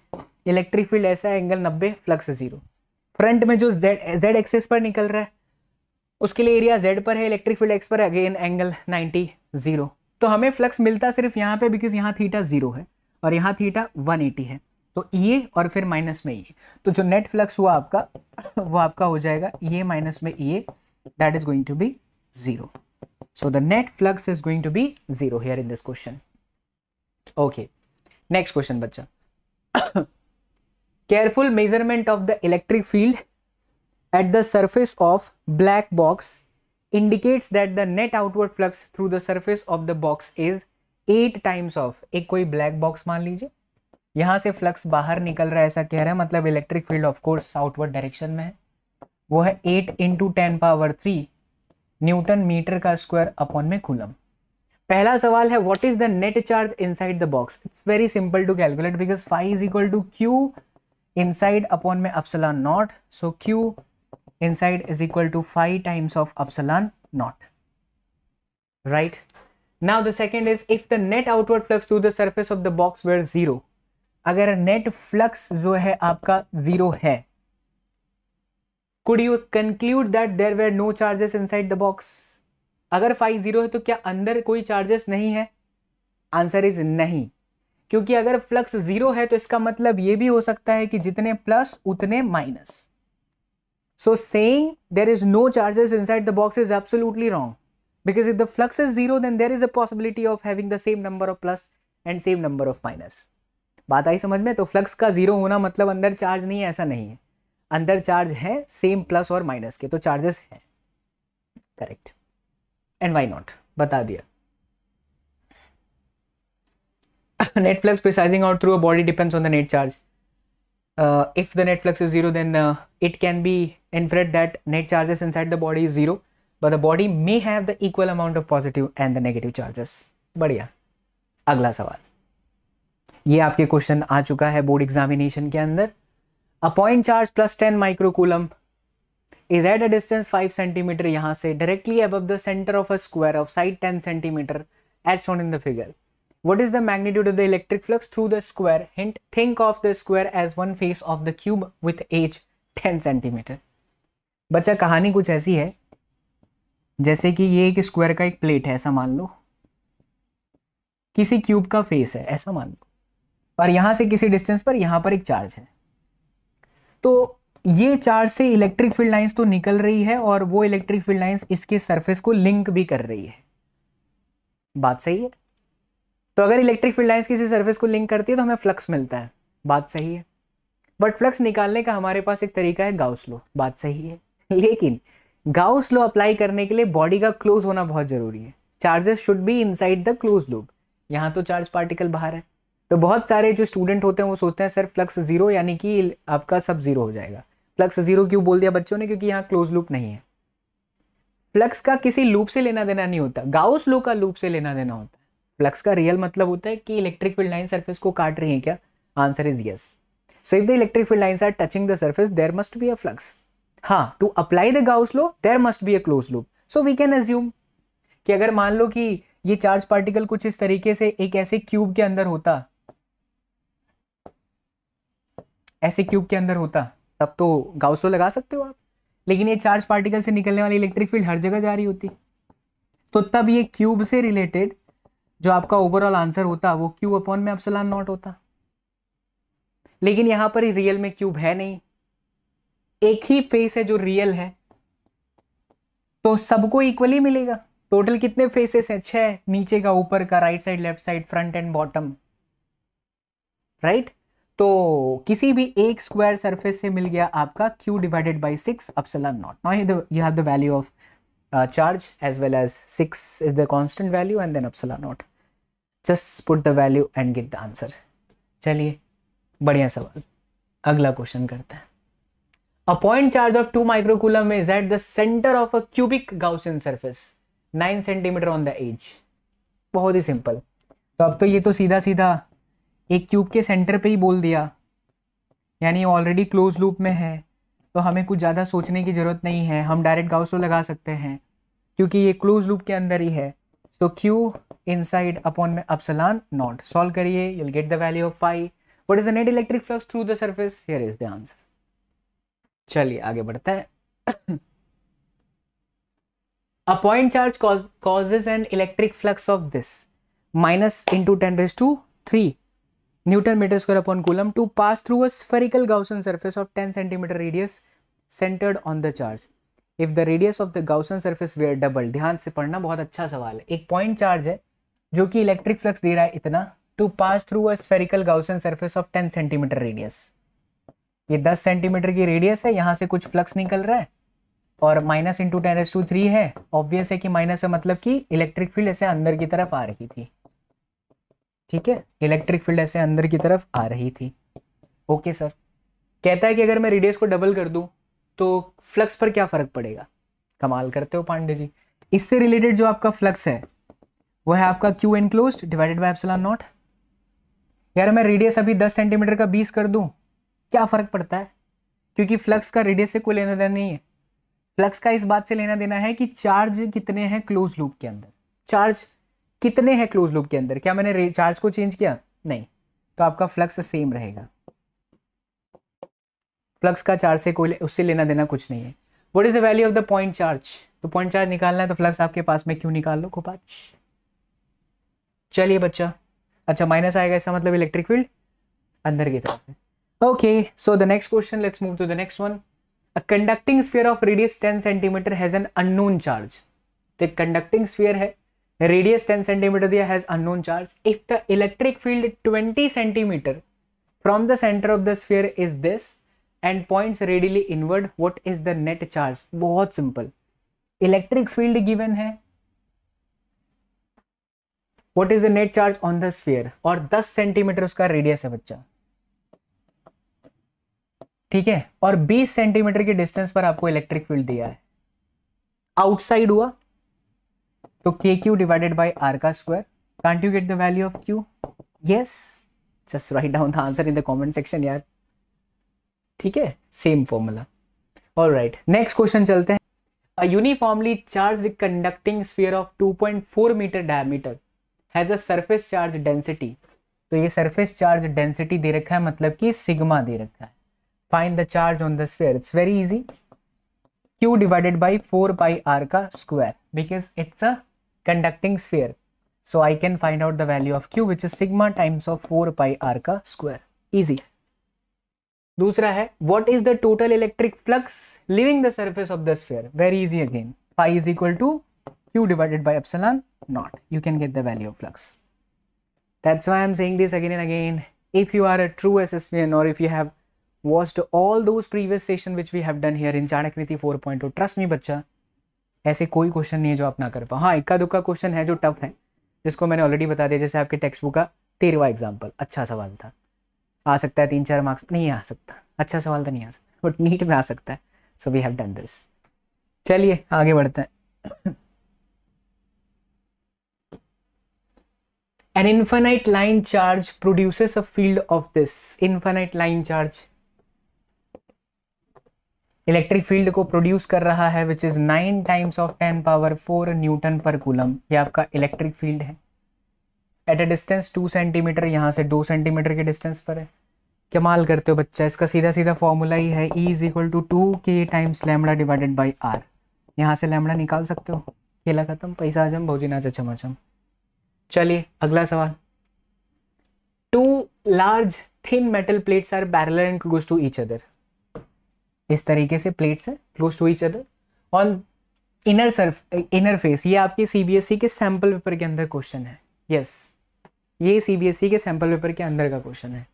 इलेक्ट्रिक फील्ड ऐसा, एंगल 90, फ्लक्स 0। फ्रंट में जो z एक्सिस पर निकल रहा है उसके लिए एरिया z पर है, इलेक्ट्रिक फील्ड x पर, अगेन एंगल 90, 0। तो हमें फ्लक्स मिलता सिर्फ यहाँ पे, बिकॉज यहाँ थीटा 0 है और यहाँ थीटा 180 है, तो EA और फिर माइनस में EA। तो जो नेट फ्लक्स हुआ आपका वो आपका हो जाएगा EA माइनस में EA, that is going to be 0। So the net flux is going to be 0 here in this question. Okay, next question बच्चा। Careful measurement of the electric field at the surface of black box indicates that the net outward flux through the surface of the box is 8 times of, एक कोई black box मान लीजिए, यहाँ से flux बाहर निकल रहा है ऐसा कह रहा है, मतलब electric field of course outward direction में है, वो है 8 × 10⁻³ न्यूटन मीटर का स्क्वायर अपॉन में कूलम। पहला सवाल है what is the net charge inside the box. It's very simple to calculate because phi is equal to Q inside upon में epsilon naught, so Q inside is equal to phi times of epsilon naught, right. Now the second is if the net outward flux through the surface of the box where 0, अगर net flux जो है आपका 0 है, could you conclude that there were no charges inside the box? अगर phi 0 है तो क्या अंदर कोई चार्जेस नहीं है? आंसर इज नहीं, क्योंकि अगर फ्लक्स 0 है तो इसका मतलब ये भी हो सकता है कि जितने प्लस उतने minus. So saying there is no charges inside the box is absolutely wrong, because if the flux is 0 then there is a possibility of having the same number of plus and same number of minus. बात आई समझ में? तो flux का 0 होना मतलब अंदर charge नहीं है, ऐसा नहीं है, अंदर चार्ज है सेम प्लस और माइनस के, तो चार्जेस हैं, करेक्ट। एंड व्हाई नॉट, बता दिया। Net flux प्रिसाइजिंग out through a body depends on the net charge. if the net flux is zero, then it can be inferred that net charges inside the body is zero, but the body may have the equal amount of positive and the negative charges. बढ़िया. अगला सवाल, ये आपके question आ चुका है board examination के अंदर. A point charge plus 10 microcoulomb is at a distance 5 centimeter यहाँ से directly above the center of a square of side 10 centimeter as shown in the figure. What is the magnitude of the electric flux through the square? Hint, think of the square as one face of the cube with edge 10 centimeter. बच्चा कहानी कुछ ऐसी है जैसे कि ये एक square का एक प्लेट है, ऐसा मान लो, किसी क्यूब का फेस है ऐसा मान लो, और यहां से किसी डिस्टेंस पर यहां पर एक चार्ज है. तो ये चार्ज से इलेक्ट्रिक फील्ड लाइंस तो निकल रही है और वो इलेक्ट्रिक फील्ड लाइंस इसके सरफेस को लिंक भी कर रही है. बात सही है? तो अगर इलेक्ट्रिक फील्ड लाइंस किसी सरफेस को लिंक करती है तो हमें फ्लक्स मिलता है. बात सही है. बट फ्लक्स निकालने का हमारे पास एक तरीका है गाउस लॉ. बात सही है. लेकिन गाउस लॉ अप्लाई करने के लिए बॉडी का क्लोज होना बहुत जरूरी है. Charges should be inside the close loop. यहाँ तो चार्ज पार्टिकल बाहर है. तो बहुत सारे जो स्टूडेंट होते हैं वो सोचते हैं सर फ्लक्स जीरो यानी कि आपका सब जीरो हो जाएगा. फ्लक्स जीरो क्यों बोल दिया बच्चों ने? क्योंकि यहाँ क्लोज लूप नहीं है. फ्लक्स का किसी लूप से लेना देना नहीं होता, गाउस लॉ का लूप से लेना देना होता है. फ्लक्स का रियल मतलब होता है कि इलेक्ट्रिक फील्ड लाइन सरफेस को काट रही है क्या? Answer is yes. So if the electric field lines are touching the surface there must be a flux. हाँ, to apply the Gauss law there must be a close loop. So we can assume कि अगर मान लो कि ये charge particle कुछ इस तरीके से एक ऐसे क्यूब के अंदर होता, ऐसे क्यूब के अंदर होता, तब तो गाउस लॉ लगा सकते हो आप. लेकिन ये चार्ज पार्टिकल से निकलने वाली इलेक्ट्रिक फील्ड हर जगह जा रही होती, तो तब ये क्यूब से रिलेटेड जो आपका ओवरऑल आंसर होता वो क्यू अपॉन में एप्सिलॉन नॉट होता. लेकिन यहां पर ही रियल में क्यूब है नहीं, एक ही फेस है जो रियल है, तो सबको इक्वली मिलेगा. टोटल कितने फेसेस हैं? 6. नीचे का, ऊपर का, right side, left side, front end bottom, right. तो किसी भी एक स्क्वायर सरफेस से मिल गया आपका q divided by 6 epsilon not. Now you have the value of charge as well as 6 is the constant value and then epsilon naught. Just put the value and get the answer. चलिए बढ़िया सवाल. अगला question करते हैं. A point charge of 2 microcoulomb is at the center of a cubic Gaussian surface 9 centimeter on the edge. बहुत ही simple. तो अब तो ये तो सीधा सीधा एक क्यूब के सेंटर पे ही बोल दिया, यानी ऑलरेडी क्लोज लूप में है, तो हमें कुछ ज़्यादा सोचने की ज़रूरत नहीं है. हम डायरेक्ट गाउस लॉ लगा सकते हैं क्योंकि ये क्लोज लूप के अंदर ही है. सो क्यू इनसाइड अपॉन में एप्सिलॉन नॉट. सॉल्व करिए, you will get the value of 5. What is the net electric flux through the surface? Here is the answer. चलिए आगे बढ़ते हैं. A point charge causes an electric flux of this minus into 10⁻³ Newton meter square upon coulomb to pass through a spherical Gaussian surface of 10 centimeter radius centered on the charge. If the radius of the Gaussian surface were doubled. ध्यान से पढ़ना, बहुत अच्छा सवाल है. एक point charge है जो कि इलेक्ट्रिक फ्लक्स दे रहा है इतना, to pass through a spherical Gaussian surface of 10 centimeter radius. ये 10 सेंटीमीटर की रेडियस है, यहाँ से कुछ फ्लक्स निकल रहा है और माइनस इंटू 10⁻³ है. ऑब्वियस है कि माइनस है, मतलब कि इलेक्ट्रिक फील्ड ऐसे अंदर की तरफ आ रही थी. ठीक है, इलेक्ट्रिक फील्ड ऐसे अंदर की तरफ आ रही थी. Okay sir. कहता है कि अगर मैं रेडियस को डबल कर दूं तो फ्लक्स पर क्या फर्क पड़ेगा? कमाल करते हो पांडे जी. इससे रिलेटेड जो आपका फ्लक्स है वो है आपका Q enclosed divided by epsilon not. यार मैं रेडियस अभी 10 सेंटीमीटर का 20 कर दूं, क्या फर्क पड़ता है? क्योंकि फ्लक्स का रेडियस से कोई लेना देना नहीं है. फ्लक्स का इस बात से लेना देना है कि चार्ज कितने हैं क्लोज लूप के अंदर. चार्ज कितने हैं क्लोज लूप के अंदर? क्या मैंने चार्ज को चेंज किया? नहीं. तो आपका फ्लक्स सेम रहेगा. फ्लक्स का चार्ज से कोई उससे लेना देना कुछ नहीं है. What is the value of the point charge? तो पॉइंट चार्ज निकालना है तो फ्लक्स आपके पास में क्यों निकाल लो खोपाच. चलिए बच्चा. अच्छा माइनस आएगा, इसका मतलब इलेक्ट्रिक फील्ड अंदर की तरफ है. Okay, so the next question, let's move to the next one. A conducting sphere of radius 10 centimetre has an unknown charge. तो एक कंडक्टिंग स्फीयर है, रेडियस 10 सेंटीमीटर दिया, has unknown charge. If the electric field 20 centimetre from the centre of the sphere is this and points radially inward, what is the net charge? बहुत simple. Electric field given है, what is the net charge on the sphere, और 10 centimetre उसका radius है बच्चा. ठीक है, और 20 centimetre के डिस्टेंस पर आपको इलेक्ट्रिक फील्ड दिया है, आउटसाइड हुआ तो K Q divided by R का square. Can't you get the value of Q? Yes, just write down the answer in the comment section यार. ठीक है, same formula. Alright, next question चलते हैं. A uniformly charged conducting sphere of 2.4 metre diameter has a surface charge density. तो ये surface charge density दे रखा है, मतलब कि सिग्मा दे रखा है. Find the charge on the sphere. It's very easy. Q divided by 4 pi r का square because it's a conducting sphere. So I can find out the value of Q which is sigma times of 4 pi r का square. Easy. दूसरा है what is the total electric flux leaving the surface of the sphere? Very easy again. Phi is equal to Q divided by epsilon naught. You can get the value of flux. That's why I'm saying this again and again. If you are a true SSPN or if you have watched all those previous session which we have done here in Chanakya 4.0, trust me बच्चा, ऐसे कोई question नहीं है जो आप ना कर पाओ. हाँ, इक्का दुक्का क्वेश्चन है जो टफ है, जिसको मैंने ऑलरेडी बता दिया. जैसे आपके टेक्स्ट बुक का 13वां एग्जाम्पल, अच्छा सवाल था, आ सकता है 3-4 मार्क्स. नहीं आ सकता, अच्छा सवाल तो नहीं आ सकता, बट नीट में आ सकता है. So we have done this. चलिए आगे बढ़ते हैं. An infinite line charge produces a field of this. Infinite line charge electric field को प्रोड्यूस कर रहा है which is 9 times of 10 power 4 Newton पर कूलम. ये आपका इलेक्ट्रिक फील्ड है एट अ डिस्टेंस 2 सेंटीमीटर, यहाँ से 2 सेंटीमीटर के डिस्टेंस पर है. कमाल करते हो बच्चा, इसका सीधा सीधा फॉर्मूला ही है E is equal to 2K times lambda divided by R. यहाँ से लैम्बडा निकाल सकते हो, खेला खत्म, पैसा हजम, भौजी नाच चमाचम. चलिए अगला सवाल. 2 large thin metal plates are parallel and close to each other. इस तरीके से प्लेट्स है close to each other on inner face. ये आपके सीबीएसई के सैंपल पेपर के अंदर क्वेश्चन है. यस, ये सीबीएसई के सैंपल पेपर के अंदर का क्वेश्चन है.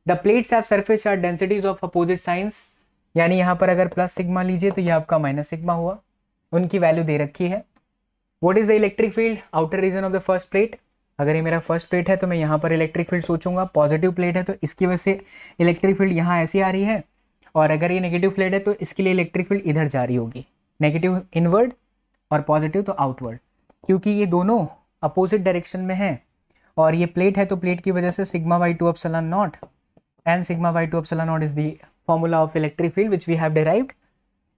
The plates have surface charge densities of opposite signs. यानी यहाँ पर अगर प्लस सिग्मा लीजिए तो ये आपका माइनस सिग्मा हुआ. उनकी वैल्यू दे रखी है. What is the electric field outer region of the first plate. अगर ये मेरा फर्स्ट प्लेट है तो मैं यहाँ पर इलेक्ट्रिक फील्ड सोचूंगा. पॉजिटिव प्लेट है तो इसकी वजह से इलेक्ट्रिक फील्ड यहाँ ऐसी आ रही है, और अगर ये नेगेटिव प्लेट है तो इसके लिए इलेक्ट्रिक फील्ड इधर जा रही होगी. नेगेटिव इनवर्ड और पॉजिटिव तो आउटवर्ड, क्योंकि ये दोनों अपोजिट डायरेक्शन में है. और ये प्लेट है तो प्लेट की वजह से sigma by 2 epsilon naught and sigma by 2 epsilon naught is the formula of electric field which we have derived.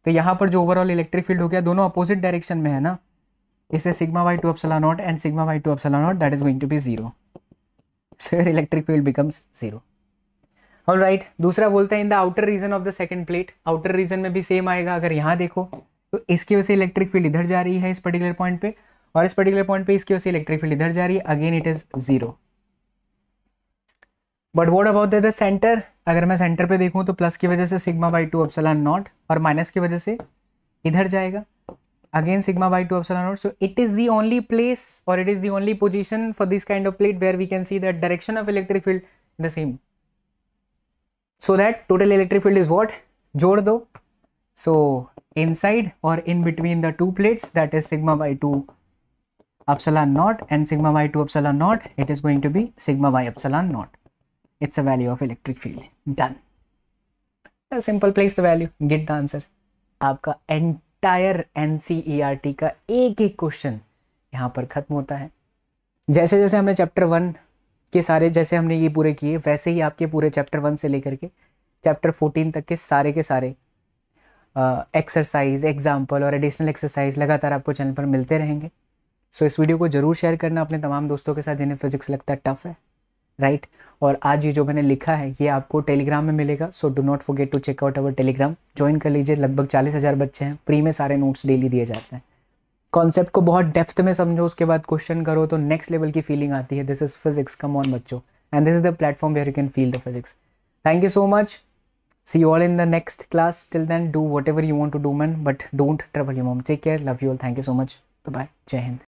तो यहाँ पर जो ओवरऑल इलेक्ट्रिक फील्ड हो गया, दोनों अपोजिट डायरेक्शन में है ना, इससे sigma by 2 epsilon naught and sigma by 2 epsilon naught that is going to be 0. So your electric field becomes 0. All right, दूसरा बोलते हैं in the outer region of the second plate. Outer region में भी same आएगा. अगर यहाँ देखो तो इसकी वजह से इलेक्ट्रिक फील्ड इधर जा रही है इस पर्टिकुलर पॉइंट पे, और इस पर्टिकुलर पॉइंट पे इसकी वजह से इलेक्ट्रिक फील्ड इधर जा रही है. Again it is 0. But what about the centre. अगर मैं सेंटर पे देखूँ तो प्लस की वजह से सिग्मा बाई 2 एप्सिलॉन नॉट और माइनस की वजह से इधर जाएगा. Again sigma by 2 epsilon naught. So it is the only place or it is the only position for this kind of plate where we can see the direction of electric field the same. So that total electric field is what? जोड़ दो. So inside or in between the two plates, that is sigma by 2 epsilon naught and sigma by 2 epsilon naught, it is going to be sigma by epsilon naught. It's a value of electric field. Done. A simple place the value, get the answer. आपका entire NCERT का एक एक question यहाँ पर खत्म होता है. जैसे जैसे हमने चैप्टर 1 के सारे, जैसे हमने ये पूरे किए, वैसे ही आपके पूरे चैप्टर 1 से लेकर के चैप्टर 14 तक के सारे एक्सरसाइज, एग्जाम्पल और एडिशनल एक्सरसाइज लगातार आपको चैनल पर मिलते रहेंगे. सो इस वीडियो को जरूर शेयर करना अपने तमाम दोस्तों के साथ जिन्हें फिजिक्स लगता है टफ है, राइट. और आज ये जो मैंने लिखा है ये आपको टेलीग्राम में मिलेगा. So do not forget to check out our Telegram. Join कर लीजिए. लगभग 40,000 बच्चे हैं. फ्री में सारे नोट्स डेली दिए जाते हैं. कॉन्सेप्ट को बहुत डेप्थ में समझो, उसके बाद क्वेश्चन करो तो नेक्स्ट लेवल की फीलिंग आती है. This is physics, come on बच्चों, and this is the platform where you can feel the physics. Thank you so much. See you all in the next class. Till then do whatever you want to do man, but don't trouble your mom. Take care. Love you all. Thank you so much. Bye bye. जय हिंद.